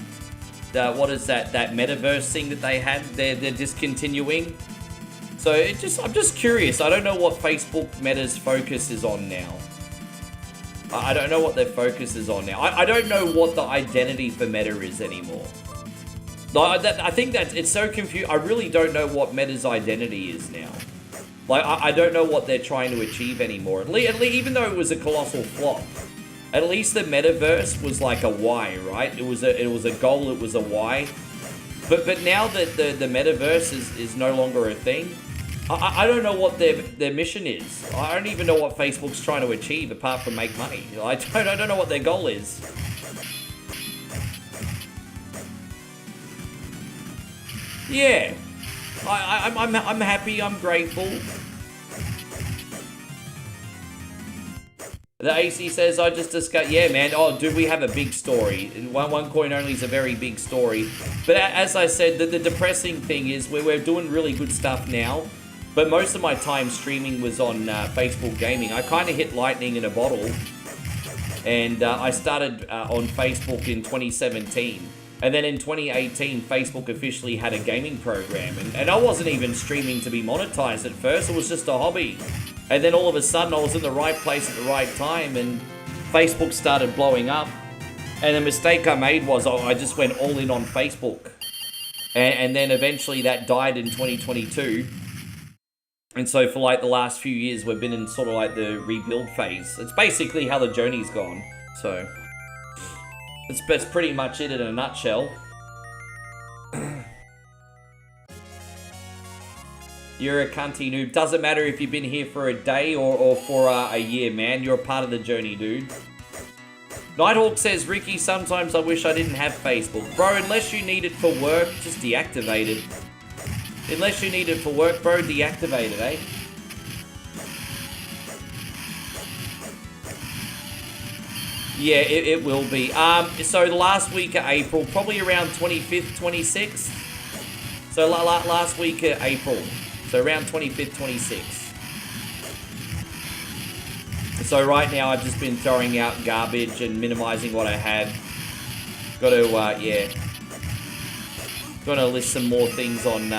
what is that metaverse thing that they had? They're discontinuing. So I'm just curious. I don't know what Facebook Meta's focus is on now. I don't know what their focus is on now. I don't know what the identity for Meta is anymore. I think that it's so confused. I really don't know what Meta's identity is now. Like, I don't know what they're trying to achieve anymore. Even though it was a colossal flop. At least the metaverse was like a why, right? It was a goal, it was a why. But now that the metaverse is no longer a thing, I don't know what their mission is. I don't even know what Facebook's trying to achieve apart from make money. I don't know what their goal is. Yeah, I'm happy. I'm grateful. The AC says, I just discussed, yeah, man. Oh, dude, we have a big story. One coin only is a very big story. But as I said, the depressing thing is we're doing really good stuff now. But most of my time streaming was on Facebook gaming. I kind of hit lightning in a bottle. And I started on Facebook in 2017. And then in 2018, Facebook officially had a gaming program. And I wasn't even streaming to be monetized at first. It was just a hobby. And then all of a sudden, I was in the right place at the right time, and Facebook started blowing up. And the mistake I made was I just went all in on Facebook. And then eventually that died in 2022. And so for like the last few years, we've been in sort of like the rebuild phase. It's basically how the journey's gone. So that's pretty much it in a nutshell. You're a cunty noob. Doesn't matter if you've been here for a day or for a year, man. You're a part of the journey, dude. Nighthawk says, Ricky, sometimes I wish I didn't have Facebook. Bro, unless you need it for work, just deactivate it. Unless you need it for work, bro, deactivate it, eh? Yeah, it will be. So the last week of April, probably around 25th, 26th. So last week of April. So around 25th, 26th. So right now I've just been throwing out garbage and minimizing what I had. Got to, yeah. Got to list some more things on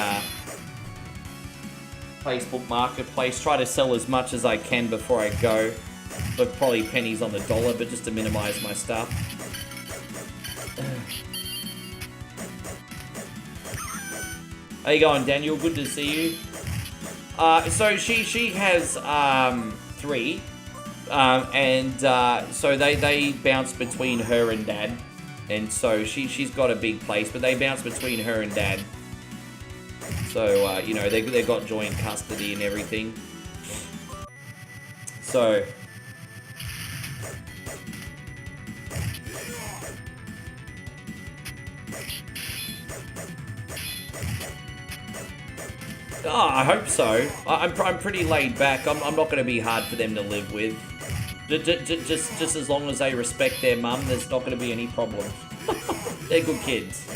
Facebook Marketplace. Try to sell as much as I can before I go. But probably pennies on the dollar, but just to minimize my stuff. How you going, Daniel? Good to see you. So she has 3, so they bounce between her and Dad, and so she's got a big place, but they bounce between her and Dad. So you know they got joint custody and everything. So. Oh, I hope so. I'm pretty laid back. I'm not going to be hard for them to live with. Just as long as they respect their mum, there's not going to be any problem. They're good kids.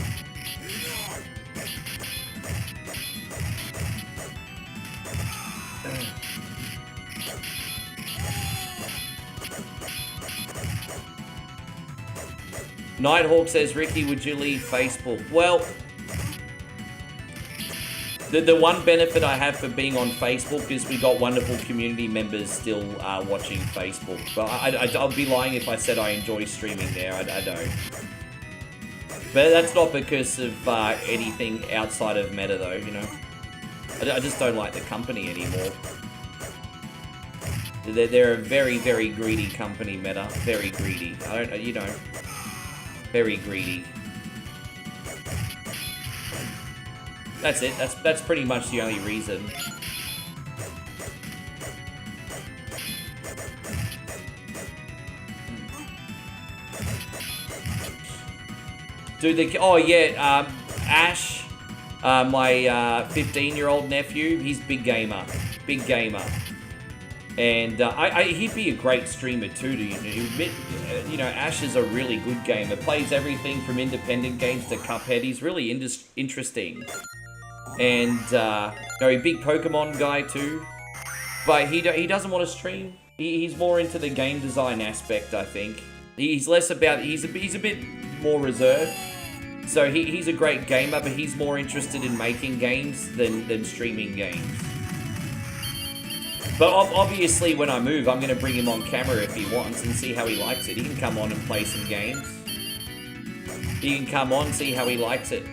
Nighthawk says, Ricky, would you leave Facebook? Well, the one benefit I have for being on Facebook is we got wonderful community members still watching Facebook. But I'll be lying if I said I enjoy streaming there. I don't. But that's not because of anything outside of Meta, though, you know. I just don't like the company anymore. They're a very, very greedy company, Meta. Very greedy. I don't, you know, very greedy. That's it. That's pretty much the only reason. Dude, oh yeah, Ash, my 15-year-old nephew, he's big gamer, and he'd be a great streamer too. You know, Ash is a really good gamer. Plays everything from independent games to Cuphead. He's really interesting. And, you know, big Pokemon guy too. But he doesn't want to stream. He's more into the game design aspect, I think. He's less about, he's a bit more reserved. So he's a great gamer, but he's more interested in making games than streaming games. But obviously when I move, I'm going to bring him on camera if he wants and see how he likes it. He can come on and play some games. He can come on, see how he likes it.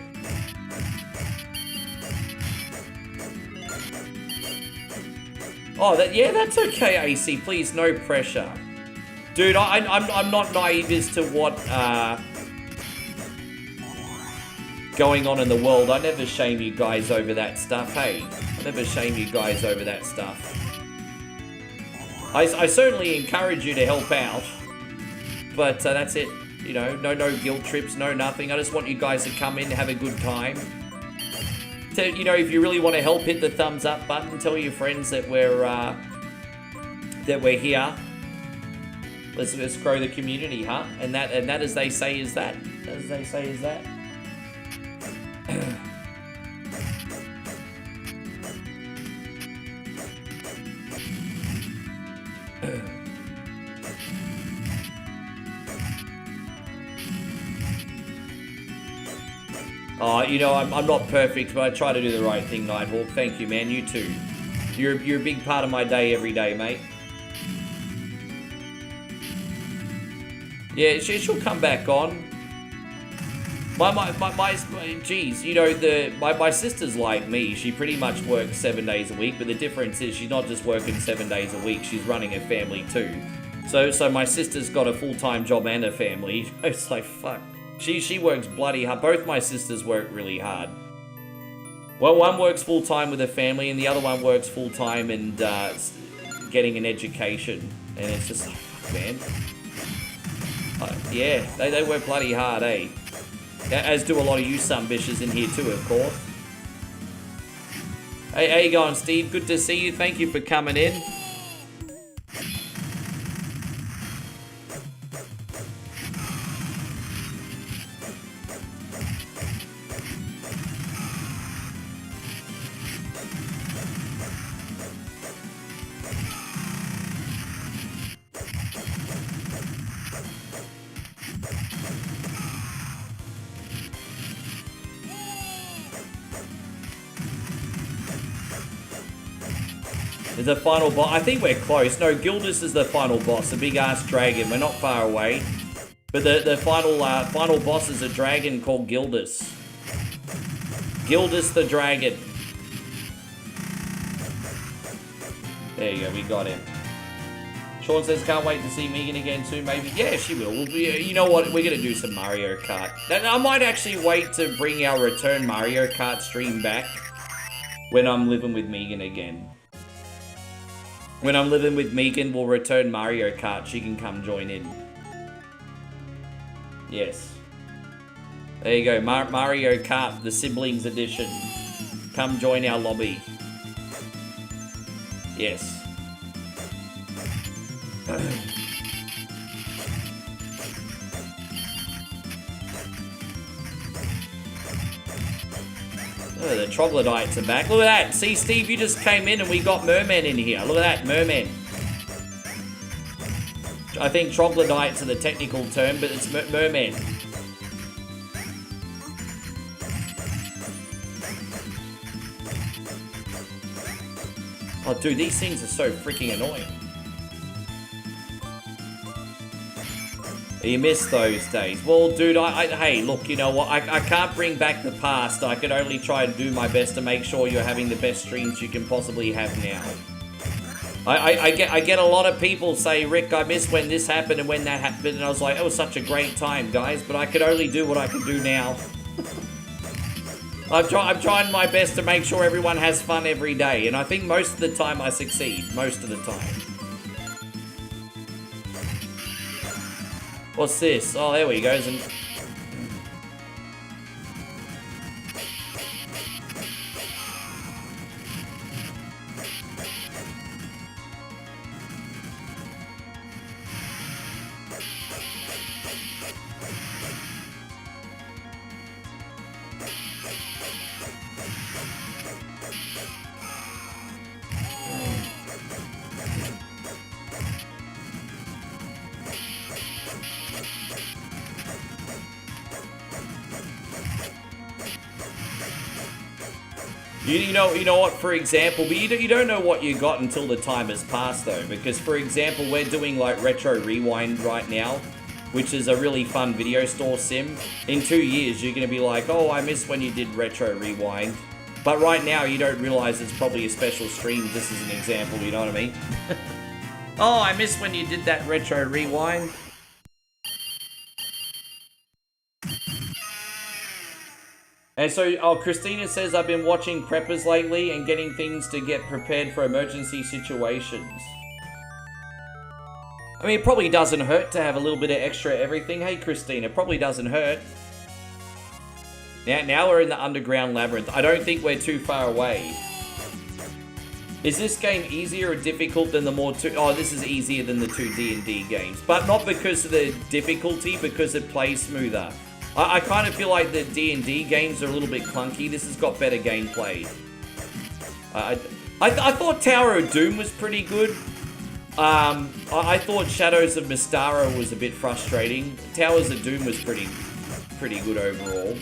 Oh, yeah, that's okay, AC. Please, no pressure. Dude, I'm not naive as to what going on in the world. I never shame you guys over that stuff, hey? I never shame you guys over that stuff. I certainly encourage you to help out, but that's it. You know, no guilt trips, no nothing. I just want you guys to come in, have a good time. You know, if you really want to help, hit the thumbs up button. Tell your friends that we're here. Let's grow the community, huh? And that, as they say, is that. As they say, is that. Oh, you know, I'm not perfect, but I try to do the right thing, Nighthawk. Thank you, man. You too. You're a big part of my day every day, mate. Yeah, she'll come back on. Geez, you know, my sister's like me. She pretty much works 7 days a week, but the difference is she's not just working 7 days a week. She's running a family too. So my sister's got a full-time job and a family. It's like, fuck. She works bloody hard. Both my sisters work really hard. Well, one works full-time with a family, and the other one works full-time and getting an education. And it's just, fuck, man. Yeah, they work bloody hard, eh? As do a lot of you sumbitches in here too, of course. Hey, how you going, Steve? Good to see you. Thank you for coming in. The final boss. I think we're close. No, Gildas is the final boss, the big ass dragon. We're not far away. But the final boss is a dragon called Gildas. Gildas the dragon. There you go, we got him. Sean says, can't wait to see Megan again soon, maybe. Yeah, she will. You know what? We're going to do some Mario Kart. I might actually wait to bring our return Mario Kart stream back when I'm living with Megan again. When I'm living with Megan, we'll return Mario Kart. She can come join in. Yes. There you go. Mario Kart, the siblings edition. Come join our lobby. Yes. Oh, the troglodytes are back. Look at that. See, Steve, you just came in and we got mermen in here. Look at that, mermen. I think troglodytes are the technical term, but it's mermen. Oh, dude, these things are so freaking annoying. You miss those days. Well, dude, hey, look, you know what? I can't bring back the past. I can only try and do my best to make sure you're having the best streams you can possibly have now. I get a lot of people say, Rick, I miss when this happened and when that happened. And I was like, it was such a great time, guys. But I could only do what I can do now. I'm trying my best to make sure everyone has fun every day. And I think most of the time I succeed. Most of the time. What's this? Oh, there we go. And you know what, for example, but you don't know what you got until the time has passed, though, because, for example, we're doing, like, Retro Rewind right now, which is a really fun video store sim. In 2 years, you're going to be like, oh, I miss when you did Retro Rewind. But right now, you don't realize it's probably a special stream, just as an example, you know what I mean? Oh, I missed when you did that retro rewind. And so, oh, Christina says, I've been watching preppers lately and getting things to get prepared for emergency situations. I mean, it probably doesn't hurt to have a little bit of extra everything. Hey, Christina, probably doesn't hurt. Now we're in the underground labyrinth. I don't think we're too far away. Is this game easier or difficult than the more Oh, this is easier than the two D&D games. But not because of the difficulty, because it plays smoother. I kind of feel like the D&D games are a little bit clunky. This has got better gameplay. I thought Tower of Doom was pretty good. I thought Shadows of Mystara was a bit frustrating. Towers of Doom was pretty good overall.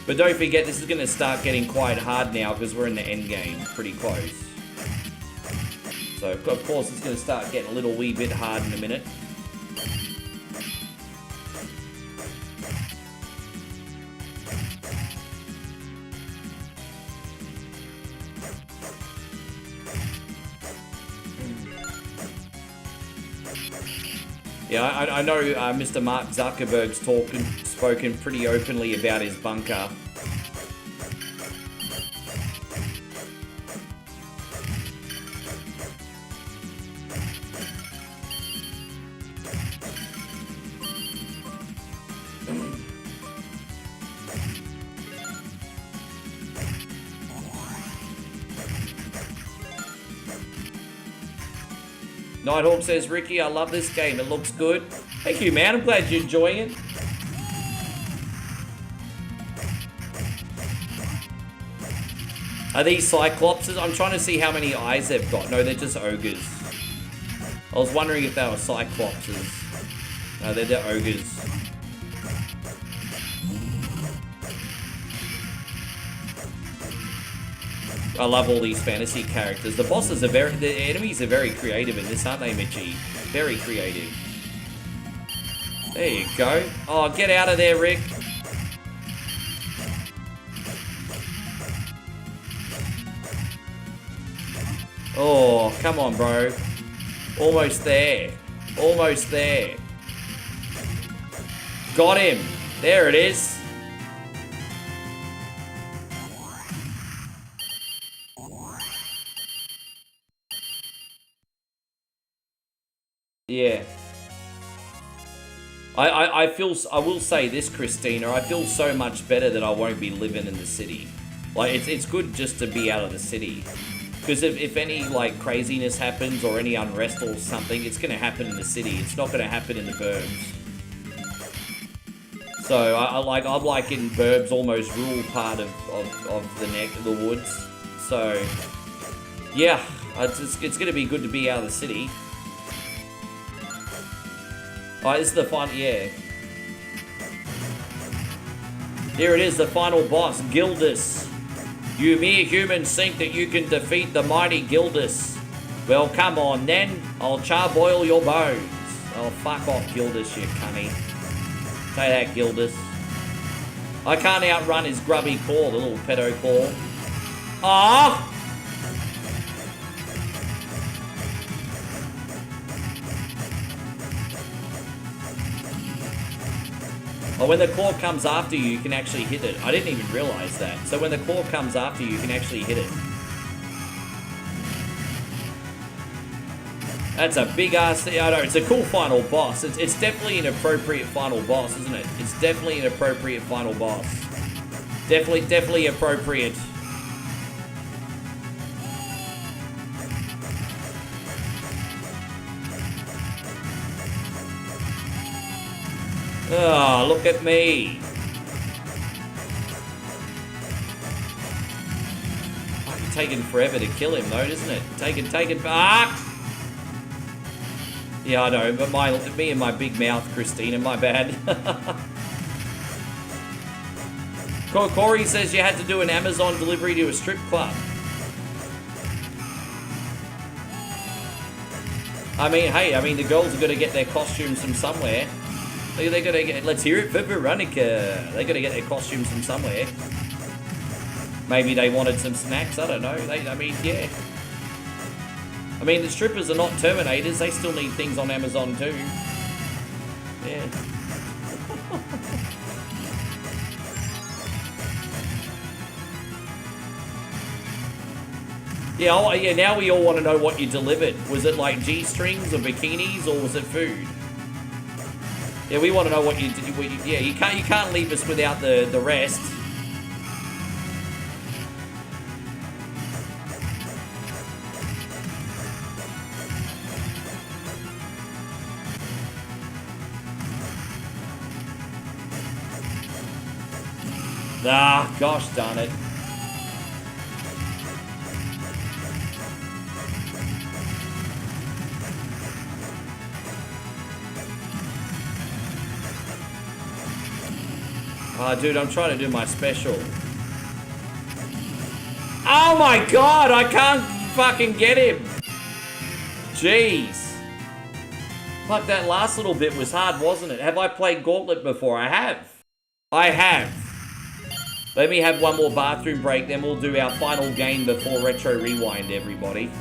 But don't forget, this is going to start getting quite hard now because we're in the end game, pretty close. So, of course, it's going to start getting a little wee bit hard in a minute. Yeah, I know Mr. Mark Zuckerberg's spoken pretty openly about his bunker. Nighthawk says, Ricky, I love this game. It looks good. Thank you, man. I'm glad you're enjoying it. Are these Cyclopses? I'm trying to see how many eyes they've got. No, they're just ogres. I was wondering if they were Cyclopses. No, they're the ogres. I love all these fantasy characters. The bosses are the enemies are very creative in this, aren't they, Mitchie? Very creative. There you go. Oh, get out of there, Rick. Oh, come on, bro. Almost there. Almost there. Got him. There it is. Yeah. I will say this, Christina, I feel so much better that I won't be living in the city. Like, it's good just to be out of the city. Because if any, like, craziness happens or any unrest or something, it's going to happen in the city. It's not going to happen in the burbs. So, I'm like in burbs, almost rural part of the neck of the woods. So, yeah, it's going to be good to be out of the city. Alright, this is the final, yeah. Here it is, the final boss, Gildas. You mere humans think that you can defeat the mighty Gildas. Well, come on then, I'll charboil your bones. Oh, fuck off, Gildas, you cunny. Say that, Gildas. I can't outrun his grubby claw, the little pedo claw. Ah! Oh, when the claw comes after you, you can actually hit it. I didn't even realize that. So when the claw comes after you, you can actually hit it. That's a big ass thing. I know, it's a cool final boss. It's definitely an appropriate final boss, isn't it? It's definitely an appropriate final boss. Definitely appropriate. Oh, look at me. It's taking forever to kill him though, doesn't it? Taking back. Yeah, I know, but me and my big mouth, Christina, my bad. Corey says you had to do an Amazon delivery to a strip club. I mean, hey, the girls are going to get their costumes from somewhere. They gotta get, let's hear it for Veronica. They gotta get their costumes from somewhere. Maybe they wanted some snacks. I don't know. I mean, yeah. I mean, the strippers are not Terminators. They still need things on Amazon too. Yeah. Yeah, oh, yeah, now we all want to know what you delivered. Was it like G-strings or bikinis, or was it food? Yeah, we want to know what you did. Yeah, you can't leave us without the rest. Ah, gosh darn it. Oh, dude, I'm trying to do my special. Oh my god, I can't fucking get him. Jeez. Fuck, that last little bit was hard, wasn't it? Have I played Gauntlet before? I have. I have. Let me have one more bathroom break, then we'll do our final game before Retro Rewind, everybody.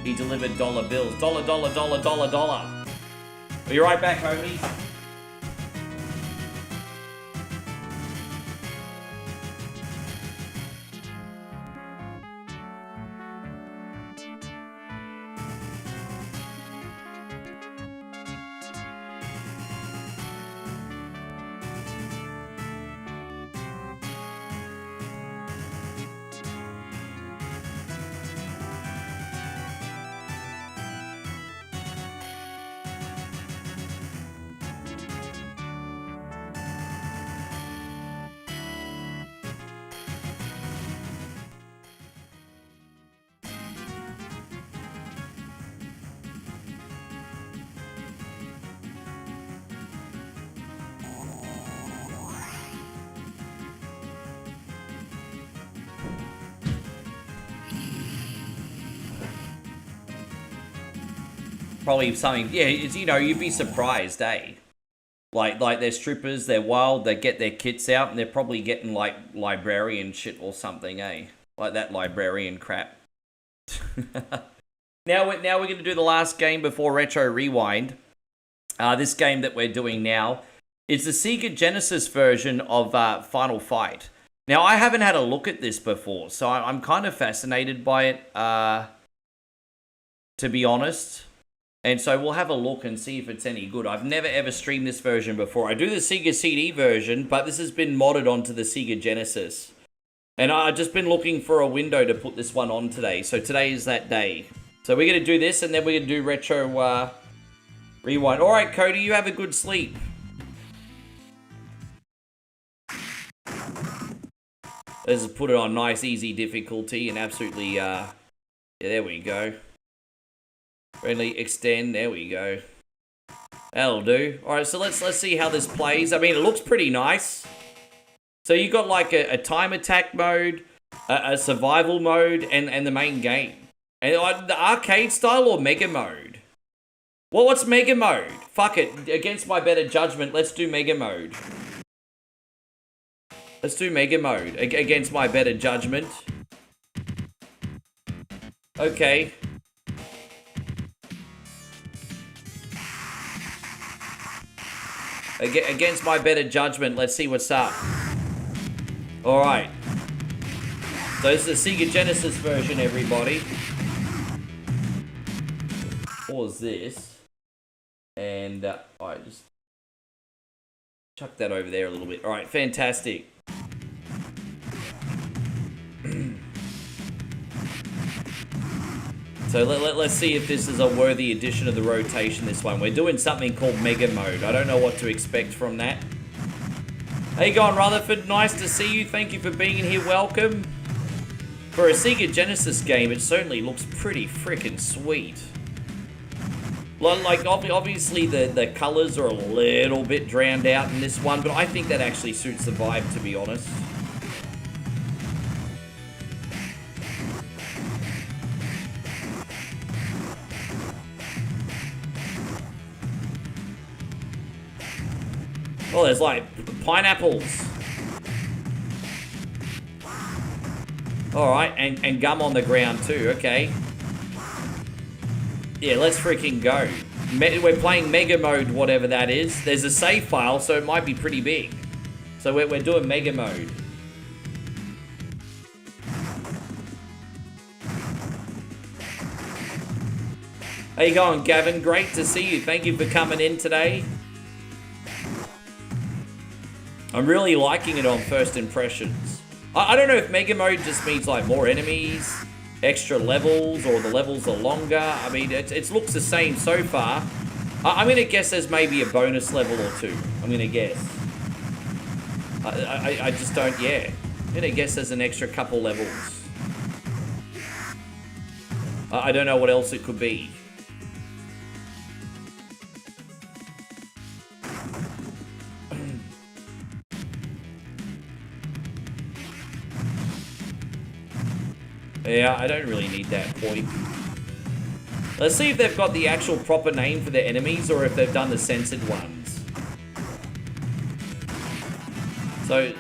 He delivered dollar bills. Dollar, dollar, dollar, dollar, dollar. Are you right back, homies? Probably something, yeah, it's, you know, you'd be surprised, eh? Like they're strippers, they're wild, they get their kits out, and they're probably getting, like, librarian shit or something, eh? Like that librarian crap. Now we're going to do the last game before Retro Rewind. This game that we're doing now is the Sega Genesis version of Final Fight. Now, I haven't had a look at this before, so I'm kind of fascinated by it, to be honest. And so we'll have a look and see if it's any good. I've never ever streamed this version before. I do the Sega CD version, but this has been modded onto the Sega Genesis. And I've just been looking for a window to put this one on today. So today is that day. So we're going to do this, and then we're going to do Retro Rewind. All right, Cody, you have a good sleep. Let's just put it on nice, easy difficulty and absolutely, yeah, there we go. Friendly extend, there we go. That'll do. Alright, so let's see how this plays. I mean, it looks pretty nice. So you got like a time attack mode, a survival mode, and the main game. And the arcade style or mega mode? Well, what's mega mode? Fuck it. Against my better judgment, let's do mega mode. Let's do mega mode. Against my better judgment. Okay. Against my better judgment, let's see what's up. Alright. So this is the Sega Genesis version, everybody. Pause this. And, alright, just chuck that over there a little bit. Alright, fantastic. So let's see if this is a worthy addition of the rotation, this one. We're doing something called Mega Mode. I don't know what to expect from that. How you going, Rutherford? Nice to see you. Thank you for being in here. Welcome. For a Sega Genesis game, it certainly looks pretty freaking sweet. Like, obviously the colors are a little bit drowned out in this one, but I think that actually suits the vibe, to be honest. Oh, there's like pineapples. Alright, and gum on the ground too, okay. Yeah, let's freaking go. We're playing Mega Mode, whatever that is. There's a save file, so it might be pretty big. So we're doing Mega Mode. How you going, Gavin? Great to see you. Thank you for coming in today. I'm really liking it on first impressions. I don't know if Mega Mode just means like more enemies, extra levels, or the levels are longer. I mean, it looks the same so far. I'm going to guess there's maybe a bonus level or two. I'm going to guess. I just don't, yeah. I'm going to guess there's an extra couple levels. I don't know what else it could be. Yeah, I don't really need that point. Let's see if they've got the actual proper name for their enemies or if they've done the censored ones. So,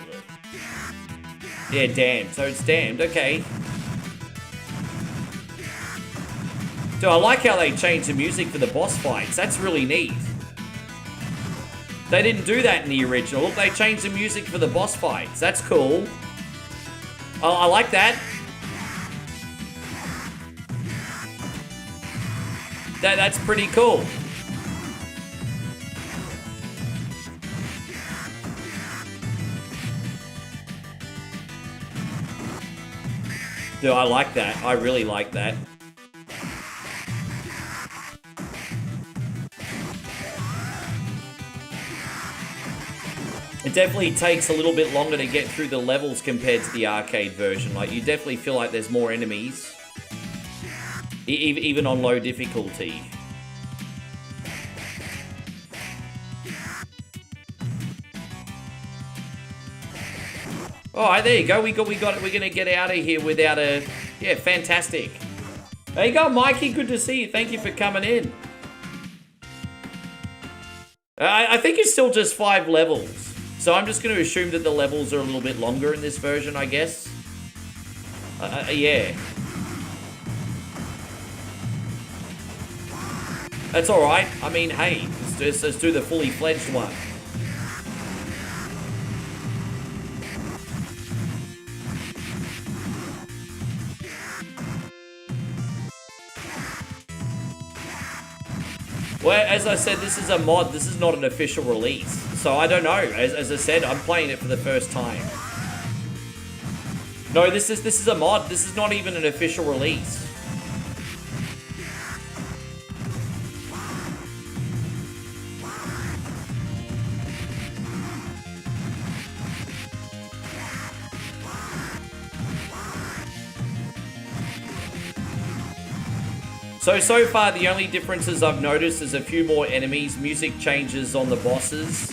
yeah, damned. So it's damned, okay. Dude, I like how they changed the music for the boss fights. That's really neat. They didn't do that in the original. Look, they changed the music for the boss fights. That's cool. Oh, I like that. That's pretty cool. Dude, I like that. I really like that. It definitely takes a little bit longer to get through the levels compared to the arcade version. Like, you definitely feel like there's more enemies. Even on low difficulty. Alright, there you go. We got it. We're gonna get out of here without a... Yeah, fantastic. There you go, Mikey. Good to see you. Thank you for coming in. I think it's still just 5 levels. So I'm just going to assume that the levels are a little bit longer in this version, I guess. Yeah. That's alright. I mean, hey, let's do the fully fledged one. Well, as I said, this is a mod. This is not an official release. So I don't know. As I said, I'm playing it for the first time. No, this is a mod. This is not even an official release. So far, the only differences I've noticed is a few more enemies, music changes on the bosses,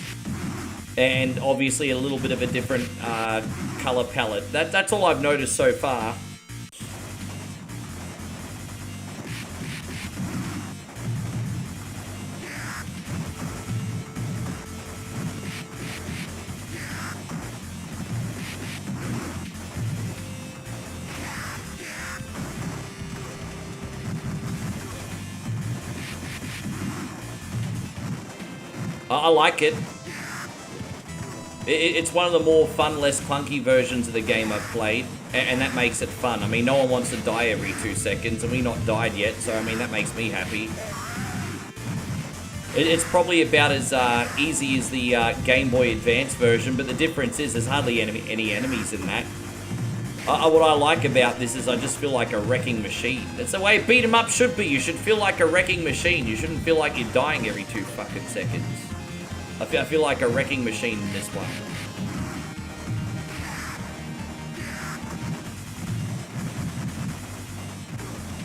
and obviously a little bit of a different color palette. That's all I've noticed so far. I like it. It's one of the more fun, less clunky versions of the game I've played, and that makes it fun. I mean, no one wants to die every 2 seconds, and we've not died yet, so I mean, that makes me happy. It's probably about as easy as the Game Boy Advance version, but the difference is there's hardly any enemies in that. What I like about this is I just feel like a wrecking machine. That's the way beat 'em up should be. You should feel like a wrecking machine. You shouldn't feel like you're dying every 2 fucking seconds. I feel like a wrecking machine in this one.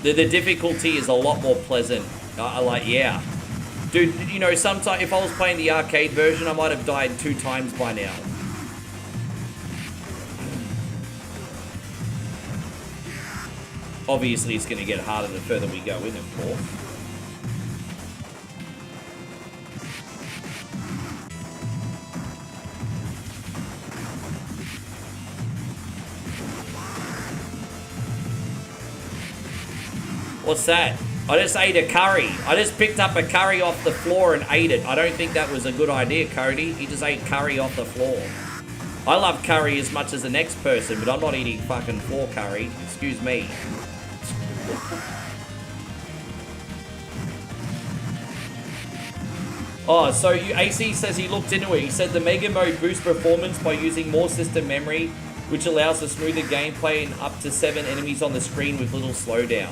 The difficulty is a lot more pleasant. I like, yeah. Dude, you know, sometimes if I was playing the arcade version, I might have died 2 times by now. Obviously, it's going to get harder the further we go in, of course. What's that? I just ate a curry. I just picked up a curry off the floor and ate it. I don't think that was a good idea, Cody. He just ate curry off the floor. I love curry as much as the next person, but I'm not eating fucking floor curry. Excuse me. Oh, so AC says he looked into it. He said the Mega Mode boosts performance by using more system memory, which allows for smoother gameplay and up to 7 enemies on the screen with little slowdown.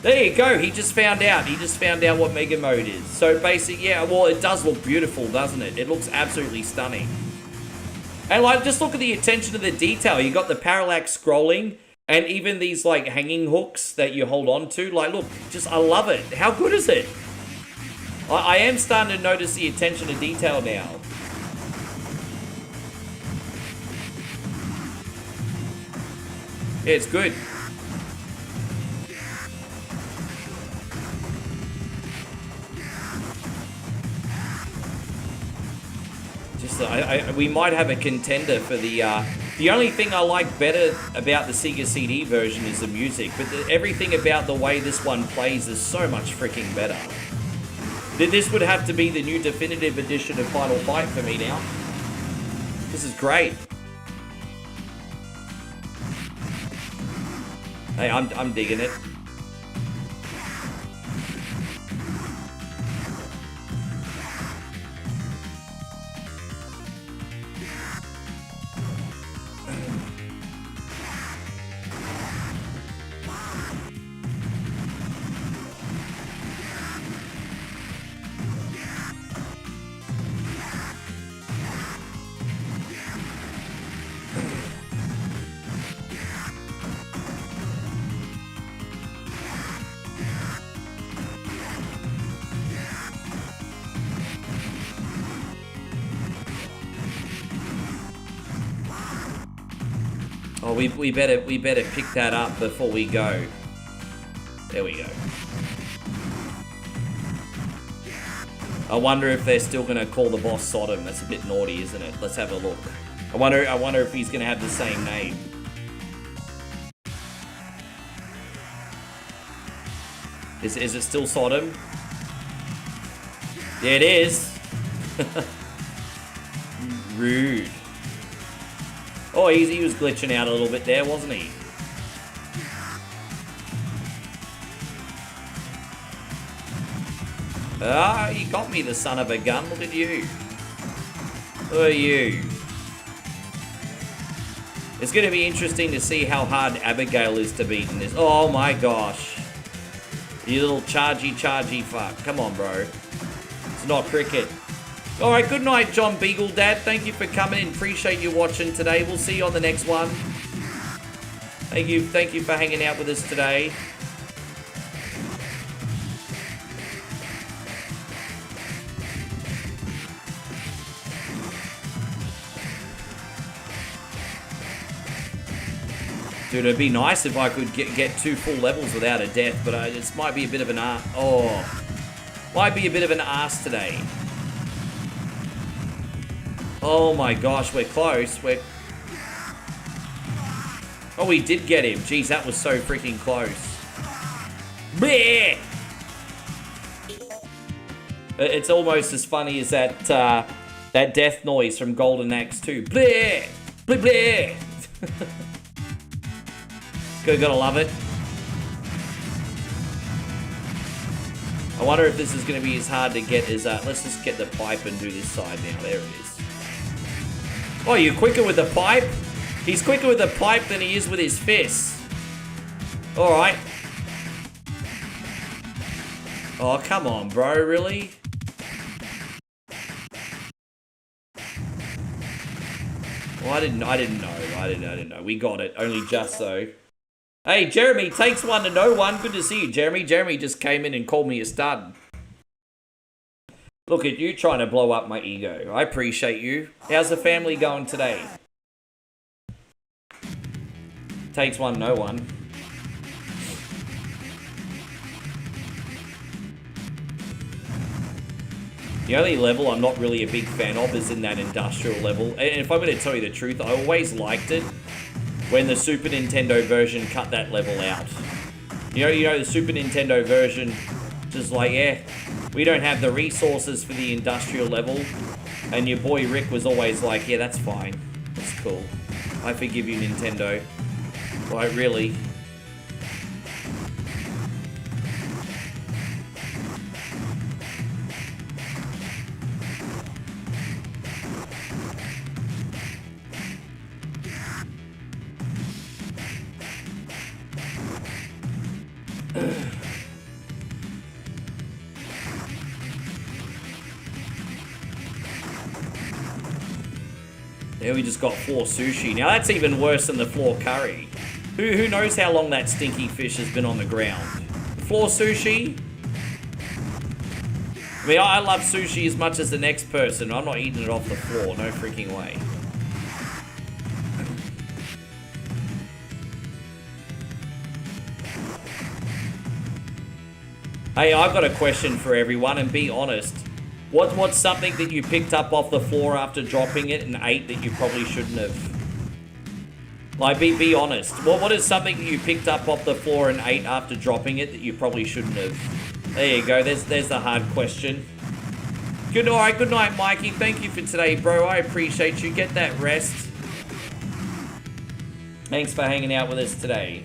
There you go. He just found out. He just found out what Mega Mode is. So basically, yeah, well, it does look beautiful, doesn't it? It looks absolutely stunning. And like, just look at the attention to the detail. You got the parallax scrolling and even these like hanging hooks that you hold on to. Like, look, just, I love it. How good is it? I am starting to notice the attention to detail now. Yeah, it's good. Just, we might have a contender for the only thing I like better about the Sega CD version is the music, but everything about the way this one plays is so much freaking better. This would have to be the new definitive edition of Final Fight for me now. This is great. Hey, I'm digging it. Oh, we better pick that up before we go. There we go. I wonder if they're still gonna call the boss Sodom. That's a bit naughty, isn't it? Let's have a look. I wonder if he's gonna have the same name. Is it still Sodom? Yeah, it is. Rude. Oh, he was glitching out a little bit there, wasn't he? Ah, you got me, the son of a gun. Look at you. Look at you. It's going to be interesting to see how hard Abigail is to beat in this. Oh my gosh. You little chargy fuck. Come on, bro. It's not cricket. Alright, good night, John Beagle Dad. Thank you for coming in. Appreciate you watching today. We'll see you on the next one. Thank you for hanging out with us today. Dude, it'd be nice if I could get 2 full levels without a death, but this might be a bit of an arse. Oh, might be a bit of an arse today. Oh my gosh, we're close. Oh, we did get him. Jeez, that was so freaking close. Bleh! It's almost as funny as that that death noise from Golden Axe 2. Bleh! Bleh bleh! Gotta love it. I wonder if this is going to be as hard to get as... let's just get the pipe and do this side now. There it is. Oh, you're quicker with the pipe? He's quicker with the pipe than he is with his fists. Alright. Oh, come on, bro. Really? Well, I didn't know. We got it. Only just though. Hey, Jeremy, takes one to know one. Good to see you, Jeremy. Jeremy just came in and called me a stud. Look at you trying to blow up my ego. I appreciate you. How's the family going today? Takes one, no one. The only level I'm not really a big fan of is in that industrial level. And if I'm going to tell you the truth, I always liked it when the Super Nintendo version cut that level out. You know the Super Nintendo version, just like, yeah, we don't have the resources for the industrial level. And your boy Rick was always like, yeah, that's fine. That's cool. I forgive you, Nintendo. Like, really? There we just got floor sushi. Now that's even worse than the floor curry. Who knows how long that stinky fish has been on the ground? Floor sushi? I mean, I love sushi as much as the next person. I'm not eating it off the floor. No freaking way. Hey, I've got a question for everyone, and be honest. What's something that you picked up off the floor after dropping it and ate that you probably shouldn't have? Like, be honest. What is something that you picked up off the floor and ate after dropping it that you probably shouldn't have? There you go. There's the hard question. Good night, Mikey. Thank you for today, bro. I appreciate you. Get that rest. Thanks for hanging out with us today.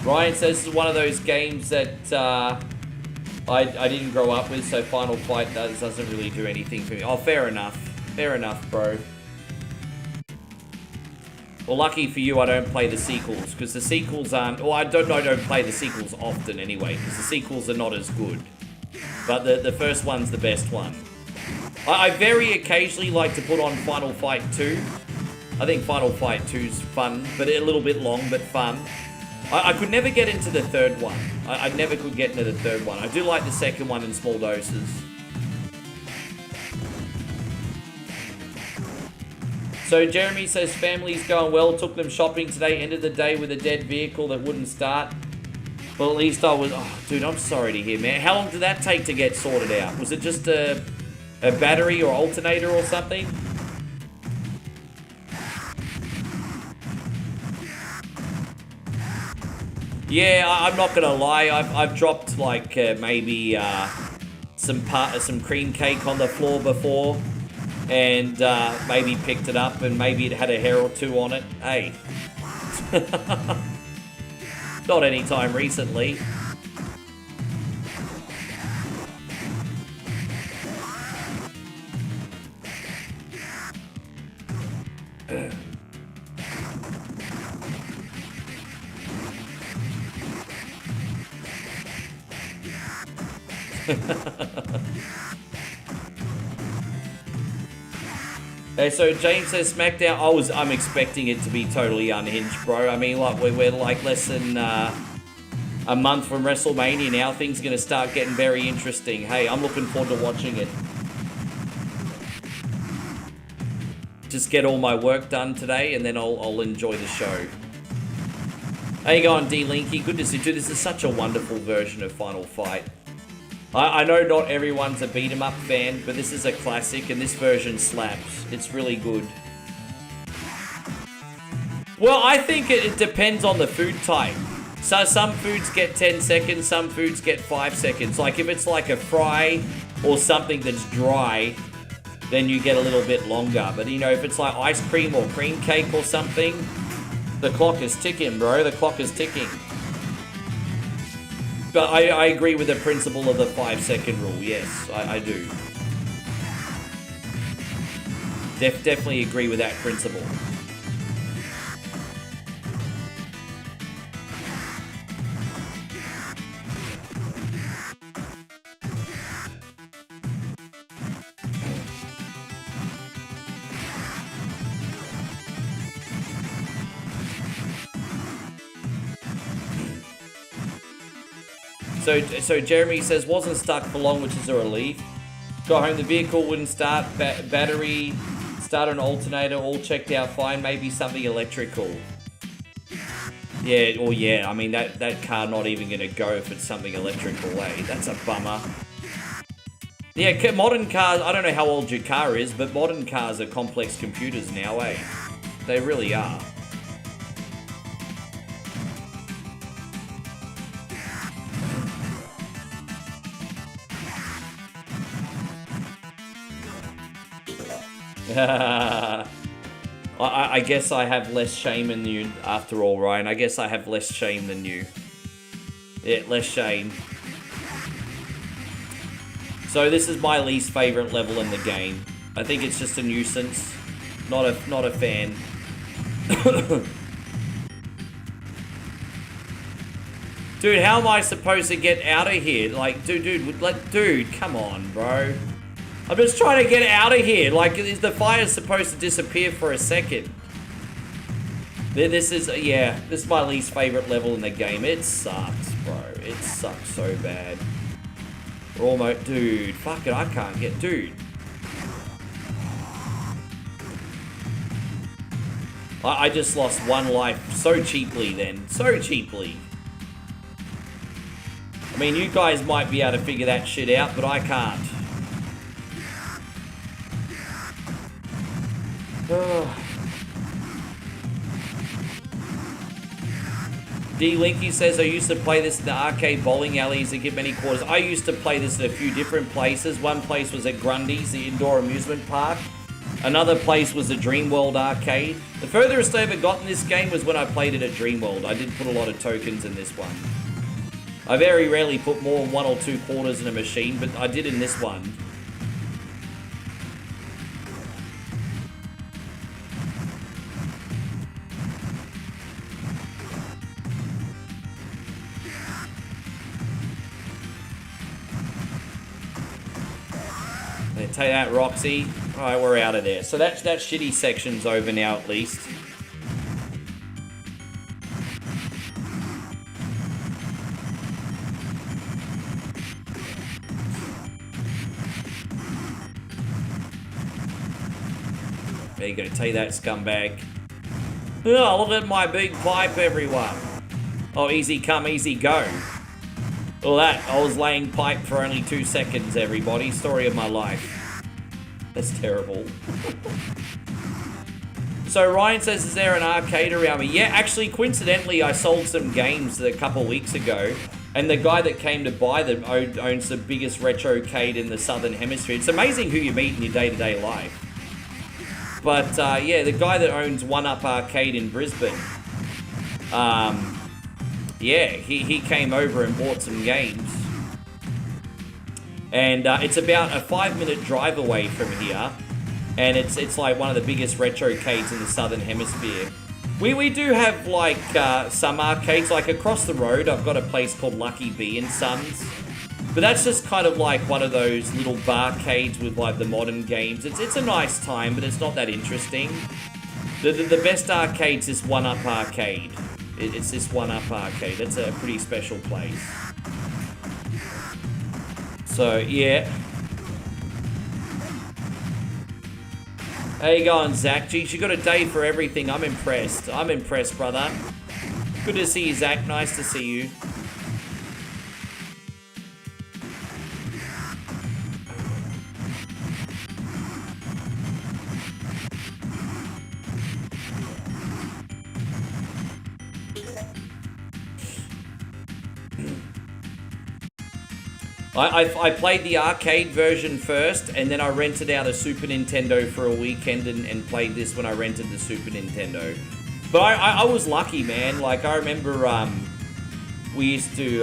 Ryan says this is one of those games that I didn't grow up with, so Final Fight doesn't really do anything for me. Oh, fair enough. Fair enough, bro. Well, lucky for you, I don't play the sequels, because the sequels aren't... Well, I don't play the sequels often anyway, because the sequels are not as good. But the first one's the best one. I very occasionally like to put on Final Fight 2. I think Final Fight 2's fun, but a little bit long, but fun. I could never get into the third one. I never could get into the third one. I do like the second one in small doses. So Jeremy says family's going well. Took them shopping today. Ended the day with a dead vehicle that wouldn't start. Well, at least I was... Oh, dude, I'm sorry to hear, man. How long did that take to get sorted out? Was it just a battery or alternator or something? Yeah, I'm not gonna lie. I've dropped like maybe some cream cake on the floor before, and maybe picked it up, and maybe it had a hair or two on it. Hey, not any time recently. Hey, so James says SmackDown. I'm expecting it to be totally unhinged, bro. I mean, like we're like less than a month from WrestleMania now. Things are gonna start getting very interesting. Hey, I'm looking forward to watching it. Just get all my work done today, and then I'll enjoy the show. How you going, D Linky? Good to see you. Dude, this is such a wonderful version of Final Fight. I know not everyone's a beat 'em up fan, but this is a classic, and this version slaps. It's really good. Well, I think it depends on the food type. So some foods get 10 seconds, some foods get 5 seconds. Like if it's like a fry or something that's dry, then you get a little bit longer. But you know, if it's like ice cream or cream cake or something, the clock is ticking, bro. The clock is ticking. But I agree with the principle of the 5-second rule. Yes, I do. Definitely agree with that principle. So Jeremy says, wasn't stuck for long, which is a relief. Got home, the vehicle wouldn't start, battery, start an alternator, all checked out fine, maybe something electrical. Yeah, or yeah, I mean, that car not even going to go if it's something electrical, eh? That's a bummer. Yeah, modern cars, I don't know how old your car is, but modern cars are complex computers now, eh? They really are. I guess I have less shame than you after all, Ryan. I guess I have less shame than you. Yeah, less shame. So this is my least favorite level in the game. I think it's just a nuisance. Not a fan. Dude, how am I supposed to get out of here? Like, dude, come on, bro. I'm just trying to get out of here. Like, is the fire supposed to disappear for a second? This is my least favorite level in the game. It sucks, bro. It sucks so bad. We're almost, dude, fuck it, I can't get, dude. I just lost one life so cheaply then. So cheaply. I mean, you guys might be able to figure that shit out, but I can't. D-Linky says, I used to play this in the arcade bowling alleys that give many quarters. I used to play this at a few different places. One place was at Grundy's, the indoor amusement park. Another place was the Dreamworld arcade. The furthest I ever got in this game was when I played it at Dreamworld. I did put a lot of tokens in this one. I very rarely put more than 1 or 2 quarters in a machine, but I did in this one. Take that, Roxy. Alright, we're out of there. So that shitty section's over now, at least. There you go, take that, scumbag. Oh, look at my big pipe, everyone. Oh, easy come, easy go. Well, that, I was laying pipe for only 2 seconds, everybody. Story of my life. That's terrible. So Ryan says, is there an arcade around me? Yeah, actually, coincidentally, I sold some games a couple weeks ago, and the guy that came to buy them owns the biggest retro-cade in the Southern Hemisphere. It's amazing who you meet in your day-to-day life. But, yeah, the guy that owns One Up Arcade in Brisbane, yeah, he came over and bought some games. And it's about a 5-minute drive away from here. And it's like one of the biggest retro-cades in the Southern Hemisphere. We do have, like, some arcades. Like, across the road, I've got a place called Lucky B and Sons. But that's just kind of like one of those little barcades with, like, the modern games. It's a nice time, but it's not that interesting. The best arcade's this One Up Arcade. It's this One Up Arcade. That's a pretty special place. So, yeah. How you going, Zach? Geez, you got a day for everything. I'm impressed. I'm impressed, brother. Good to see you, Zach. Nice to see you. I played the arcade version first, and then I rented out a Super Nintendo for a weekend and played this when I rented the Super Nintendo. But I was lucky, man. Like, I remember we used to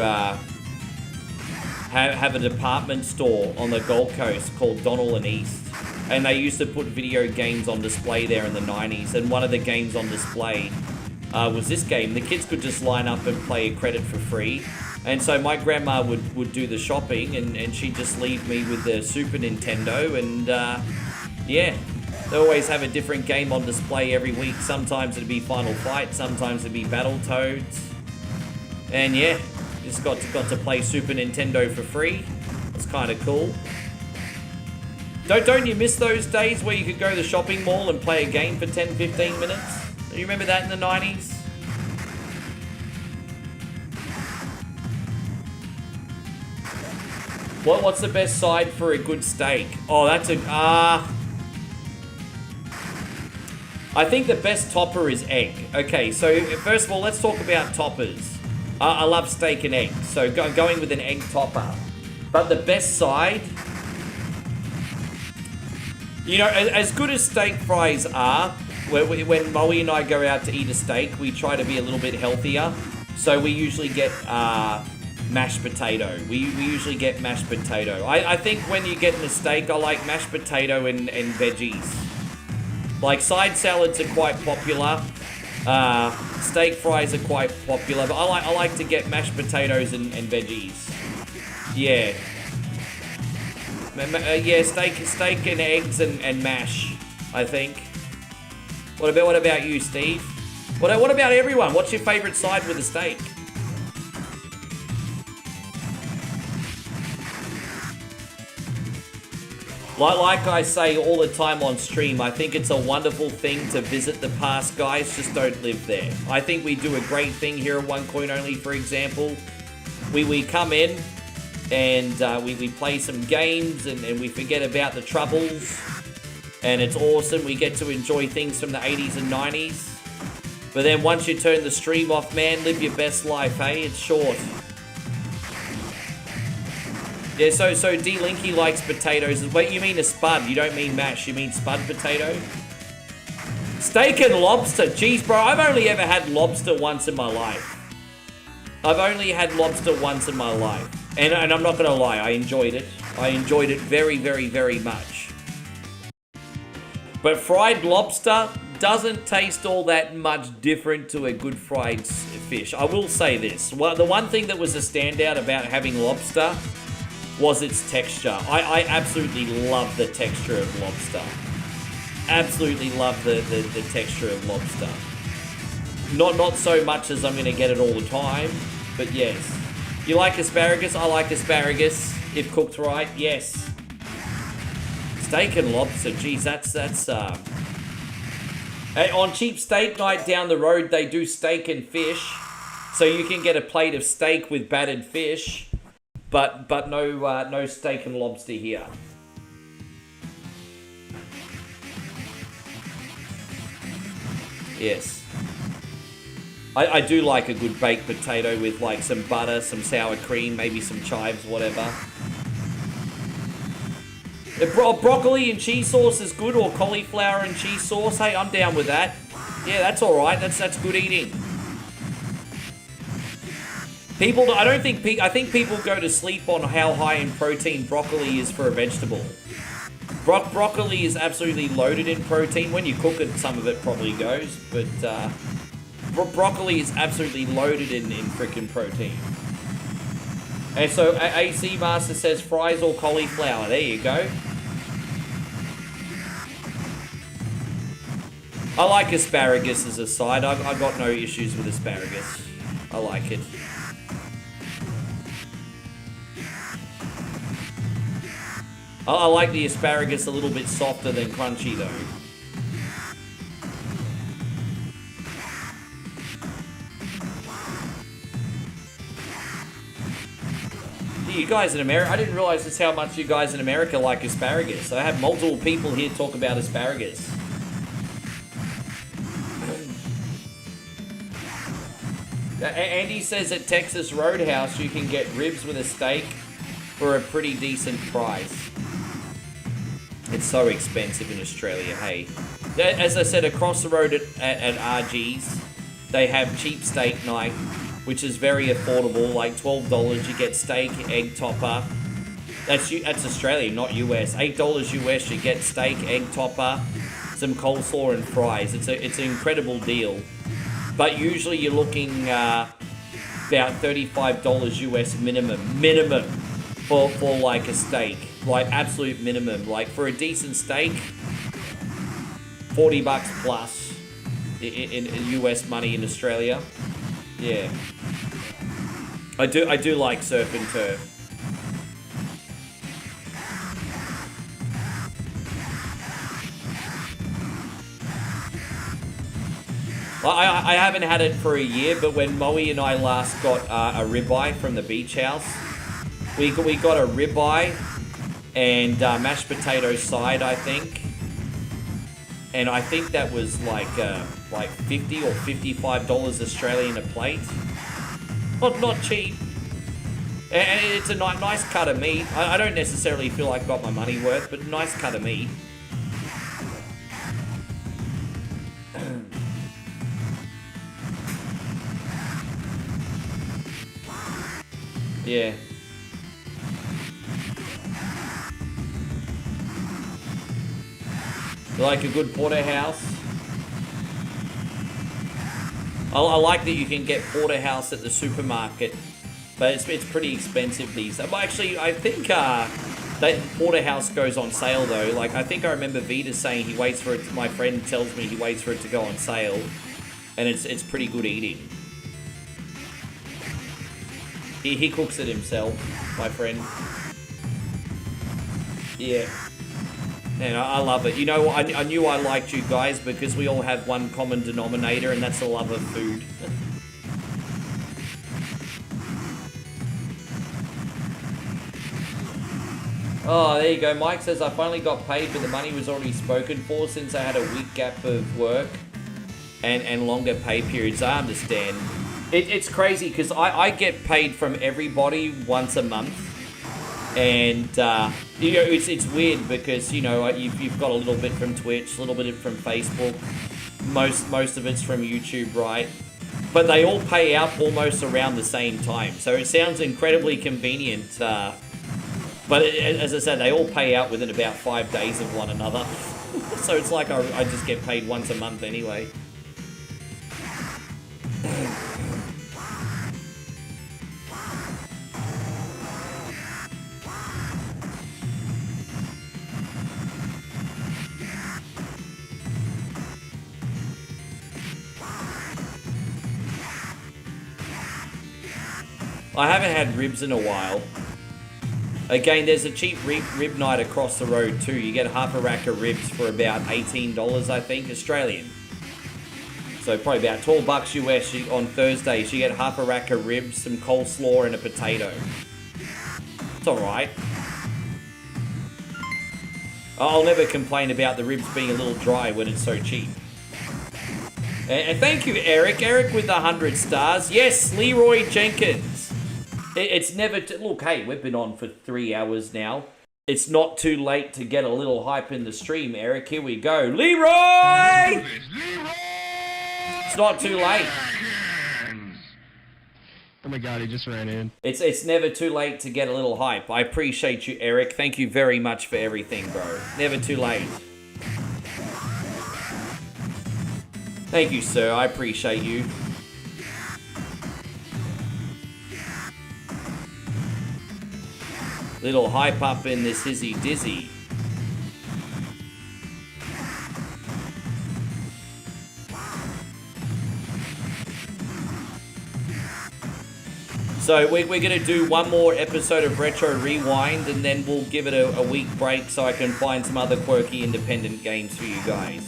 have a department store on the Gold Coast called Donnell and East, and they used to put video games on display there in the 90s, and one of the games on display was this game. The kids could just line up and play a credit for free. And so my grandma would do the shopping, and she'd just leave me with the Super Nintendo, and yeah, they always have a different game on display every week. Sometimes it'd be Final Fight, sometimes it'd be Battletoads, and yeah, just got to play Super Nintendo for free. It's kind of cool. Don't you miss those days where you could go to the shopping mall and play a game for 10-15 minutes? Do you remember that in the 90s? What's the best side for a good steak? Oh, that's a... I think the best topper is egg. Okay, so first of all, let's talk about toppers. I love steak and egg, so going with an egg topper. But the best side... You know, as good as steak fries are, when Moe and I go out to eat a steak, we try to be a little bit healthier. So we usually get mashed potato. We usually get mashed potato. I think when you're getting a steak, I like mashed potato and veggies. Like, side salads are quite popular. Steak fries are quite popular, but I like to get mashed potatoes and veggies. Yeah. Yeah, steak and eggs and mash, I think. What about you, Steve? What about everyone? What's your favorite side with a steak? Like I say all the time on stream, I think it's a wonderful thing to visit the past, guys. Just don't live there. I think we do a great thing here at One Coin Only, for example. We come in and we play some games and we forget about the troubles. And it's awesome. We get to enjoy things from the 80s and 90s. But then once you turn the stream off, man, live your best life, hey? It's short. Yeah, so D-Linky likes potatoes. Wait, you mean a spud. You don't mean mash. You mean spud potato? Steak and lobster. Jeez, bro, I've only ever had lobster once in my life. I've only had lobster once in my life. And I'm not going to lie, I enjoyed it. I enjoyed it very, very, very much. But fried lobster doesn't taste all that much different to a good fried fish. I will say this. Well, the one thing that was a standout about having lobster was its texture. I absolutely love the texture of lobster. Absolutely love the texture of lobster. Not so much as I'm going to get it all the time, but yes. You like asparagus? I like asparagus, if cooked right, yes. Steak and lobster, geez, that's Hey, on cheap steak night down the road, they do steak and fish. So you can get a plate of steak with battered fish. But no steak and lobster here. Yes. I do like a good baked potato with like some butter, some sour cream, maybe some chives, whatever. Broccoli and cheese sauce is good, or cauliflower and cheese sauce. Hey, I'm down with that. Yeah, that's all right. That's good eating. I think people go to sleep on how high in protein broccoli is for a vegetable. Broccoli is absolutely loaded in protein. When you cook it, some of it probably goes, but broccoli is absolutely loaded in freaking protein. And so AC Master says fries or cauliflower. There you go. I like asparagus as a side. I've got no issues with asparagus. I like it. I like the asparagus a little bit softer than crunchy, though. You guys in America, I didn't realize just how much you guys in America like asparagus. I have multiple people here talk about asparagus. Andy says at Texas Roadhouse you can get ribs with a steak for a pretty decent price. It's so expensive in Australia, hey. As I said, across the road at RG's, they have cheap steak night, which is very affordable, like $12. You get steak, egg topper. That's Australia, not US. $8 US, you get steak, egg topper, some coleslaw and fries. It's an incredible deal. But usually you're looking about $35 US minimum for like a steak. Like absolute minimum. Like for a decent steak, $40 plus in US money in Australia. Yeah. I do like surf and turf. I haven't had it for a year, but when Moe and I last got a ribeye from the beach house, we got a ribeye and mashed potato side, I think. And I think that was like $50 or $55 Australian a plate. Not cheap. And it's a nice cut of meat. I don't necessarily feel like I got my money worth, but a nice cut of meat. Yeah. You like a good porterhouse? I like that you can get porterhouse at the supermarket, but it's pretty expensive these days. Well, actually, I think that porterhouse goes on sale though. Like, I think I remember Vita saying he waits for it. My friend tells me he waits for it to go on sale, and it's pretty good eating. He cooks it himself, my friend. Yeah. And I love it. You know, I knew I liked you guys because we all have one common denominator, and that's the love of food. Oh, there you go. Mike says, I finally got paid, but the money was already spoken for since I had a week gap of work and longer pay periods. I understand. It's crazy because I get paid from everybody once a month. And, you know, it's weird because, you know, you've got a little bit from Twitch, a little bit from Facebook. Most of it's from YouTube, right? But they all pay out almost around the same time. So it sounds incredibly convenient. But as I said, they all pay out within about 5 days of one another. So it's like I just get paid once a month anyway. I haven't had ribs in a while. Again, there's a cheap rib night across the road too. You get half a rack of ribs for about $18, I think, Australian. So probably about $12 US on Thursdays. You get half a rack of ribs, some coleslaw, and a potato. It's alright. I'll never complain about the ribs being a little dry when it's so cheap. And thank you, Eric. Eric with 100 stars. Yes, Leroy Jenkins. It's never... Look, hey, we've been on for 3 hours now. It's not too late to get a little hype in the stream, Eric. Here we go. Leroy! It's not too late. Oh my god, he just ran in. It's never too late to get a little hype. I appreciate you, Eric. Thank you very much for everything, bro. Never too late. Thank you, sir. I appreciate you. Little hype up in this hizzy dizzy. So we're going to do one more episode of Retro Rewind, and then we'll give it a week break so I can find some other quirky independent games for you guys.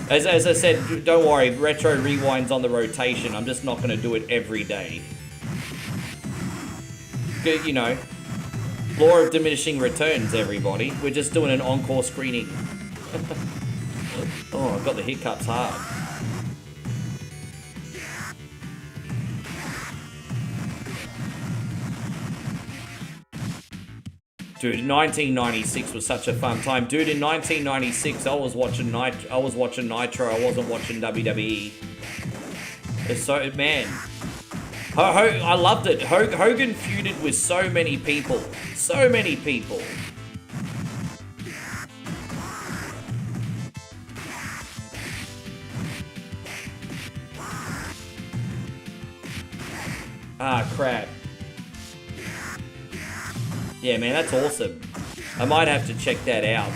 As I said, don't worry, Retro Rewind's on the rotation. I'm just not going to do it every day. You know, law of diminishing returns, everybody. We're just doing an encore screening. Oh, I've got the hiccups hard. Dude, 1996 was such a fun time. Dude, in 1996, I was watching Nitro. I wasn't watching WWE. It's so, man. I loved it. Hogan feuded with so many people. So many people. Ah, crap. Yeah, man, that's awesome. I might have to check that out.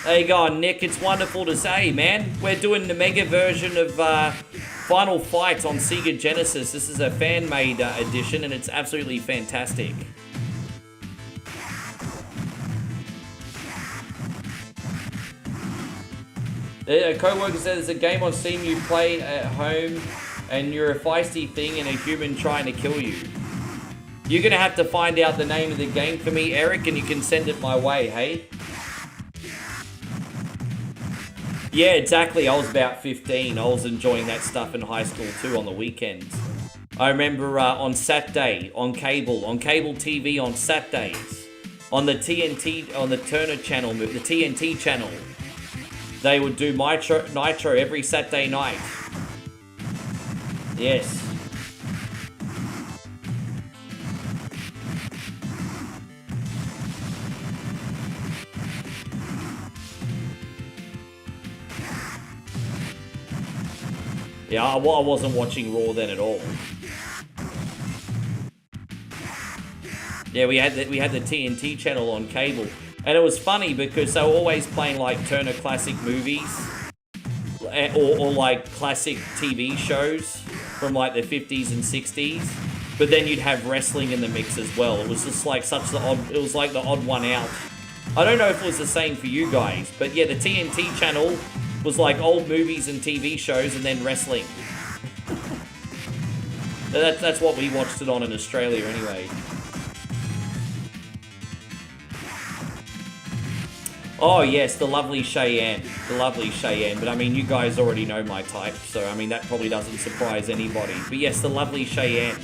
There you go, Nick. It's wonderful to say, man. We're doing the mega version of Final Fight on Sega Genesis. This is a fan-made edition, and it's absolutely fantastic. A co-worker said there's a game on Steam you play at home and you're a feisty thing and a human trying to kill you. You're going to have to find out the name of the game for me, Eric, and you can send it my way, hey? Yeah, exactly. I was about 15. I was enjoying that stuff in high school too on the weekends. I remember on Saturday, on cable TV on Saturdays, on the TNT, on the Turner channel, the TNT channel. they would do Nitro every Saturday night. Yes. Yeah, I wasn't watching Raw then at all. Yeah, we had the TNT channel on cable, and it was funny because they were always playing like Turner Classic Movies, or like classic TV shows from like the 50s and 60s. But then you'd have wrestling in the mix as well. It was just like it was like the odd one out. I don't know if it was the same for you guys, but yeah, the TNT channel was like old movies and TV shows and then wrestling. That's what we watched it on in Australia anyway. Oh yes, the lovely Cheyenne. The lovely Cheyenne. But I mean, you guys already know my type, so I mean, that probably doesn't surprise anybody. But yes, the lovely Cheyenne.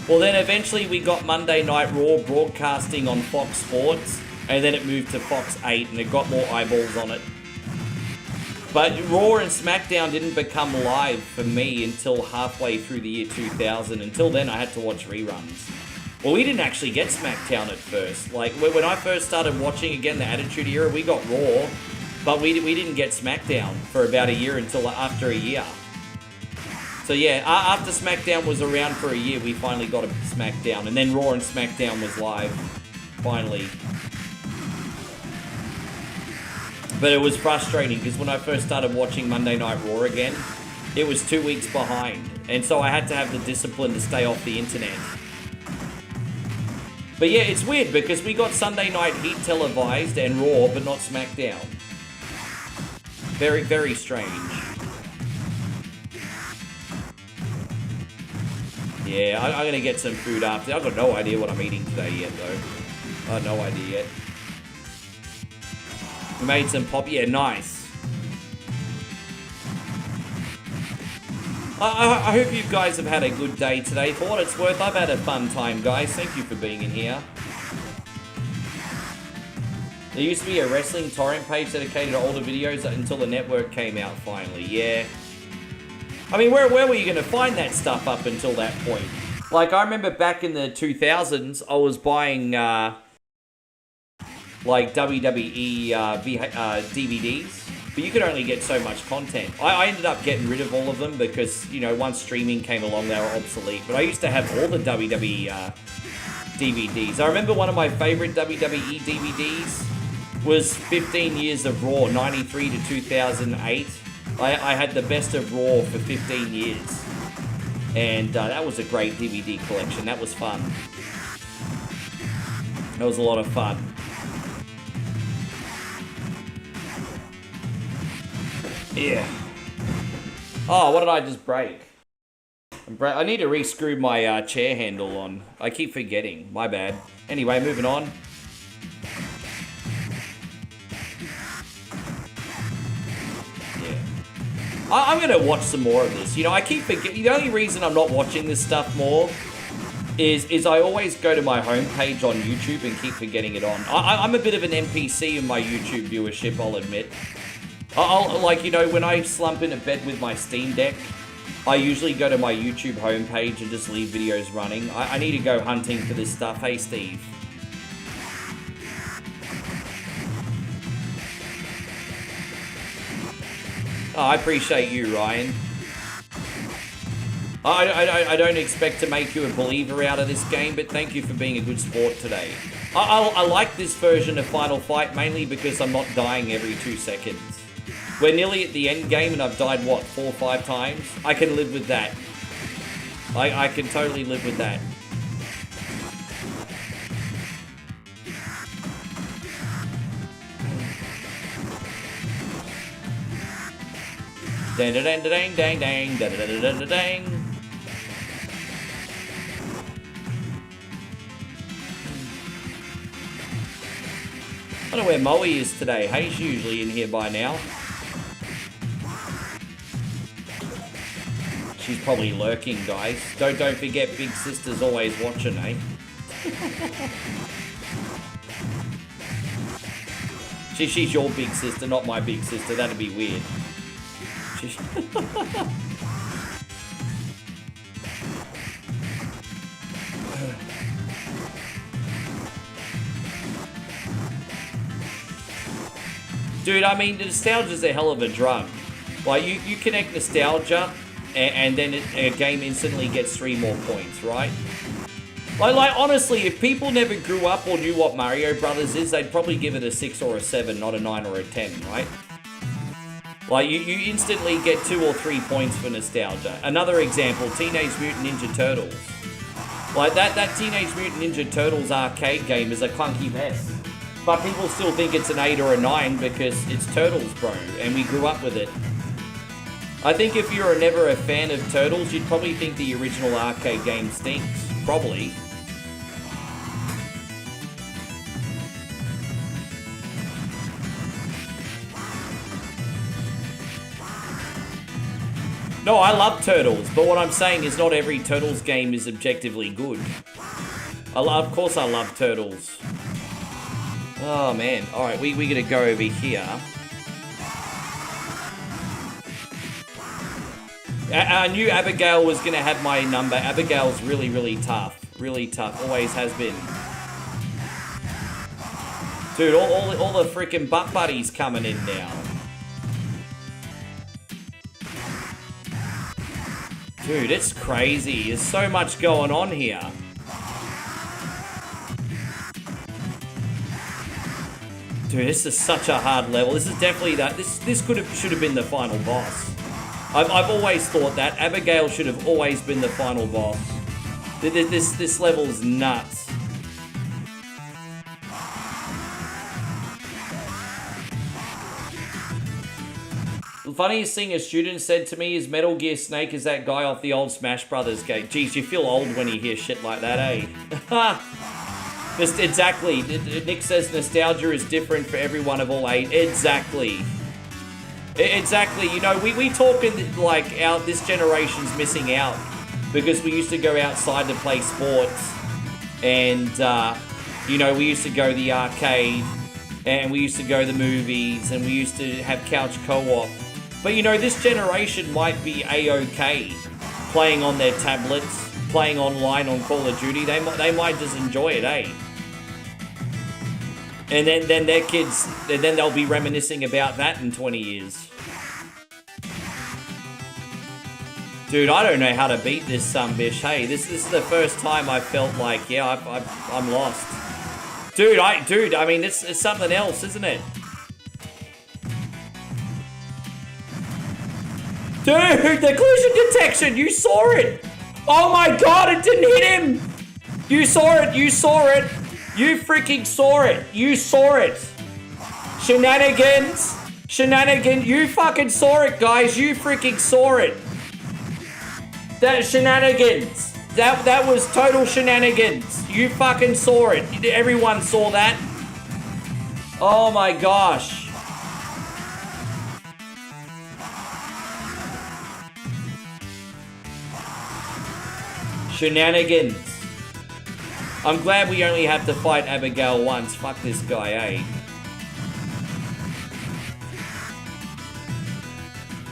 Well, then eventually we got Monday Night Raw broadcasting on Fox Sports, and then it moved to Fox 8, and it got more eyeballs on it. But Raw and SmackDown didn't become live for me until halfway through the year 2000. Until then, I had to watch reruns. Well, we didn't actually get SmackDown at first. Like, when I first started watching, again, the Attitude Era, we got Raw, but we didn't get SmackDown for about a year until after a year. So yeah, after SmackDown was around for a year, we finally got a SmackDown. And then Raw and SmackDown was live, finally. But it was frustrating, because when I first started watching Monday Night Raw again, it was 2 weeks behind. And so I had to have the discipline to stay off the internet. But yeah, it's weird, because we got Sunday Night Heat televised and Raw, but not SmackDown. Very, very strange. Yeah, I'm going to get some food after. I've got no idea what I'm eating today yet, though. I have no idea yet. We made some pop. Yeah, nice. I hope you guys have had a good day today. For what it's worth, I've had a fun time, guys. Thank you for being in here. There used to be a wrestling torrent page dedicated to older videos until the network came out finally. Yeah. I mean, where were you going to find that stuff up until that point? Like, I remember back in the 2000s, I was buying, like, WWE DVDs, but you could only get so much content. I ended up getting rid of all of them because, you know, once streaming came along, they were obsolete. But I used to have all the WWE DVDs. I remember one of my favorite WWE DVDs was 15 Years of Raw, 93 to 2008. I had the best of Raw for 15 years. And that was a great DVD collection. That was fun. That was a lot of fun. Yeah. Oh, what did I just break? I need to re-screw my chair handle on. I keep forgetting. My bad. Anyway, moving on. I'm going to watch some more of this. You know, I keep forgetting. The only reason I'm not watching this stuff more is I always go to my homepage on YouTube and keep forgetting it on. I'm a bit of an NPC in my YouTube viewership, I'll admit. I'll like, you know, when I slump into bed with my Steam Deck, I usually go to my YouTube homepage and just leave videos running. I need to go hunting for this stuff. Hey, Steve. Oh, I appreciate you, Ryan. I don't expect to make you a believer out of this game, but thank you for being a good sport today. I like this version of Final Fight mainly because I'm not dying every 2 seconds. We're nearly at the end game and I've died, what, 4 or 5 times? I can live with that. I can totally live with that. Dang, dang, dang, dang, dang, dang, dang, dang, dang. I don't know where Moe is today. Hay's usually in here by now. She's probably lurking, guys. Don't forget, Big Sister's always watching, eh? She's your big sister, not my big sister. That'd be weird. Dude, I mean, nostalgia's a hell of a drug. Like, you connect nostalgia, and then a game instantly gets 3 more points, right? Like, honestly, if people never grew up or knew what Mario Brothers is, they'd probably give it a 6 or a 7, not a 9 or a 10, right? Like, you instantly get 2 or 3 points for nostalgia. Another example, Teenage Mutant Ninja Turtles. Like, that Teenage Mutant Ninja Turtles arcade game is a clunky mess. But people still think it's an 8 or a 9 because it's Turtles, bro, and we grew up with it. I think if you're never a fan of Turtles, you'd probably think the original arcade game stinks. Probably. No, I love Turtles, but what I'm saying is not every Turtles game is objectively good. Of course I love Turtles. Oh man, alright, we gotta go over here. I knew Abigail was gonna have my number. Abigail's really, really tough. Really tough, always has been. Dude, all the freaking butt buddies coming in now. Dude, it's crazy. There's so much going on here. Dude, this is such a hard level. This is definitely that. This should have been the final boss. I've always thought that. Abigail should have always been the final boss. This level's nuts. The funniest thing a student said to me is Metal Gear Snake is that guy off the old Smash Brothers game. Geez, you feel old when you hear shit like that, eh? Just exactly. Nick says nostalgia is different for everyone of all age. Exactly. Exactly. You know, we talk in like this generation's missing out because we used to go outside to play sports, and you know, we used to go to the arcade, and we used to go to the movies, and we used to have couch co-op. But you know, this generation might be a-okay playing on their tablets, playing online on Call of Duty. They might just enjoy it, eh? And then their kids, then they'll be reminiscing about that in 20 years. Dude, I don't know how to beat this sumbitch. Hey, this is the first time I felt like, yeah, I'm lost. Dude, I mean, it's something else, isn't it? Dude, the collision detection, you saw it. Oh my God, it didn't hit him. You saw it. You freaking saw it. You saw it. Shenanigans. You fucking saw it, guys. You freaking saw it. That shenanigans. That was total shenanigans. You fucking saw it. Everyone saw that. Oh my gosh. Shenanigans. I'm glad we only have to fight Abigail once. Fuck this guy, eh?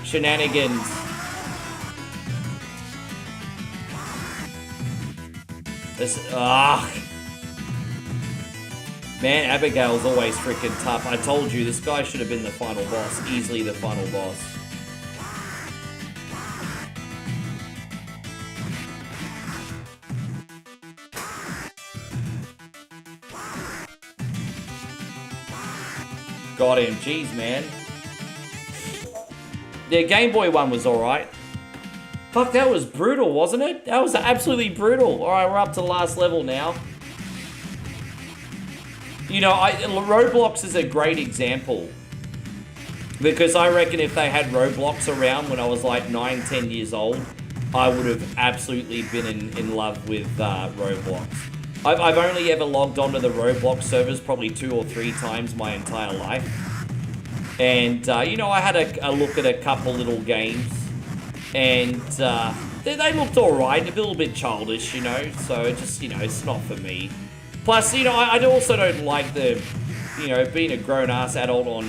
Shenanigans. Man, Abigail's always freaking tough. I told you, this guy should have been the final boss. Easily the final boss. Got him. Jeez, man. The Game Boy one was alright. Fuck, that was brutal, wasn't it? That was absolutely brutal. Alright, we're up to the last level now. You know, Roblox is a great example Because I reckon if they had Roblox around when I was like 9, 10 years old, I would have absolutely been in love with Roblox. I've only ever logged onto the Roblox servers probably 2 or 3 times my entire life. And, you know, I had a look at a couple little games. And they looked alright, a little bit childish, you know. So it just, you know, it's not for me. Plus, you know, I also don't like the, you know, being a grown-ass adult on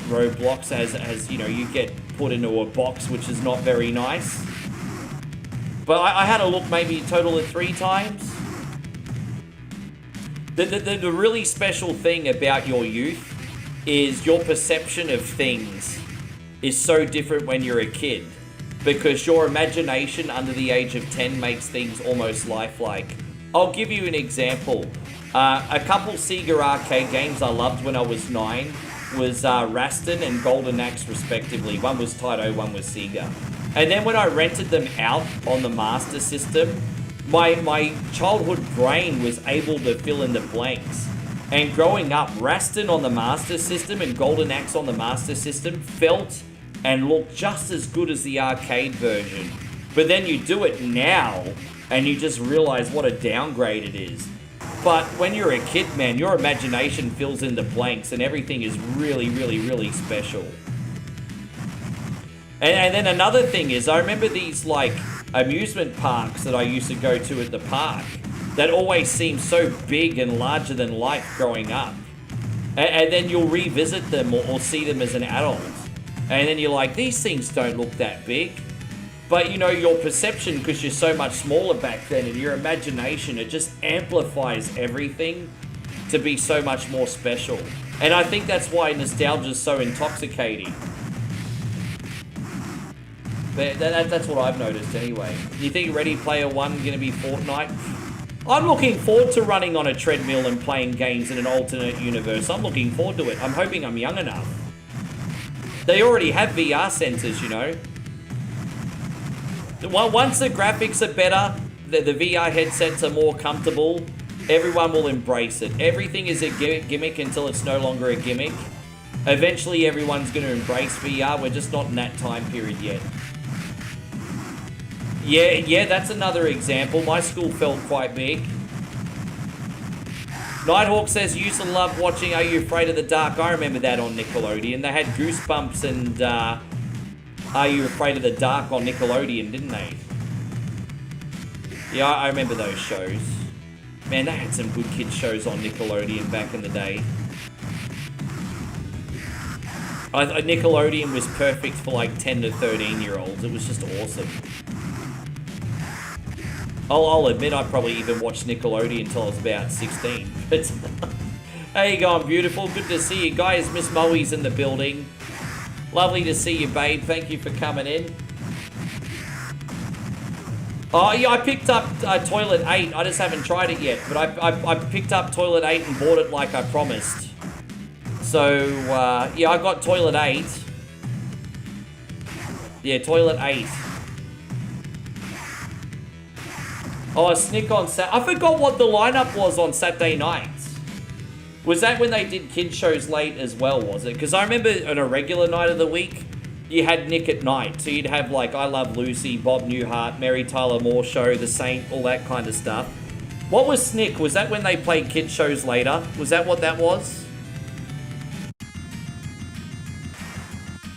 Roblox as, you know, you get put into a box, which is not very nice. But I had a look maybe a total of 3 times. The really special thing about your youth is your perception of things is so different when you're a kid. Because your imagination under the age of 10 makes things almost lifelike. I'll give you an example. A couple Sega arcade games I loved when I was 9 was Raston and Golden Axe respectively. One was Taito, one was Sega. And then when I rented them out on the Master System, my childhood brain was able to fill in the blanks. And growing up, Raston on the Master System and Golden Axe on the Master System felt and looked just as good as the arcade version. But then you do it now, and you just realize what a downgrade it is. But when you're a kid, man, your imagination fills in the blanks, and everything is really, really, really special. And then another thing is, I remember these, like, amusement parks that I used to go to at the park that always seemed so big and larger than life growing up. And then you'll revisit them or see them as an adult. And then you're like, these things don't look that big. But, you know, your perception, because you're so much smaller back then, and your imagination, it just amplifies everything to be so much more special. And I think that's why nostalgia is so intoxicating. But that's what I've noticed anyway. You think Ready Player One going to be Fortnite? I'm looking forward to running on a treadmill and playing games in an alternate universe. I'm looking forward to it. I'm hoping I'm young enough. They already have VR centers, you know. Once the graphics are better, the VR headsets are more comfortable, everyone will embrace it. Everything is a gimmick until it's no longer a gimmick. Eventually everyone's going to embrace VR. We're just not in that time period yet. Yeah, that's another example. My school felt quite big. Nighthawk says, used to love watching Are You Afraid of the Dark? I remember that on Nickelodeon. They had Goosebumps and Are You Afraid of the Dark on Nickelodeon, didn't they? Yeah, I remember those shows. Man, they had some good kids shows on Nickelodeon back in the day. Nickelodeon was perfect for like 10 to 13 year olds. It was just awesome. I'll admit I probably even watched Nickelodeon until I was about 16. But how you going, beautiful? Good to see you guys. Miss Moe's in the building. Lovely to see you, babe. Thank you for coming in. Oh, yeah, I picked up Toilet 8. I just haven't tried it yet. But I picked up Toilet 8 and bought it like I promised. So, yeah, I got Toilet 8. Yeah, Toilet 8. Oh, Snick on Saturday. I forgot what the lineup was on Saturday nights. Was that when they did kid shows late as well, was it? Because I remember on a regular night of the week, you had Nick at Night. So you'd have like I Love Lucy, Bob Newhart, Mary Tyler Moore Show, The Saint, all that kind of stuff. What was Snick? Was that when they played kid shows later? Was that what that was?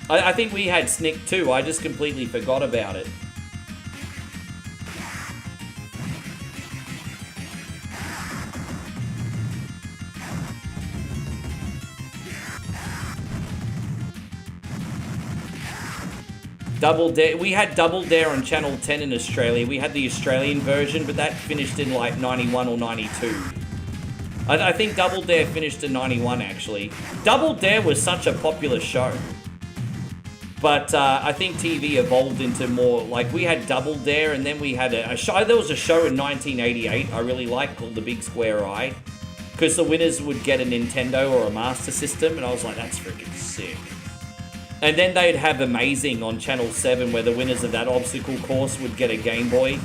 I think we had Snick too. I just completely forgot about it. Double Dare. We had Double Dare on Channel 10 in Australia. We had the Australian version, but that finished in like 91 or 92. I think Double Dare finished in 91, actually. Double Dare was such a popular show. But I think TV evolved into more, like we had Double Dare, and then we had a show. There was a show in 1988 I really liked called The Big Square Eye. Because the winners would get a Nintendo or a Master System, and I was like, that's freaking sick. And then they'd have Amazing on Channel 7, where the winners of that obstacle course would get a Game Boy.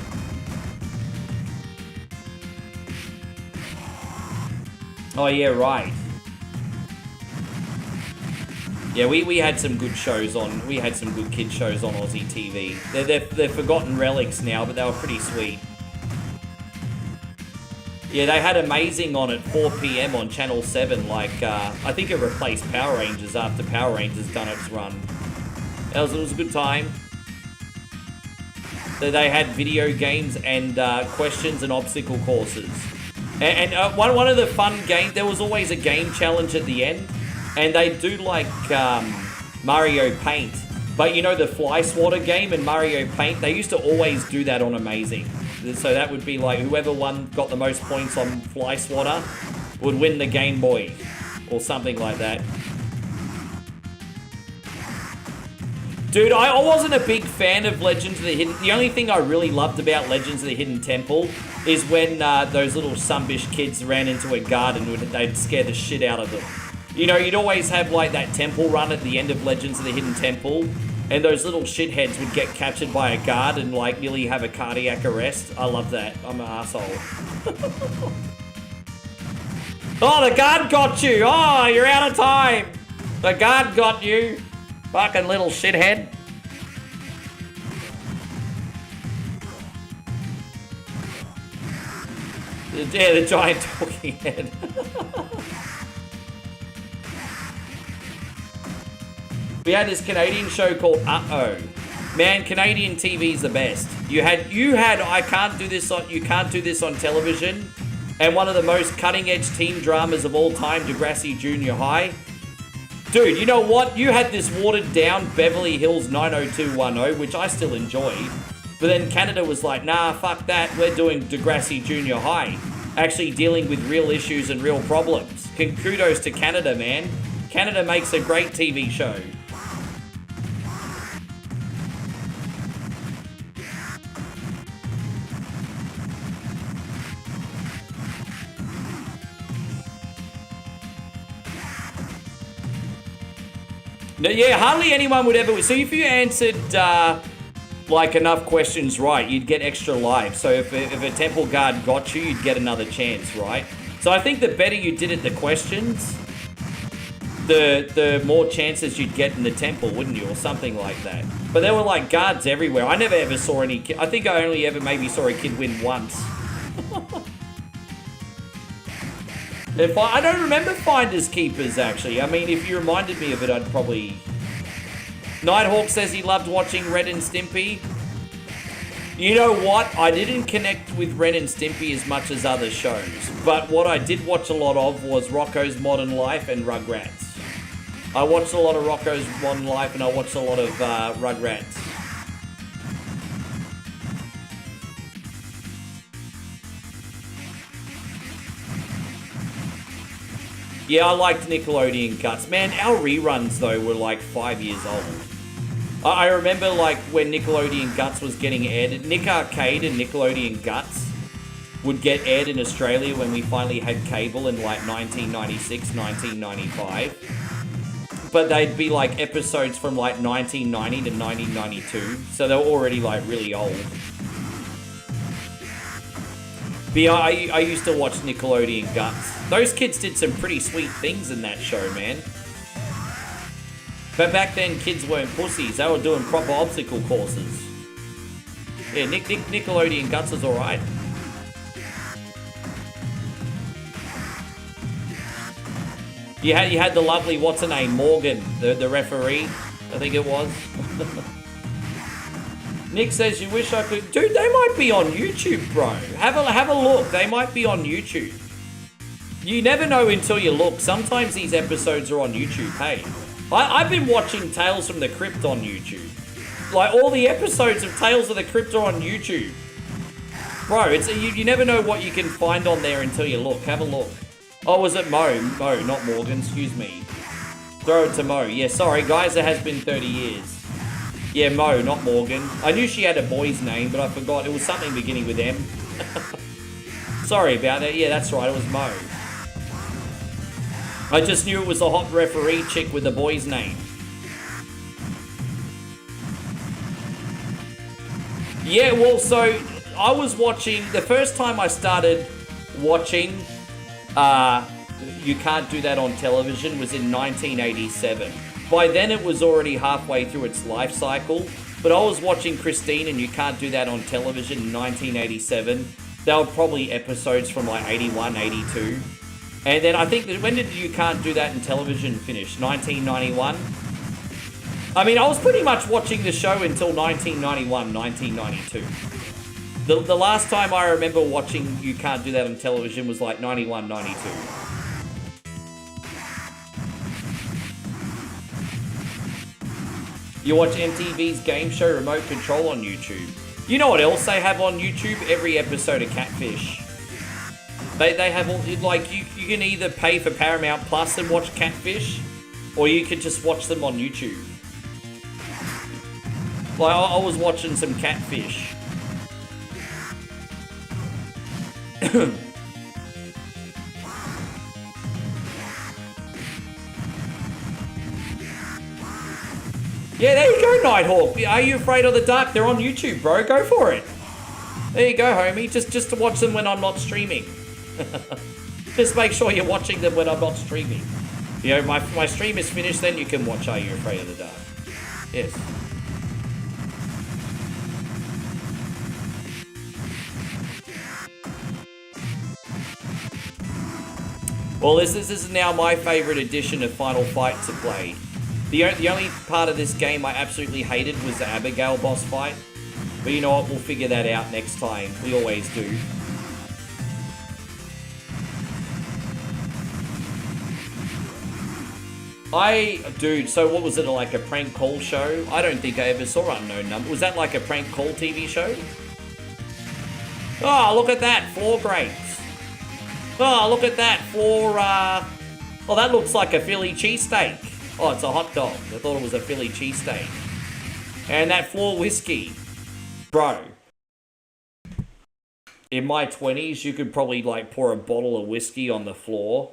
Oh, yeah, right. Yeah, we had some good shows on. We had some good kid shows on Aussie TV. They're forgotten relics now, but they were pretty sweet. Yeah, they had Amazing on at 4 p.m. on Channel 7. Like, I think it replaced Power Rangers after Power Rangers done its run. It was a good time. They had video games and questions and obstacle courses. And one of the fun games, there was always a game challenge at the end. And they do like Mario Paint. But you know the Fly Swatter game and Mario Paint? They used to always do that on Amazing. So that would be like whoever got the most points on Fly Swatter would win the Game Boy. Or something like that. Dude, I wasn't a big fan of Legends of the Hidden... The only thing I really loved about Legends of the Hidden Temple is when those little Sumbish kids ran into a garden and they'd scare the shit out of them. You know, you'd always have like that temple run at the end of Legends of the Hidden Temple, and those little shitheads would get captured by a guard and like nearly have a cardiac arrest. I love that. I'm an asshole. Oh, the guard got you. Oh, you're out of time. The guard got you. Fucking little shithead. Yeah, the giant talking head. We had this Canadian show called Uh-Oh. Man, Canadian TV's the best. You had you can't do this on television, and one of the most cutting-edge teen dramas of all time, Degrassi Junior High. Dude, you know what? You had this watered-down Beverly Hills 90210, which I still enjoyed. But then Canada was like, nah, fuck that. We're doing Degrassi Junior High. Actually dealing with real issues and real problems. Kudos to Canada, man. Canada makes a great TV show. No, yeah, hardly anyone would ever... So if you answered, like, enough questions right, you'd get extra lives. So if a temple guard got you, you'd get another chance, right? So I think the better you did at the questions, the more chances you'd get in the temple, wouldn't you? Or something like that. But there were, like, guards everywhere. I never ever saw any... I think I only ever maybe saw a kid win once. I don't remember Finders Keepers, actually. I mean, if you reminded me of it, I'd probably... Nighthawk says he loved watching Ren and Stimpy. You know what? I didn't connect with Ren and Stimpy as much as other shows. But what I did watch a lot of was Rocko's Modern Life and Rugrats. I watched a lot of Rocko's Modern Life and I watched a lot of Rugrats. Yeah, I liked Nickelodeon Guts. Man, our reruns, though, were like 5 years old. I remember, like, when Nickelodeon Guts was getting aired. Nick Arcade and Nickelodeon Guts would get aired in Australia when we finally had cable in, like, 1996, 1995. But they'd be, like, episodes from, like, 1990 to 1992. So they were already, like, really old. But yeah, I used to watch Nickelodeon Guts. Those kids did some pretty sweet things in that show, man. But back then, kids weren't pussies. They were doing proper obstacle courses. Yeah, Nickelodeon Guts was alright. You had the lovely, what's her name, Morgan, the referee, I think it was. Nick says, you wish I could... Dude, they might be on YouTube, bro. Have a look. They might be on YouTube. You never know until you look. Sometimes these episodes are on YouTube, hey. I've been watching Tales from the Crypt on YouTube. Like, all the episodes of Tales of the Crypt are on YouTube. Bro, you never know what you can find on there until you look. Have a look. Oh, was it Mo? Mo, not Morgan. Excuse me. Throw it to Mo. Yeah, sorry, guys. It has been 30 years. Yeah, Mo, not Morgan. I knew she had a boy's name, but I forgot. It was something beginning with M. Sorry about that. Yeah, that's right. It was Mo. I just knew it was the hot referee chick with the boy's name. Yeah, well, so I was watching... The first time I started watching You Can't Do That on Television was in 1987. By then it was already halfway through its life cycle, but I was watching Christine and You Can't Do That on Television in 1987. They were probably episodes from like 81, 82. And then I think that when did You Can't Do That in Television finish? 1991? I mean, I was pretty much watching the show until 1991, 1992. The last time I remember watching You Can't Do That on television was like 91, 92. You watch MTV's game show Remote Control on YouTube. You know what else they have on YouTube? Every episode of Catfish. They have all, like, you can either pay for Paramount Plus and watch Catfish, or you can just watch them on YouTube. Like, I was watching some Catfish. Yeah, there you go, Nighthawk. Are You Afraid of the Dark? They're on YouTube, bro. Go for it. There you go, homie. Just to watch them when I'm not streaming. Just make sure you're watching them when I'm not streaming. You know, my stream is finished, then you can watch Are You Afraid of the Dark. Yes. Well, this is now my favorite edition of Final Fight to play. The only part of this game I absolutely hated was the Abigail boss fight. But you know what, we'll figure that out next time. We always do. Dude, so what was it, like a prank call show? I don't think I ever saw Unknown Number. Was that like a prank call TV show? Oh, look at that, 4 grapes. Oh, look at that, 4, oh, that looks like a Philly cheesesteak. Oh, it's a hot dog. I thought it was a Philly cheesesteak. And that 4 whiskey. Bro. In my 20s, you could probably, like, pour a bottle of whiskey on the floor,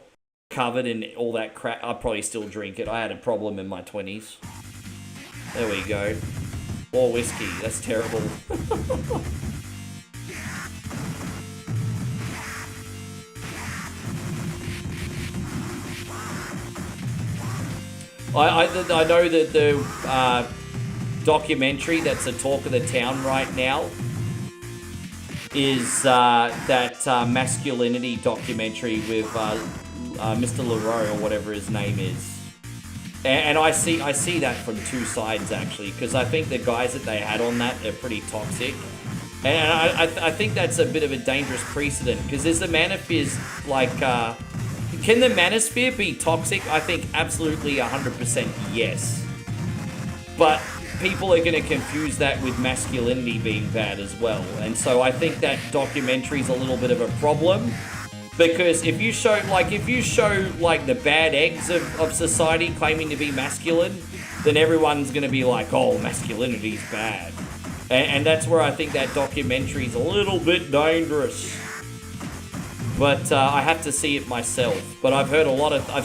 covered in all that crap. I'd probably still drink it. I had a problem in my 20s. There we go. 4 whiskey. That's terrible. I know that the documentary that's the talk of the town right now is that masculinity documentary with Mr. Leroy or whatever his name is. And I see that from 2 sides, actually, because I think the guys that they had on that are pretty toxic. And I think that's a bit of a dangerous precedent, because there's the manosphere's, like... can the manosphere be toxic? I think absolutely 100% yes. But people are going to confuse that with masculinity being bad as well. And so I think that documentary is a little bit of a problem. Because if you show like the bad eggs of society claiming to be masculine, then everyone's going to be like, oh, masculinity's bad. And that's where I think that documentary is a little bit dangerous. But I have to see it myself. But I've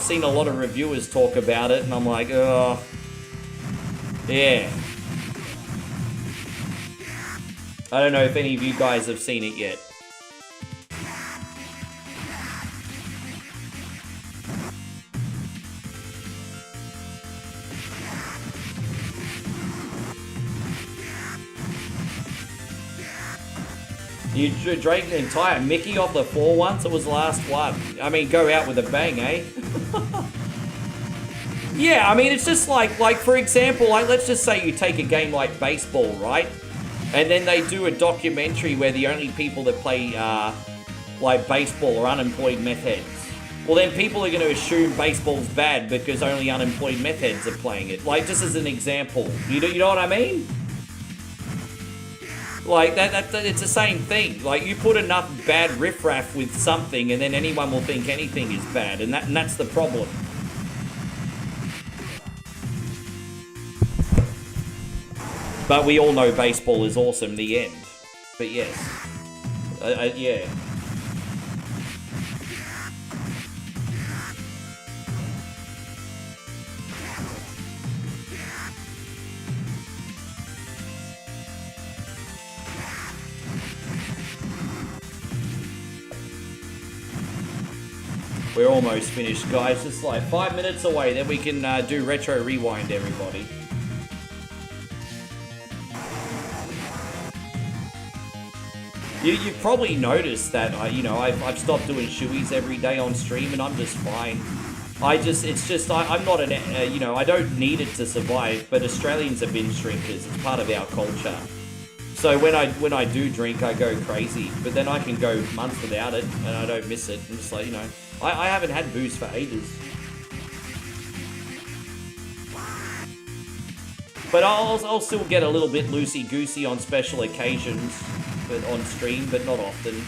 seen a lot of reviewers talk about it, and I'm like, oh, yeah. I don't know if any of you guys have seen it yet. You drank the entire Mickey off the floor once? It was the last one. I mean, go out with a bang, eh? Yeah, I mean, it's just like for example, like let's just say you take a game like baseball, right? And then they do a documentary where the only people that play like baseball are unemployed meth heads. Well, then people are going to assume baseball's bad because only unemployed meth heads are playing it. Like, just as an example. You know what I mean? Like, that it's the same thing. Like, you put enough bad riffraff with something and then anyone will think anything is bad. And that's the problem. But we all know baseball is awesome, the end. But yes. Yeah. We're almost finished, guys. Just like 5 minutes away, then we can do Retro Rewind, everybody. You've probably noticed that, I've stopped doing shoeies every day on stream, and I'm just fine. I'm not I don't need it to survive, but Australians are binge drinkers. It's part of our culture. So when I do drink, I go crazy, but then I can go months without it, and I don't miss it. I'm just like, I haven't had booze for ages. But I'll still get a little bit loosey-goosey on special occasions, but on stream, but not often.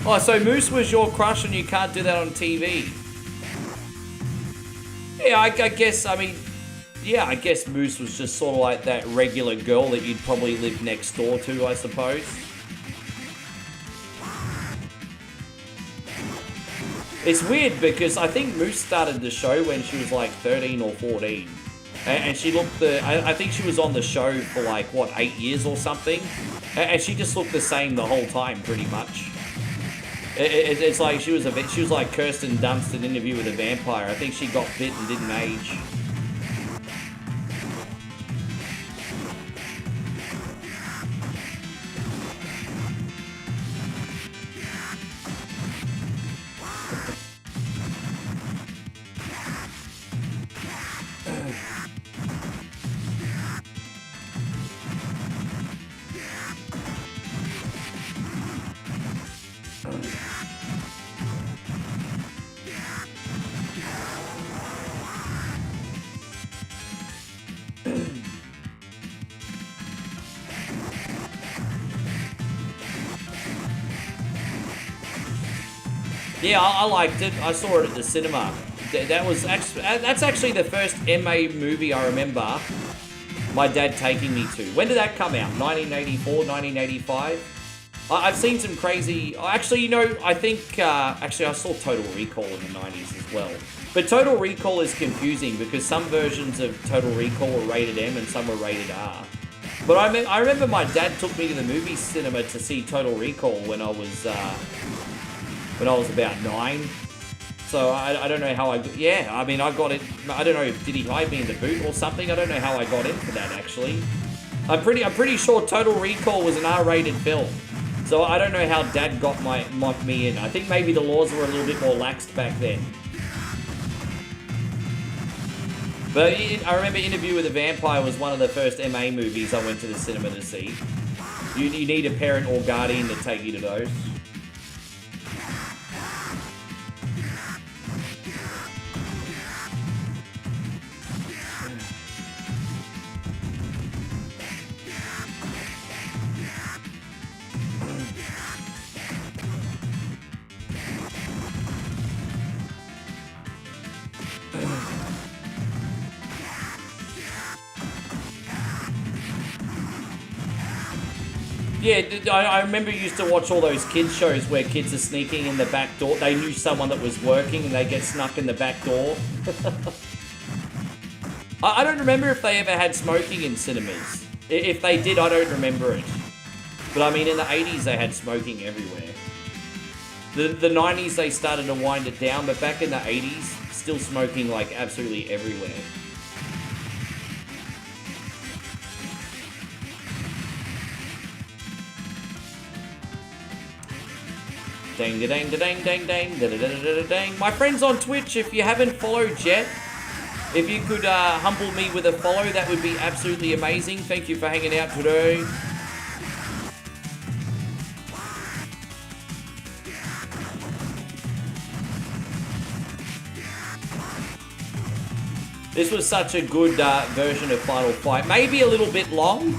Oh, so Moose was your crush and you can't do that on TV? Yeah, I guess Moose was just sort of like that regular girl that you'd probably live next door to, I suppose. It's weird because I think Moose started the show when she was like 13 or 14. And she looked I think she was on the show for like, what, 8 years or something? And she just looked the same the whole time, pretty much. It's like she was like Kirsten Dunst in Interview with a Vampire. I think she got bit and didn't age. Yeah, I liked it. I saw it at the cinema. That's actually the first MA movie I remember my dad taking me to. When did that come out? 1984, 1985? I've seen some crazy... Actually, I think... actually, I saw Total Recall in the 90s as well. But Total Recall is confusing because some versions of Total Recall were rated M and some were rated R. But I remember my dad took me to the movie cinema to see Total Recall when I was about 9. So I don't know how I got it. I don't know, did he hide me in the boot or something? I don't know how I got in for that, actually. I'm pretty sure Total Recall was an R-rated film. So I don't know how Dad got me in. I think maybe the laws were a little bit more laxed back then. But I remember Interview with a Vampire was one of the first MA movies I went to the cinema to see. You need a parent or guardian to take you to those. Yeah, I remember you used to watch all those kids shows where kids are sneaking in the back door. They knew someone that was working and they get snuck in the back door. I don't remember if they ever had smoking in cinemas. If they did, I don't remember it. But I mean, in the 80s, they had smoking everywhere. The 90s, they started to wind it down, but back in the 80s, still smoking like absolutely everywhere. Dang, dang, dang, dang, dang, dang, dang. My friends on Twitch, if you haven't followed yet, if you could humble me with a follow, that would be absolutely amazing. Thank you for hanging out today. This was such a good version of Final Fight. Maybe a little bit long,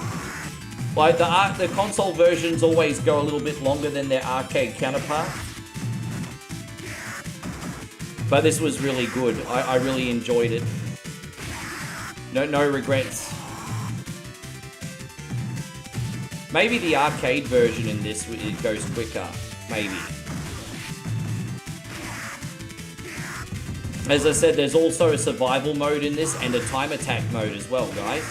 Like, the console versions always go a little bit longer than their arcade counterparts. But this was really good. I really enjoyed it. No regrets. Maybe the arcade version in this, it goes quicker. Maybe. As I said, there's also a survival mode in this and a time attack mode as well, guys.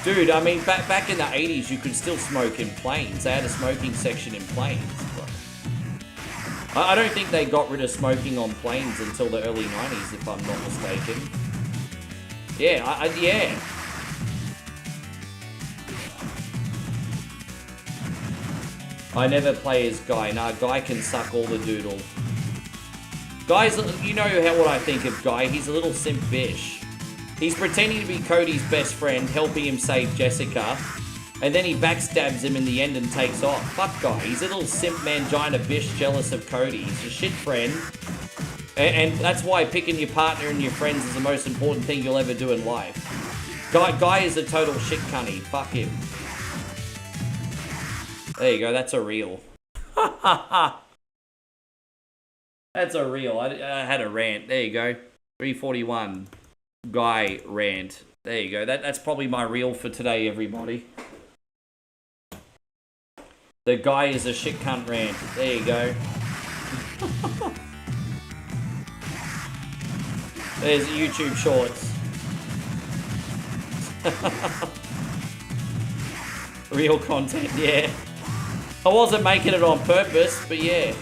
Dude, I mean, back in the 80s, you could still smoke in planes. They had a smoking section in planes. I don't think they got rid of smoking on planes until the early 90s, if I'm not mistaken. Yeah, yeah. I never play as Guy. Nah, Guy can suck all the doodle. Guy's, you know what I think of Guy. He's a little simp-ish. He's pretending to be Cody's best friend, helping him save Jessica, and then he backstabs him in the end and takes off. Fuck Guy. He's a little simp mangina bish jealous of Cody. He's a shit friend. And that's why picking your partner and your friends is the most important thing you'll ever do in life. Guy is a total shit cunny. Fuck him. There you go. That's a reel. That's a reel. I had a rant. There you go. 341. Guy rant. There you go. That's probably my reel for today, everybody. The Guy is a shit cunt rant. There you go. There's YouTube Shorts. Real content, yeah. I wasn't making it on purpose, but yeah.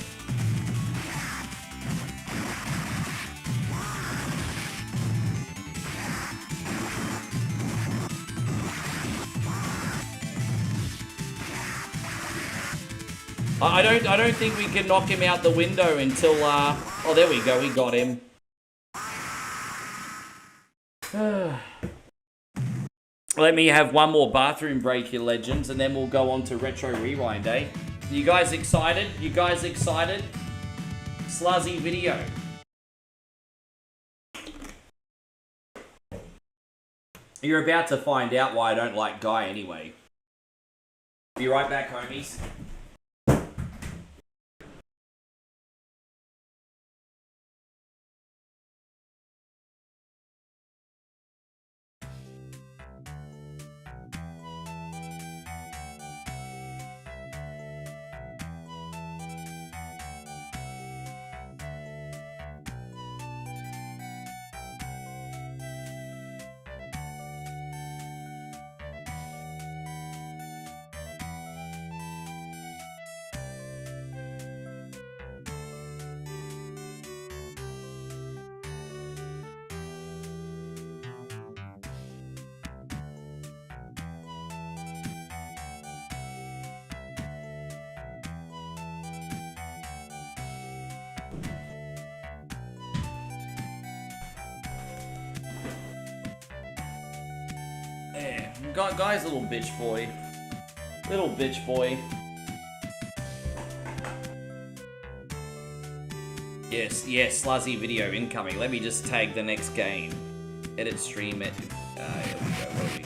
I don't think we can knock him out the window until oh, there we go, we got him. Let me have one more bathroom break, you legends, and then we'll go on to Retro Rewind, eh? You guys excited? You guys excited? Sluzzy video. You're about to find out why I don't like Guy anyway. Be right back, homies. Guy's a little bitch boy. Little bitch boy. Yes, Sluzzy video incoming. Let me just tag the next game. Edit stream it. Here we go. What have we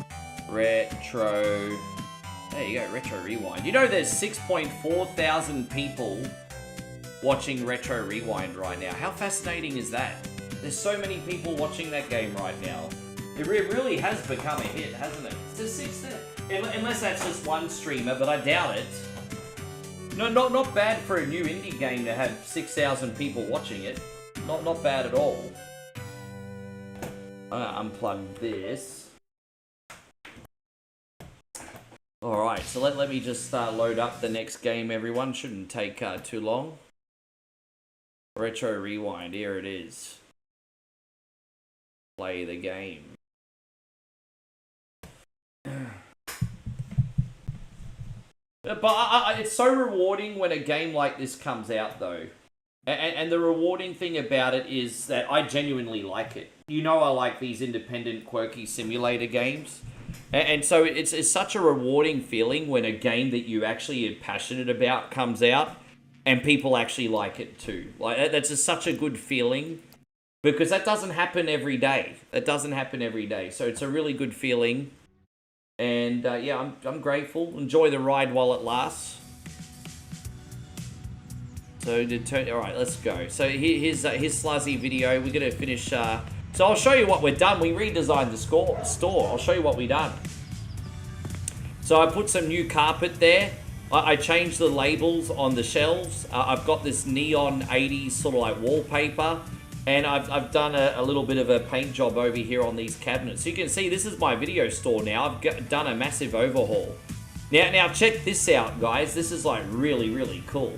got? Retro. There you go, Retro Rewind. You know there's 6.4 thousand people watching Retro Rewind right now. How fascinating is that? There's so many people watching that game right now. It really has become a hit, hasn't it? It's just unless that's just one streamer, but I doubt it. No, not bad for a new indie game to have 6,000 people watching it. Not bad at all. I'm gonna unplug this. Alright, so let me just load up the next game, everyone. Shouldn't take too long. Retro Rewind, here it is. Play the game. But it's so rewarding when a game like this comes out, though. And the rewarding thing about it is that I genuinely like it. You know I like these independent, quirky simulator games. And so it's such a rewarding feeling when a game that you actually are passionate about comes out and people actually like it too. Like, that's just such a good feeling because that doesn't happen every day. That doesn't happen every day. So it's a really good feeling. And yeah, I'm grateful. Enjoy the ride while it lasts. So, all right, let's go. So here's Sluzzy video. We're going to finish... So I'll show you what we've done. We redesigned the store. I'll show you what we've done. So I put some new carpet there. I changed the labels on the shelves. I've got this neon 80s sort of like wallpaper. And I've done a little bit of a paint job over here on these cabinets. So you can see this is my video store now. I've done a massive overhaul. Now check this out, guys. This is like really, really cool.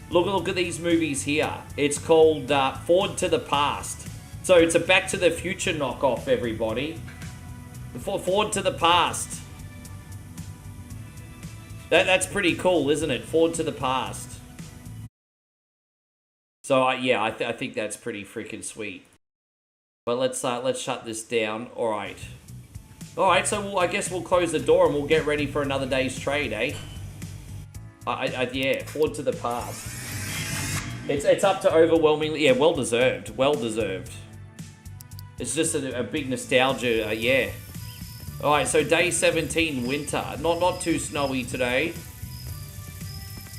Look at these movies here. It's called Forward to the Past. So it's a Back to the Future knockoff, everybody. Forward to the Past. That's pretty cool, isn't it? Forward to the Past. So yeah, I think that's pretty freaking sweet. But let's shut this down. All right. So I guess we'll close the door and we'll get ready for another day's trade, eh? Yeah, Forward to the Past. It's up to overwhelmingly, yeah, well deserved. It's just a big nostalgia, yeah. All right, so day 17, winter. Not too snowy today.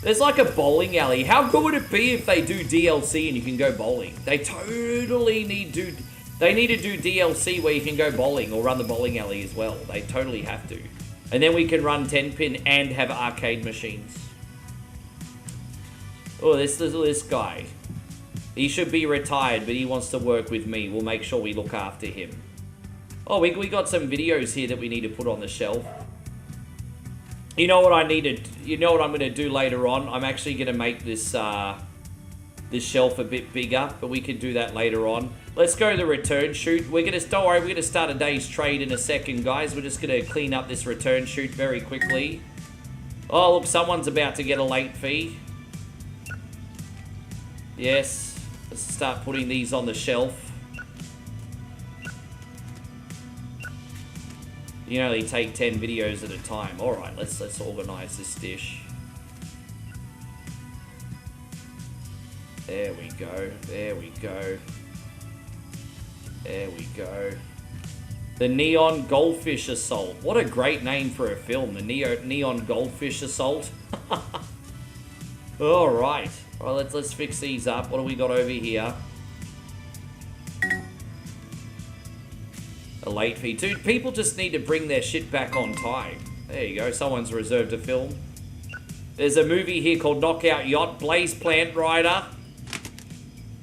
There's like a bowling alley. How good would it be if they do DLC and you can go bowling? They totally need to do DLC where you can go bowling or run the bowling alley as well. They totally have to. And then we can run 10-pin and have arcade machines. Oh, this guy. He should be retired, but he wants to work with me. We'll make sure we look after him. Oh, we got some videos here that we need to put on the shelf. You know what I'm going to do later on? I'm actually going to make this this shelf a bit bigger, but we can do that later on. Let's go to the return chute. Don't worry, we're going to start a day's trade in a second, guys. We're just going to clean up this return chute very quickly. Oh, look, someone's about to get a late fee. Yes, let's start putting these on the shelf. You can only take 10 videos at a time. All right, let's organize this dish. There we go. There we go. There we go. The Neon Goldfish Assault. What a great name for a film. The Neon Goldfish Assault. All right. All right, let's fix these up. What do we got over here? A late fee. Dude, people just need to bring their shit back on time. There you go. Someone's reserved a film. There's a movie here called Knockout Yacht. Blaze Plant Rider.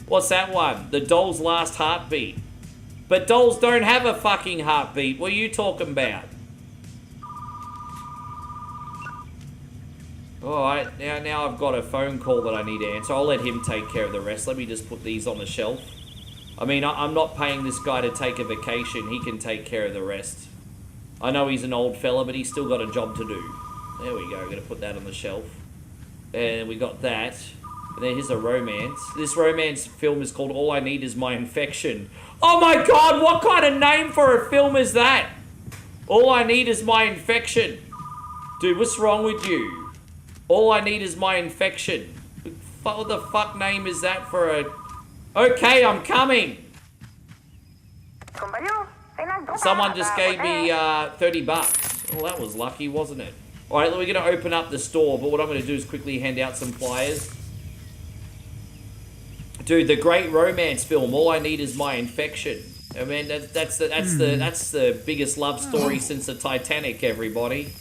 What's that one? The Doll's Last Heartbeat. But dolls don't have a fucking heartbeat. What are you talking about? Alright, now I've got a phone call that I need to answer. I'll let him take care of the rest. Let me just put these on the shelf. I mean, I'm not paying this guy to take a vacation. He can take care of the rest. I know he's an old fella, but he's still got a job to do. There we go. Gonna put that on the shelf. And we got that. And then here's a romance. This romance film is called All I Need Is My Infection. Oh my god, what kind of name for a film is that? All I Need Is My Infection. Dude, what's wrong with you? All I Need Is My Infection. What the fuck name is that for a... Okay, I'm coming. Someone just gave me 30 bucks. Well, that was lucky, wasn't it? All right, we're going to open up the store, but what I'm going to do is quickly hand out some flyers. Dude, the great romance film, All I Need Is My Infection. I mean, that's the biggest love story since the Titanic, everybody.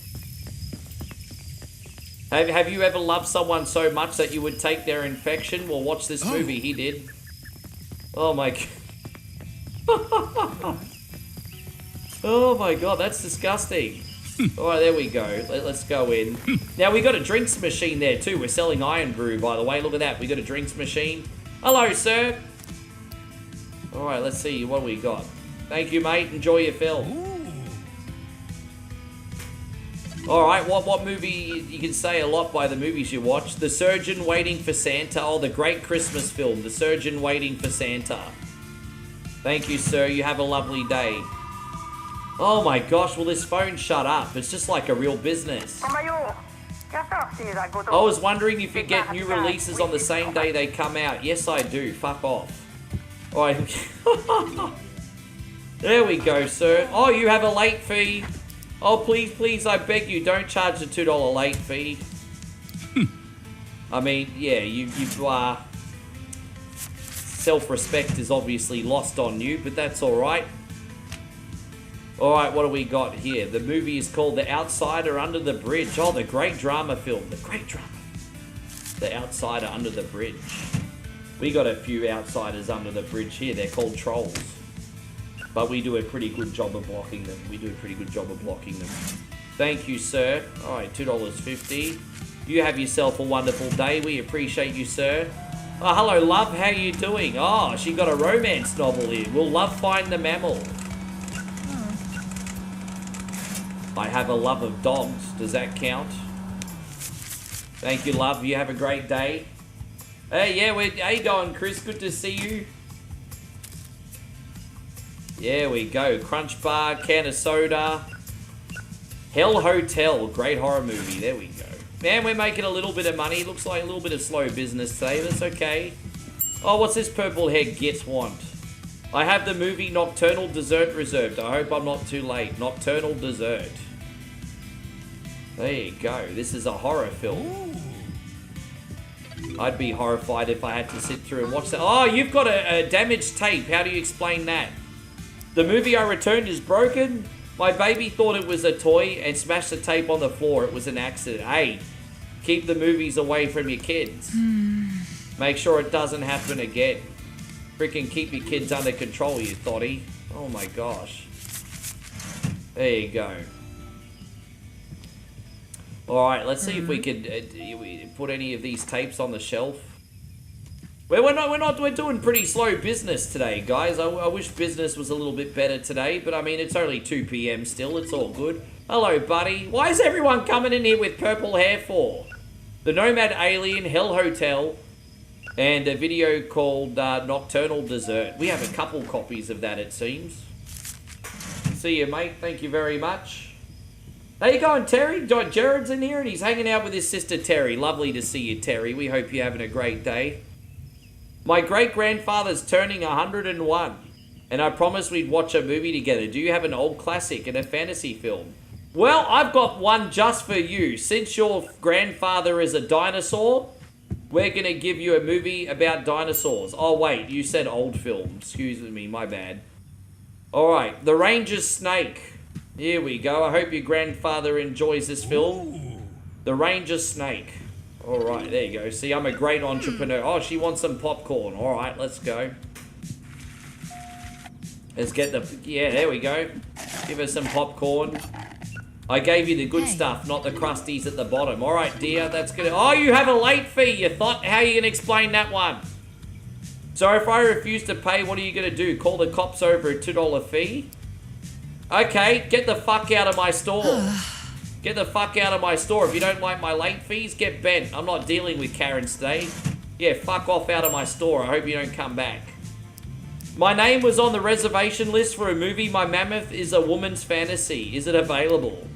Have you ever loved someone so much that you would take their infection? Well, watch this movie. He did. Oh my god. Oh my god, that's disgusting. Alright, there we go. Let's go in. Now, we got a drinks machine there too. We're selling Iron Brew, by the way. Look at that. We got a drinks machine. Hello, sir. Alright, let's see what we got. Thank you, mate. Enjoy your film. Alright, what movie? You can say a lot by the movies you watch. The Surgeon Waiting for Santa. Oh, the great Christmas film. The Surgeon Waiting for Santa. Thank you, sir. You have a lovely day. Oh my gosh, will this phone shut up? It's just like a real business. I was wondering if you get new releases on the same day they come out. Yes, I do. Fuck off. Alright. There we go, sir. Oh, you have a late fee. Oh, please, please, I beg you, don't charge the $2 late fee. I mean, yeah, you self-respect is obviously lost on you, but that's alright. Alright, what do we got here? The movie is called The Outsider Under the Bridge. Oh, the great drama film. The great drama. The Outsider Under the Bridge. We got a few outsiders under the bridge here. They're called trolls. But we do a pretty good job of blocking them. Thank you, sir. Alright, $2.50. You have yourself a wonderful day. We appreciate you, sir. Oh, hello, love. How you doing? Oh, she got a romance novel here. Will love find the mammal? I have a love of dogs. Does that count? Thank you, love. You have a great day. Hey, yeah, how you going, Chris? Good to see you. There we go. Crunch bar, can of soda. Hell Hotel, great horror movie. There we go. Man, we're making a little bit of money. Looks like a little bit of slow business today. That's okay. Oh, what's this purple head git want? I have the movie Nocturnal Dessert reserved. I hope I'm not too late. Nocturnal Dessert. There you go. This is a horror film. I'd be horrified if I had to sit through and watch that. Oh, you've got a damaged tape. How do you explain that? The movie I returned is broken. My baby thought it was a toy and smashed the tape on the floor. It was an accident. Hey, keep the movies away from your kids. Make sure it doesn't happen again. Freaking keep your kids under control, you thotty. Oh my gosh. There you go. Alright, let's see if we could put any of these tapes on the shelf. We're doing pretty slow business today, guys. I wish business was a little bit better today, but I mean, it's only 2 PM still. It's all good. Hello, buddy. Why is everyone coming in here with purple hair for? The Nomad Alien, Hell Hotel, and a video called Nocturnal Dessert. We have a couple copies of that, it seems. See you, mate. Thank you very much. How you going, Terry? Jared's in here, and he's hanging out with his sister, Terry. Lovely to see you, Terry. We hope you're having a great day. My great-grandfather's turning 101, and I promised we'd watch a movie together. Do you have an old classic and a fantasy film? Well, I've got one just for you. Since your grandfather is a dinosaur, we're going to give you a movie about dinosaurs. Oh, wait, you said old film. Excuse me, my bad. All right, The Ranger's Snake. Here we go. I hope your grandfather enjoys this film. The Ranger's Snake. All right, there you go. See, I'm a great entrepreneur. Oh, she wants some popcorn. All right, let's go. Let's get the... Yeah, there we go. Give her some popcorn. I gave you the good stuff, not the crusties at the bottom. All right, dear, that's good. Oh, you have a late fee, you thought. How are you going to explain that one? So if I refuse to pay, what are you going to do? Call the cops over a $2 fee? Okay, get the fuck out of my store. Get the fuck out of my store. If you don't like my late fees, get bent. I'm not dealing with Karens today. Yeah, fuck off out of my store. I hope you don't come back. My name was on the reservation list for a movie. My mammoth is a woman's fantasy. Is it available?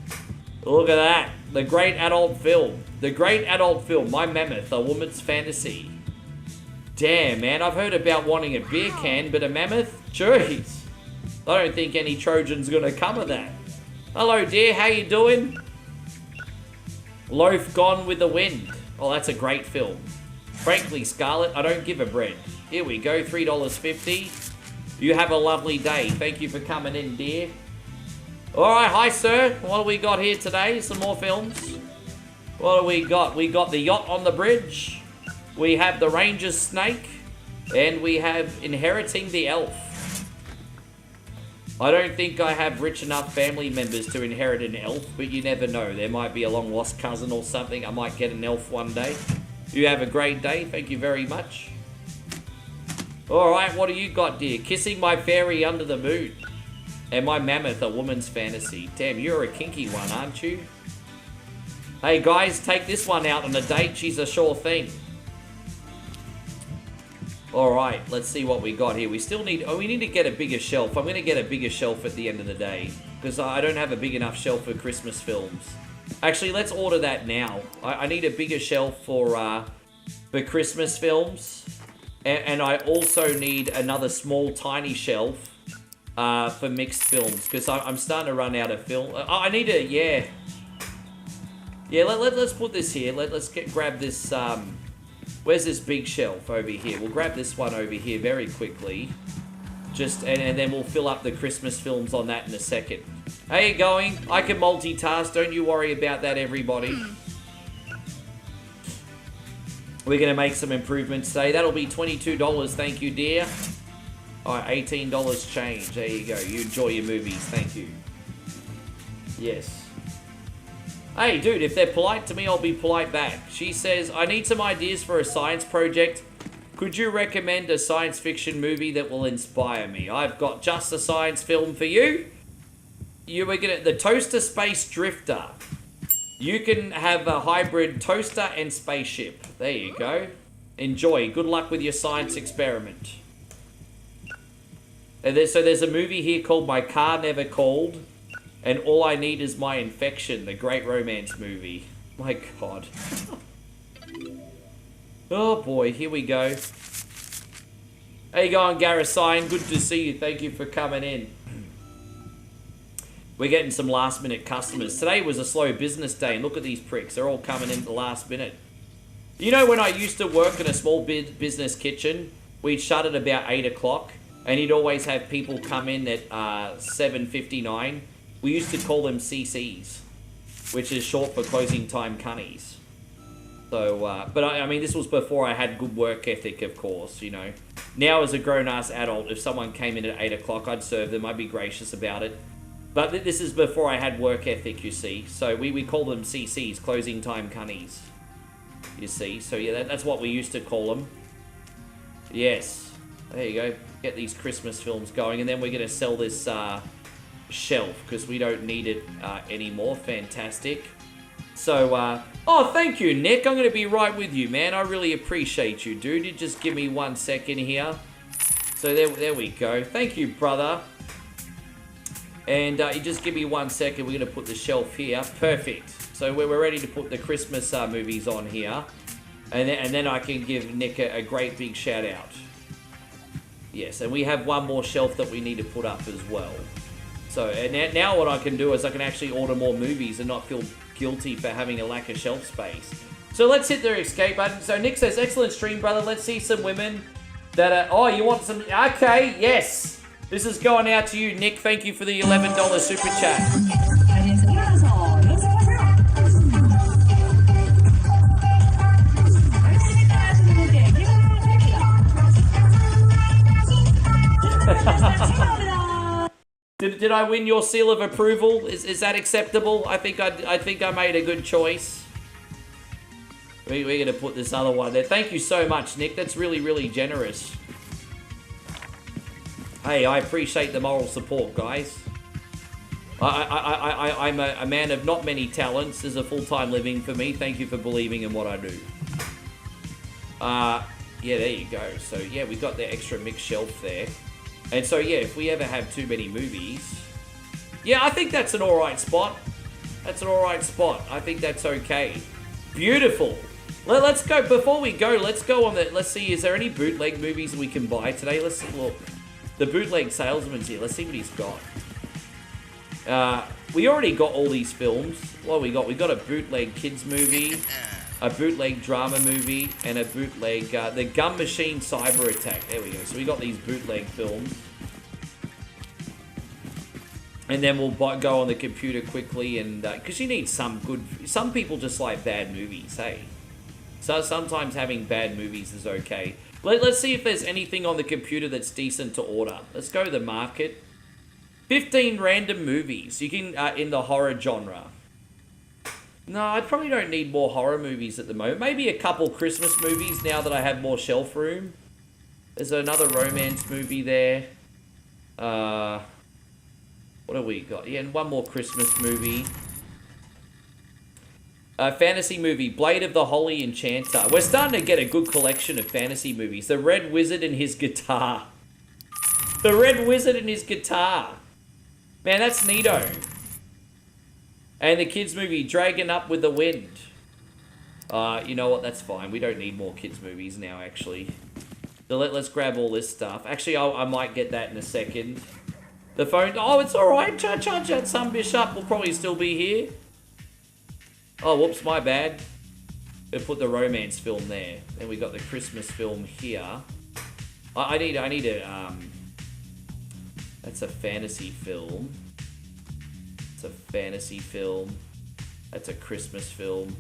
Look at that. The great adult film. The great adult film. My mammoth, a woman's fantasy. Damn, man. I've heard about wanting a beer can, but a mammoth? Jeez. I don't think any Trojan's gonna come of that. Hello, dear. How you doing? Loaf Gone with the Wind. Oh, that's a great film. Frankly, Scarlett, I don't give a bread. Here we go, $3.50. You have a lovely day. Thank you for coming in, dear. Alright, hi, sir. What do we got here today? Some more films. What do we got? We got The Yacht on the Bridge. We have The Ranger's Snake. And we have Inheriting the Elf. I don't think I have rich enough family members to inherit an elf, but you never know. There might be a long-lost cousin or something. I might get an elf one day. You have a great day. Thank you very much. Alright, what do you got, dear? Kissing My Fairy Under the Moon. And My Mammoth, a woman's fantasy. Damn, you're a kinky one, aren't you? Hey, guys, take this one out on a date. She's a sure thing. Alright, let's see what we got here. We still need... Oh, we need to get a bigger shelf. I'm going to get a bigger shelf at the end of the day. because I don't have a big enough shelf for Christmas films. Actually, let's order that now. I need a bigger shelf for Christmas films. And I also need another small, tiny shelf for mixed films, because I'm starting to run out of film. I need a, yeah. Yeah, let's put this here. Let's grab this, where's this big shelf over here? We'll grab this one over here very quickly. And then we'll fill up the Christmas films on that in a second. How you going? I can multitask. Don't you worry about that, everybody. We're going to make some improvements today. That'll be $22. Thank you, dear. All right, $18 change. There you go. You enjoy your movies. Thank you. Yes. Hey, dude, if they're polite to me, I'll be polite back. She says, I need some ideas for a science project. Could you recommend a science fiction movie that will inspire me? I've got just a science film for you. You were gonna the Toaster Space Drifter. You can have a hybrid toaster and spaceship. There you go. Enjoy. Good luck with your science experiment. And so there's a movie here called My Car Never Called, and All I Need Is My Infection, the great romance movie. My God. Oh boy, here we go. How you going, Garasine? Good to see you. Thank you for coming in. We're getting some last minute customers. Today was a slow business day, and look at these pricks. They're all coming in at the last minute. You know, when I used to work in a small business kitchen, we'd shut at about 8 o'clock, and you'd always have people come in at 7:59. We used to call them CCs, which is short for closing time cunnies. So, but I mean, this was before I had good work ethic, of course, you know. Now, as a grown-ass adult, if someone came in at 8 o'clock, I'd serve them. I'd be gracious about it. But this is before I had work ethic, you see. So we call them CCs, closing time cunnies. You see. So yeah, that's what we used to call them. Yes. There you go. Get these Christmas films going. And then we're going to sell this shelf because we don't need it anymore. Fantastic. So, oh, thank you, Nick. I'm going to be right with you, man. I really appreciate you, dude. You just give me 1 second here. So there we go. Thank you, brother. And you just give me 1 second. We're going to put the shelf here. Perfect. So we're ready to put the Christmas movies on here. And then I can give Nick a great big shout out. Yes, and we have one more shelf that we need to put up as well. So and now what I can do is I can actually order more movies and not feel guilty for having a lack of shelf space. So let's hit the escape button. So Nick says, excellent stream, brother. Let's see some women that are... Oh, you want some... Okay, yes. This is going out to you, Nick. Thank you for the $11 super chat. Did I win your seal of approval? Is that acceptable? I think I made a good choice. We're gonna put this other one there. Thank you so much, Nick. That's really, really generous. Hey, I appreciate the moral support, guys. I'm a man of not many talents. There's a full-time living for me. Thank you for believing in what I do. Yeah, there you go. So, yeah, we've got the extra mixed shelf there. And so, yeah, if we ever have too many movies... Yeah, I think that's an alright spot. That's an alright spot. I think that's okay. Beautiful. Let's go, before we go, let's go on the... Let's see, is there any bootleg movies we can buy today? Let's look. The bootleg salesman's here. Let's see what he's got. We already got all these films. What we got? We got a bootleg kids movie, a bootleg drama movie, and a bootleg the Gun Machine Cyber Attack. There we go. So we got these bootleg films, and then we'll go on the computer quickly, and because you need some good. Some people just like bad movies. Hey, so sometimes having bad movies is okay. Let's see if there's anything on the computer that's decent to order. Let's go to the market. 15 random movies. You can, in the horror genre. No, I probably don't need more horror movies at the moment. Maybe a couple Christmas movies now that I have more shelf room. There's another romance movie there. What have we got? Yeah, and one more Christmas movie. Fantasy movie, Blade of the Holy Enchanter. We're starting to get a good collection of fantasy movies. The Red Wizard and his guitar. The Red Wizard and his guitar. Man, that's neato. And the kids movie, Dragon Up with the Wind. You know what? That's fine. We don't need more kids movies now, actually. So let's grab all this stuff. Actually, I might get that in a second. The phone... Oh, it's alright. Charge that some bishop. We'll probably still be here. Oh, whoops. My bad. We'll put the romance film there. Then we got the Christmas film here. I need a... That's a fantasy film. It's a fantasy film. That's a Christmas film.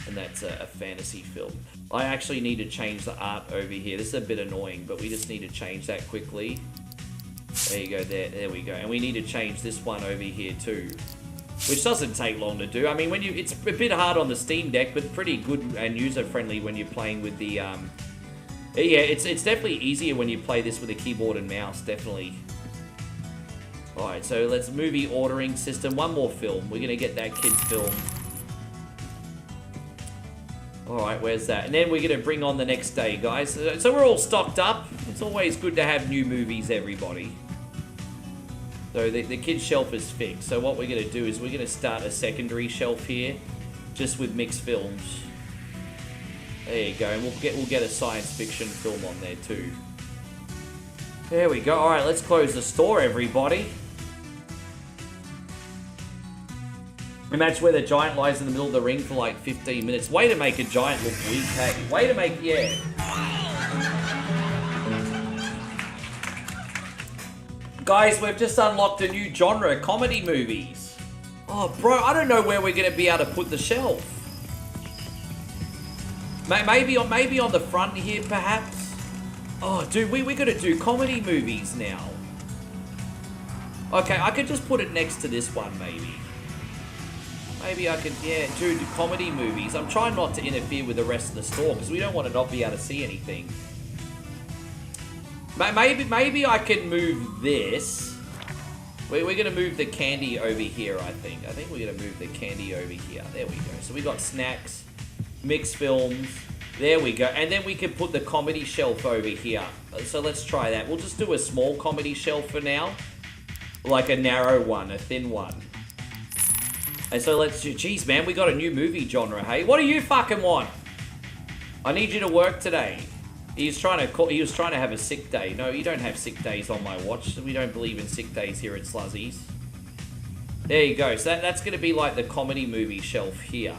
And that's a fantasy film. I actually need to change the art over here. This is a bit annoying, but we just need to change that quickly. There you go, there we go. And we need to change this one over here too. Which doesn't take long to do. I mean, it's a bit hard on the Steam Deck, but pretty good and user-friendly when you're playing with the... Yeah, it's definitely easier when you play this with a keyboard and mouse, definitely. Alright, so let's movie ordering system. One more film. We're going to get that kids film. Alright, where's that? And then we're going to bring on the next day, guys. So we're all stocked up. It's always good to have new movies, everybody. So the kids shelf is fixed. So what we're going to do is we're going to start a secondary shelf here, just with mixed films. There you go. And we'll get a science fiction film on there too. There we go. Alright, let's close the store, everybody. A match where the giant lies in the middle of the ring for like 15 minutes. Way to make a giant look weak, hey? Way to make, yeah. Guys, we've just unlocked a new genre, comedy movies. Oh, bro, I don't know where we're going to be able to put the shelf. Maybe on the front here, perhaps? Oh, dude, we're going to do comedy movies now. Okay, I could just put it next to this one, maybe. Maybe I could, yeah, do comedy movies. I'm trying not to interfere with the rest of the store because we don't want to not be able to see anything. Maybe I can move this. We're going to move the candy over here, I think. I think we're going to move the candy over here. There we go. So we got snacks, mixed films. There we go. And then we can put the comedy shelf over here. So let's try that. We'll just do a small comedy shelf for now. Like a narrow one, a thin one. And so let's do, geez, man, we got a new movie genre, hey? What do you fucking want? I need you to work today. He was trying to have a sick day. No, you don't have sick days on my watch. We don't believe in sick days here at Sluzzies. There you go. So that's going to be like the comedy movie shelf here.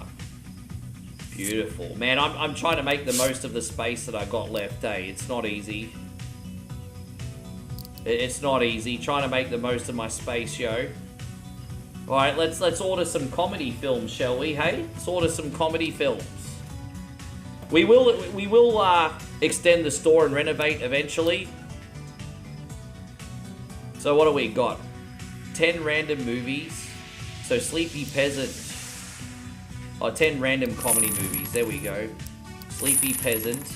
Beautiful. Man, I'm trying to make the most of the space that I got left, eh? It's not easy. It's not easy. Trying to make the most of my space, yo. Alright, let's order some comedy films, shall we, hey? Let's order some comedy films. We will extend the store and renovate eventually. So what do we got? 10 random movies. So Sleepy Peasant. Oh, 10 random comedy movies. There we go. Sleepy Peasant.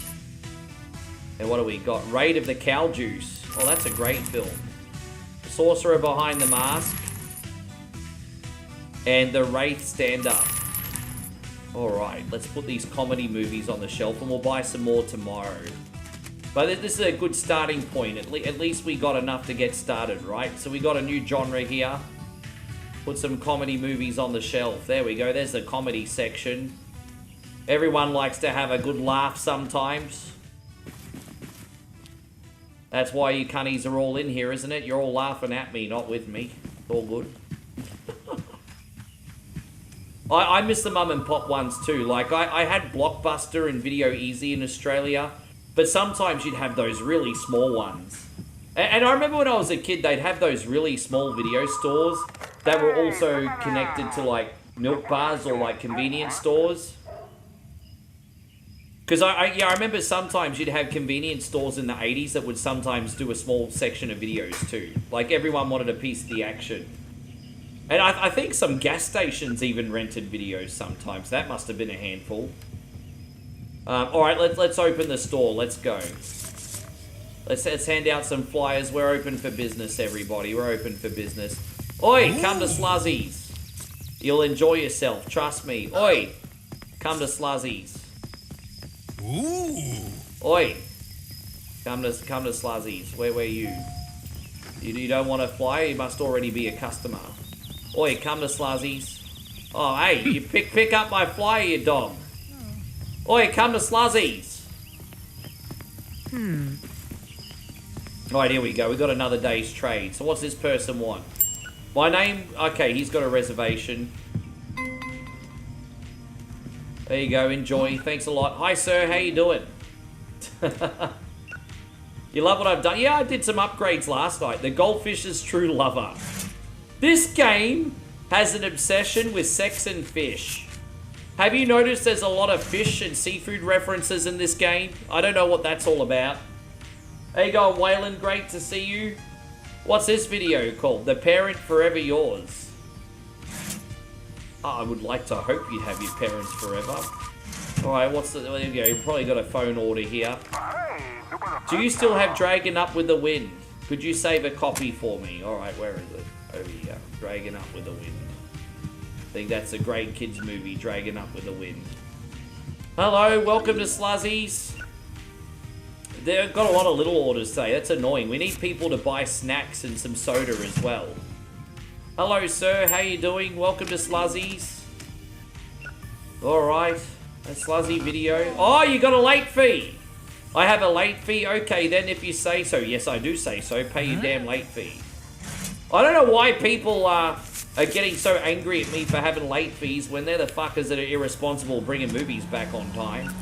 And what do we got? Raid of the Cow Juice. Oh, that's a great film. Sorcerer Behind the Mask. And The Wraith Stand Up. Alright, let's put these comedy movies on the shelf and we'll buy some more tomorrow. But this is a good starting point. At least we got enough to get started, right? So we got a new genre here. Put some comedy movies on the shelf. There we go. There's the comedy section. Everyone likes to have a good laugh sometimes. That's why you cunnies are all in here, isn't it? You're all laughing at me, not with me. It's all good. I miss the mum and pop ones too. Like, I had Blockbuster and Video Easy in Australia, but sometimes you'd have those really small ones. And I remember when I was a kid, they'd have those really small video stores that were also connected to, like, milk bars or, like, convenience stores. Because I remember sometimes you'd have convenience stores in the 80s that would sometimes do a small section of videos too. Like, everyone wanted a piece of the action. And I think some gas stations even rented videos sometimes. That must have been a handful. Alright, let's open the store. Let's go. Let's hand out some flyers. We're open for business, everybody. We're open for business. Oi, come to Sluzzies. You'll enjoy yourself. Trust me. Oi, come to Sluzzies. Ooh. Oi, come to Sluzzies. Where were you? You don't want to fly? You must already be a customer. Oi, come to Sluzzies. Oh, hey, you pick up my flyer, you dog. Oi, come to Sluzzies. Alright, here we go. We got another day's trade. So what's this person want? My name? Okay, he's got a reservation. There you go. Enjoy. Thanks a lot. Hi, sir. How you doing? You love what I've done? Yeah, I did some upgrades last night. The Goldfish's True Lover. This game has an obsession with sex and fish. Have you noticed there's a lot of fish and seafood references in this game? I don't know what that's all about. There you go, Waylon. Great to see you. What's this video called? The Parent Forever Yours. Oh, I would like to hope you have your parents forever. Alright, what's the... There you go. You've probably got a phone order here. Do you still have Dragon Up with the Wind? Could you save a copy for me? Alright, where is it? Over here. Dragon Up with the Wind. I think that's a great kids movie, Dragon Up with the Wind. Hello, welcome to Sluzzies. They've got a lot of little orders today. That's annoying. We need people to buy snacks and some soda as well. Hello, sir. How you doing? Welcome to Sluzzies. Alright. A Sluzzy video. Oh, you got a late fee. I have a late fee. Okay, then if you say so. Yes, I do say so. Pay your damn late fee. I don't know why people are getting so angry at me for having late fees when they're the fuckers that are irresponsible bringing movies back on time.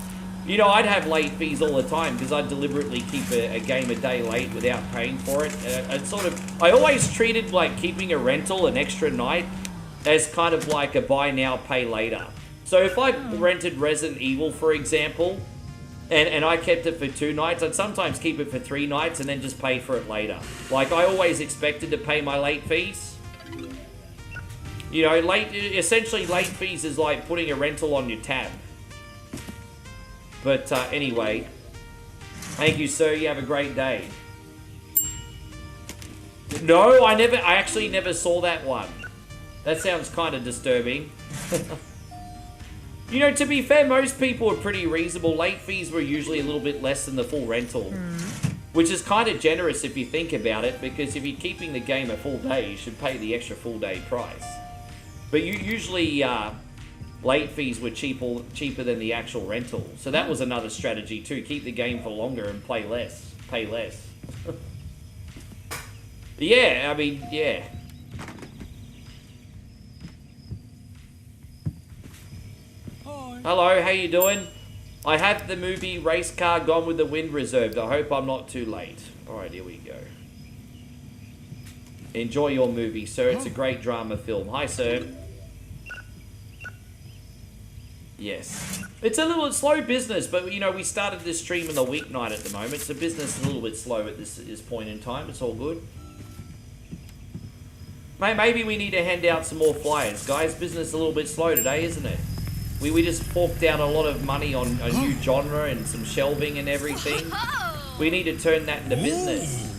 You know, I'd have late fees all the time because I'd deliberately keep a game a day late without paying for it. I always treated like keeping a rental an extra night as kind of like a buy now, pay later. So if I rented Resident Evil, for example, and I kept it for 2 nights, I'd sometimes keep it for 3 nights and then just pay for it later. Like, I always expected to pay my late fees. You know, essentially late fees is like putting a rental on your tab. But anyway, thank you, sir. You have a great day. No, I actually never saw that one. That sounds kind of disturbing. You know, to be fair, most people are pretty reasonable. Late fees were usually a little bit less than the full rental, which is kind of generous if you think about it, because if you're keeping the game a full day, you should pay the extra full day price. But usually late fees were cheaper than the actual rental. So that was another strategy too. Keep the game for longer and pay less. Yeah, I mean, yeah. Hello, how you doing? I have the movie Race Car Gone with the Wind reserved. I hope I'm not too late. Alright, here we go. Enjoy your movie, sir. It's a great drama film. Hi, sir. Yes. It's a little slow business, but, you know, we started this stream in the weeknight at the moment, so business is a little bit slow at this point in time. It's all good. Maybe we need to hand out some more flyers. Guys, business is a little bit slow today, isn't it? We just forked out a lot of money on a new genre and some shelving and everything. We need to turn that into business.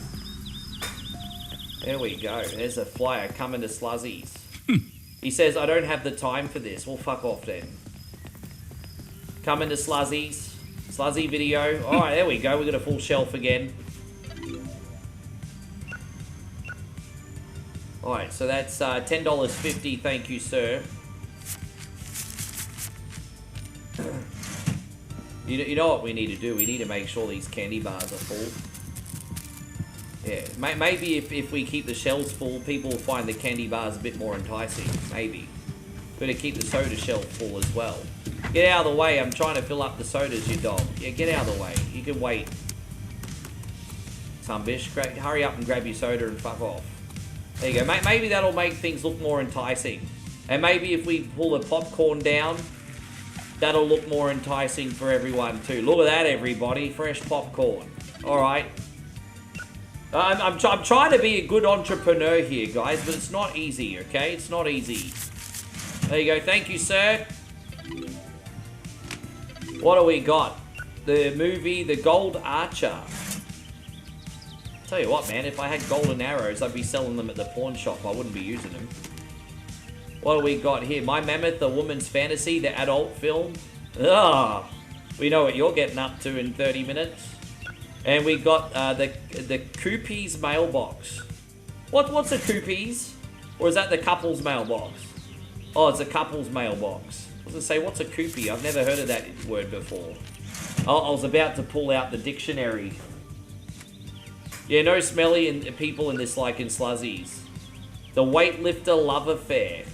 There we go. There's a flyer coming to Sluzzies. He says, I don't have the time for this. Well, fuck off then. Coming to Sluzzies. Sluzzy video. Alright, there we go. We got a full shelf again. Alright, so that's $10.50. Thank you, sir. You know what we need to do? We need to make sure these candy bars are full. Yeah, maybe if we keep the shelves full, people will find the candy bars a bit more enticing. Maybe. Better keep the soda shelf full as well. Get out of the way. I'm trying to fill up the sodas, you dog. Yeah, get out of the way. You can wait. Sunbish, hurry up and grab your soda and fuck off. There you go. Maybe that'll make things look more enticing. And maybe if we pull the popcorn down, that'll look more enticing for everyone too. Look at that, everybody. Fresh popcorn. Alright. I'm trying to be a good entrepreneur here, guys, but it's not easy, okay? It's not easy. There you go. Thank you, sir. What do we got? The movie The Gold Archer. Tell you what, man, if I had golden arrows, I'd be selling them at the pawn shop. I wouldn't be using them. What do we got here? My Mammoth, A Woman's Fantasy, the adult film. Ah, we know what you're getting up to in 30 minutes. And we got the Coopy's Mailbox. What's a Coopies? Or is that the couple's mailbox? Oh, it's a couple's mailbox. I was gonna say, what's a Coopie? I've never heard of that word before. Oh, I was about to pull out the dictionary. Yeah, no smelly people in this like in Sluzzies. The Weightlifter Love Affair.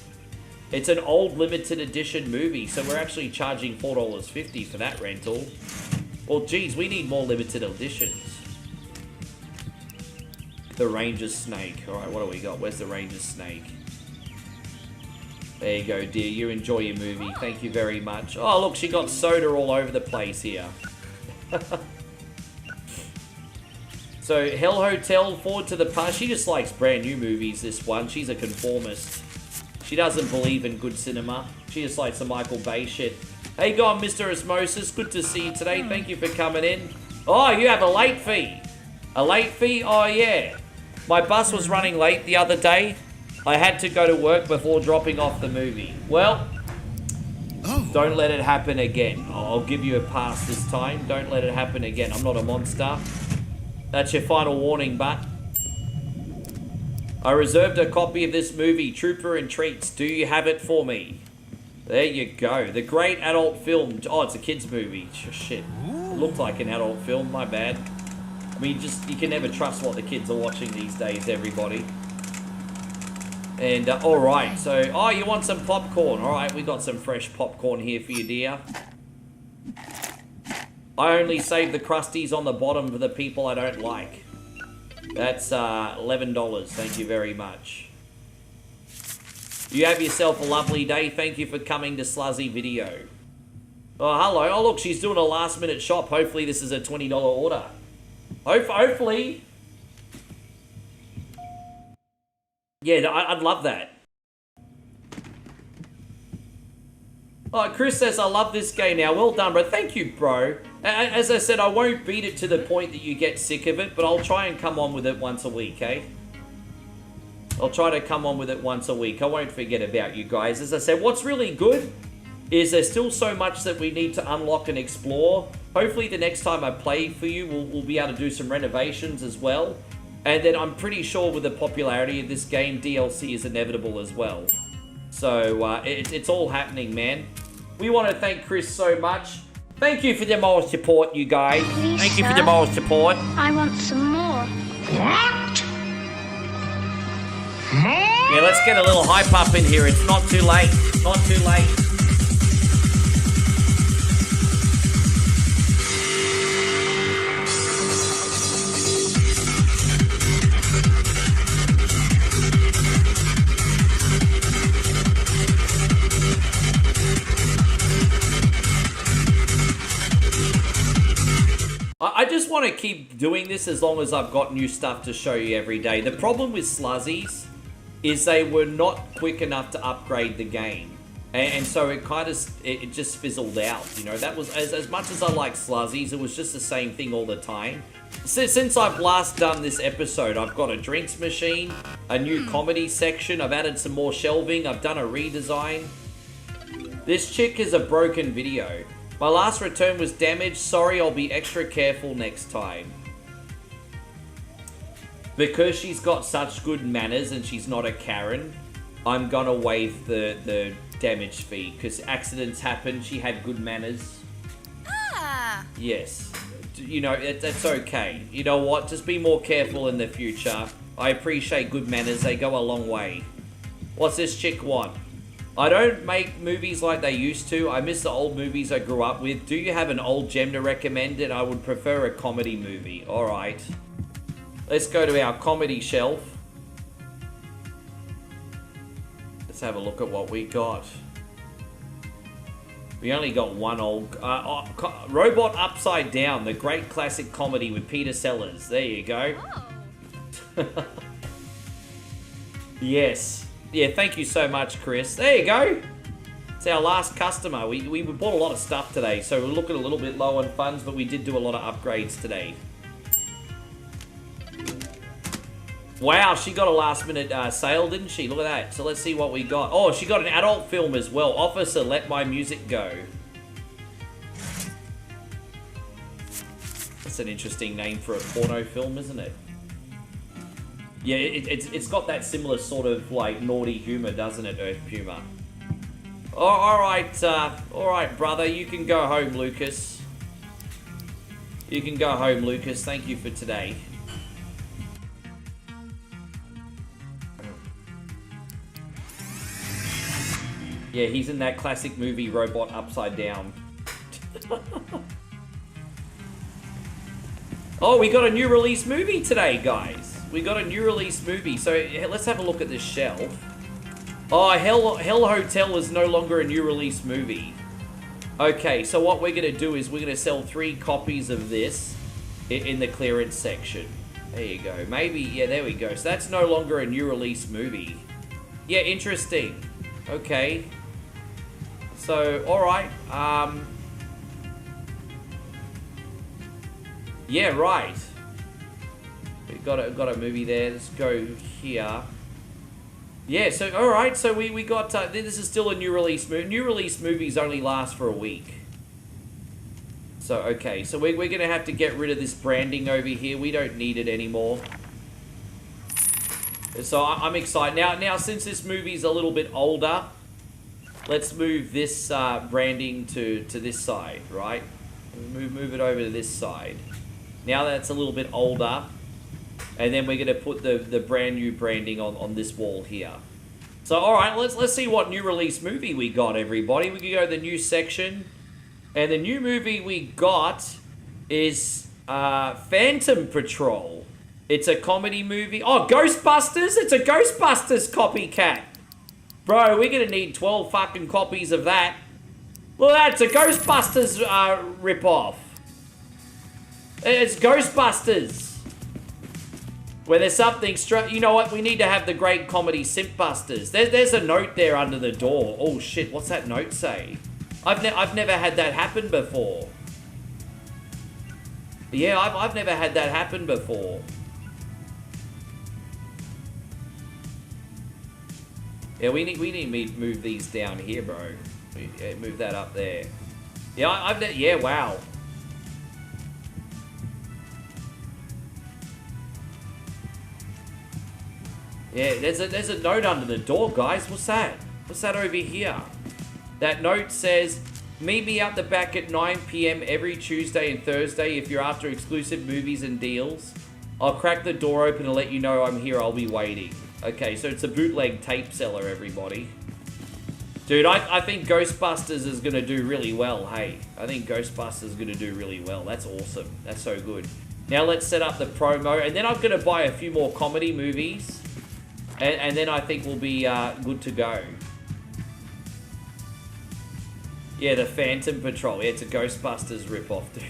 It's an old limited edition movie, so we're actually charging $4.50 for that rental. Well, geez, we need more limited editions. The Ranger Snake. Alright, what do we got? Where's the Ranger Snake? There you go, dear. You enjoy your movie. Thank you very much. Oh, look, she got soda all over the place here. So, Hell Hotel, Forward to the Past. She just likes brand new movies, this one. She's a conformist. She doesn't believe in good cinema. She just likes the Michael Bay shit. Hey, go on, Mr. Osmosis. Good to see you today. Thank you for coming in. Oh, you have a late fee. A late fee? Oh, yeah. My bus was running late the other day. I had to go to work before dropping off the movie. Well, don't let it happen again. I'll give you a pass this time. Don't let it happen again. I'm not a monster. That's your final warning, but I reserved a copy of this movie, Trooper and Treats. Do you have it for me? There you go. The great adult film. Oh, it's a kid's movie. Shit. It looked like an adult film. My bad. I mean, you can never trust what the kids are watching these days, everybody. And, alright, so, oh, you want some popcorn? Alright, we got some fresh popcorn here for you, dear. I only save the crusties on the bottom for the people I don't like. That's, $11. Thank you very much. You have yourself a lovely day. Thank you for coming to Sluzzy Video. Oh, hello. Oh, look, she's doing a last-minute shop. Hopefully this is a $20 order. Hopefully. Yeah, I'd love that. Oh, Chris says, I love this game now. Well done, bro. Thank you, bro. As I said, I won't beat it to the point that you get sick of it, but I'll try and come on with it once a week, eh? I'll try to come on with it once a week. I won't forget about you guys. As I said, what's really good is there's still so much that we need to unlock and explore. Hopefully the next time I play for you, we'll be able to do some renovations as well. And then I'm pretty sure with the popularity of this game, DLC is inevitable as well. So, it's all happening, man. We want to thank Chris so much. Thank you for the moral support, you guys. Please, thank you for sir? the moral support. I want some more. What? Yeah, let's get a little hype up in here. It's not too late. Not too late. I just want to keep doing this as long as I've got new stuff to show you every day. The problem with Sluzzies is they were not quick enough to upgrade the game. And so it kind of, it just fizzled out, you know. That was, as much as I like Sluzzies, it was just the same thing all the time. Since I've last done this episode, I've got a drinks machine, a new comedy section, I've added some more shelving, I've done a redesign. This chick is a broken video. My last return was damaged. Sorry, I'll be extra careful next time. Because she's got such good manners and she's not a Karen, I'm gonna waive the damage fee. Because accidents happen. She had good manners. Ah! Yes. You know, that's okay. You know what? Just be more careful in the future. I appreciate good manners. They go a long way. What's this chick want? I don't make movies like they used to. I miss the old movies I grew up with. Do you have an old gem to recommend? And I would prefer a comedy movie. Alright. Let's go to our comedy shelf. Let's have a look at what we got. We only got one old... Robot Upside Down, the great classic comedy with Peter Sellers. There you go. Oh. Yes. Yeah, thank you so much, Chris. There you go. It's our last customer. We bought a lot of stuff today, so we're looking a little bit low on funds, but we did do a lot of upgrades today. Wow, she got a last-minute sale, didn't she? Look at that. So let's see what we got. Oh, she got an adult film as well. Officer, Let My Music Go. That's an interesting name for a porno film, isn't it? Yeah, it's got that similar sort of like naughty humor, doesn't it, Earth Puma? All right, brother. You can go home, Lucas. You can go home, Lucas. Thank you for today. Yeah, he's in that classic movie, Robot Upside Down. Oh, we got a new release movie today, guys. We got a new release movie. So let's have a look at this shelf. Oh, Hell Hotel is no longer a new release movie. Okay, so what we're going to do is we're going to sell 3 copies of this in the clearance section. There you go. Maybe, yeah, there we go. So that's no longer a new release movie. Yeah, interesting. Okay. So, alright. Yeah, right. We've got a movie there. Let's go here. Yeah, so, alright. So we got... this is still a new release movie. New release movies only last for a week. So, okay. So we're going to have to get rid of this branding over here. We don't need it anymore. So I'm excited. Now, since this movie's a little bit older... Let's move this branding to this side, right? Move it over to this side. Now that's a little bit older. And then we're going to put the brand new branding on this wall here. So, alright, let's see what new release movie we got, everybody. We can go to the new section. And the new movie we got is Phantom Patrol. It's a comedy movie. Oh, Ghostbusters? It's a Ghostbusters copycat. Bro, we're going to need 12 fucking copies of that. Look at that, it's a Ghostbusters ripoff. It's Ghostbusters. Where there's something straight... You know what? We need to have the great comedy Simpbusters. There's a note there under the door. Oh shit, what's that note say? I've never had that happen before. Yeah, I've never had that happen before. Yeah, we need to move these down here, bro. Yeah, move that up there. Yeah, yeah, wow. Yeah, there's a note under the door, guys. What's that? What's that over here? That note says, meet me out the back at 9 PM every Tuesday and Thursday if you're after exclusive movies and deals. I'll crack the door open and let you know I'm here. I'll be waiting. Okay, so it's a bootleg tape seller, everybody. Dude, I think Ghostbusters is going to do really well, hey. I think Ghostbusters is going to do really well. That's awesome. That's so good. Now let's set up the promo, and then I'm going to buy a few more comedy movies. And then I think we'll be good to go. Yeah, the Phantom Patrol. Yeah, it's a Ghostbusters ripoff, dude.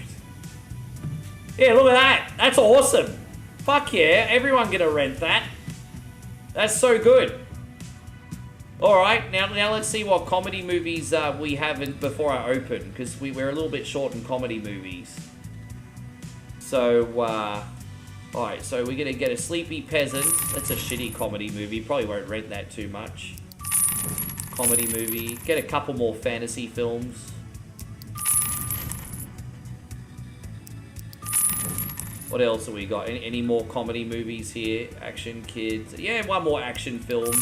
Yeah, look at that. That's awesome. Fuck yeah, everyone gonna rent that. That's so good. Alright, now let's see what comedy movies we have before I open, because we're a little bit short in comedy movies. So, alright, so we're gonna get a Sleepy Peasant. That's a shitty comedy movie. Probably won't rent that too much. Comedy movie. Get a couple more fantasy films. What else have we got? Any more comedy movies here? Action Kids. Yeah, one more action film.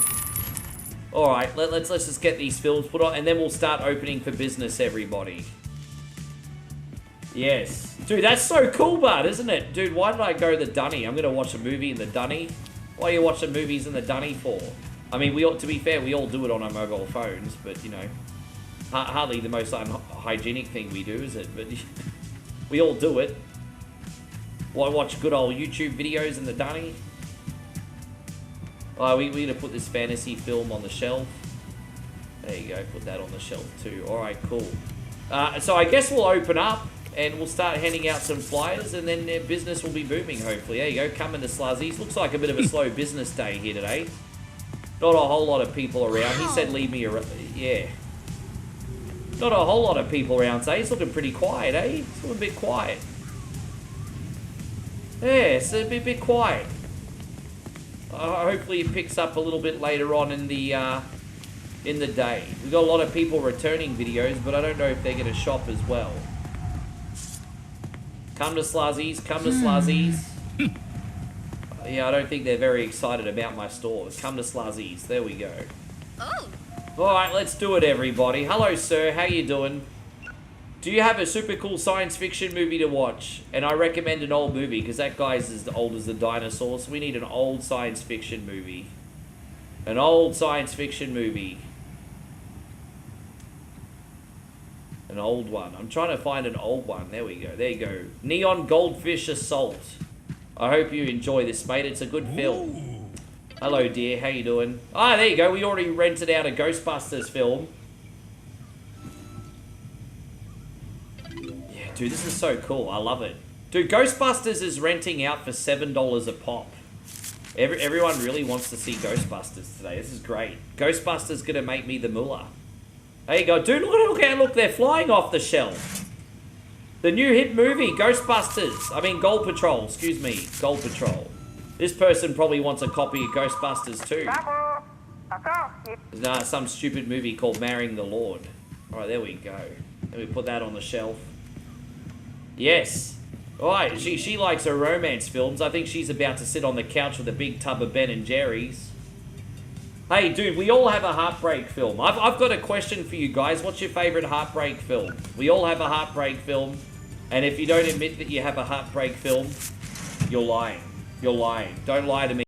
Alright, let's just get these films put on, and then we'll start opening for business, everybody. Yes. Dude, that's so cool, bud, isn't it? Dude, why did I go to the Dunny? I'm going to watch a movie in the Dunny. Why are you watching movies in the Dunny for? I mean, to be fair, we all do it on our mobile phones, but, you know, hardly the most unhygienic thing we do, is it? But we all do it. Watch good old YouTube videos in the Dunny. Oh, we're going to put this fantasy film on the shelf. There you go, put that on the shelf too. Alright, cool. So I guess we'll open up and we'll start handing out some flyers, and then their business will be booming, hopefully. There you go, come into Sluzzies. Looks like a bit of a slow business day here today. Not a whole lot of people around. He said leave me around. Yeah. Not a whole lot of people around today. It's looking pretty quiet, eh? It's looking a bit quiet. Yeah, it's a bit quiet. Hopefully it picks up a little bit later on in the day. We've got a lot of people returning videos, but I don't know if they're going to shop as well. Come to Sluzzies, come to Sluzzies. Yeah, I don't think they're very excited about my stores. Come to Sluzzies. There we go. Oh. Alright, let's do it, everybody. Hello, sir. How you doing? Do you have a super cool science fiction movie to watch? And I recommend an old movie, because that guy's as old as the dinosaurs. So we need an old science fiction movie. An old science fiction movie. An old one. I'm trying to find an old one. There we go. There you go. Neon Goldfish Assault. I hope you enjoy this, mate. It's a good film. Hello, dear. How you doing? Ah, there you go. We already rented out a Ghostbusters film. Yeah, dude, this is so cool. I love it. Dude, Ghostbusters is renting out for $7 a pop. Everyone really wants to see Ghostbusters today. This is great. Ghostbusters gonna make me the mullah. There you go. Dude, look, they're flying off the shelf. The new hit movie, Ghostbusters. I mean, Gold Patrol. Excuse me. Gold Patrol. This person probably wants a copy of Ghostbusters too. Nah, some stupid movie called Marrying the Lord. Alright, there we go. Let me put that on the shelf. Yes. Alright, she likes her romance films. I think she's about to sit on the couch with a big tub of Ben and Jerry's. Hey, dude, we all have a heartbreak film. I've got a question for you guys. What's your favorite heartbreak film? We all have a heartbreak film. And if you don't admit that you have a heartbreak film, you're lying. You're lying. Don't lie to me.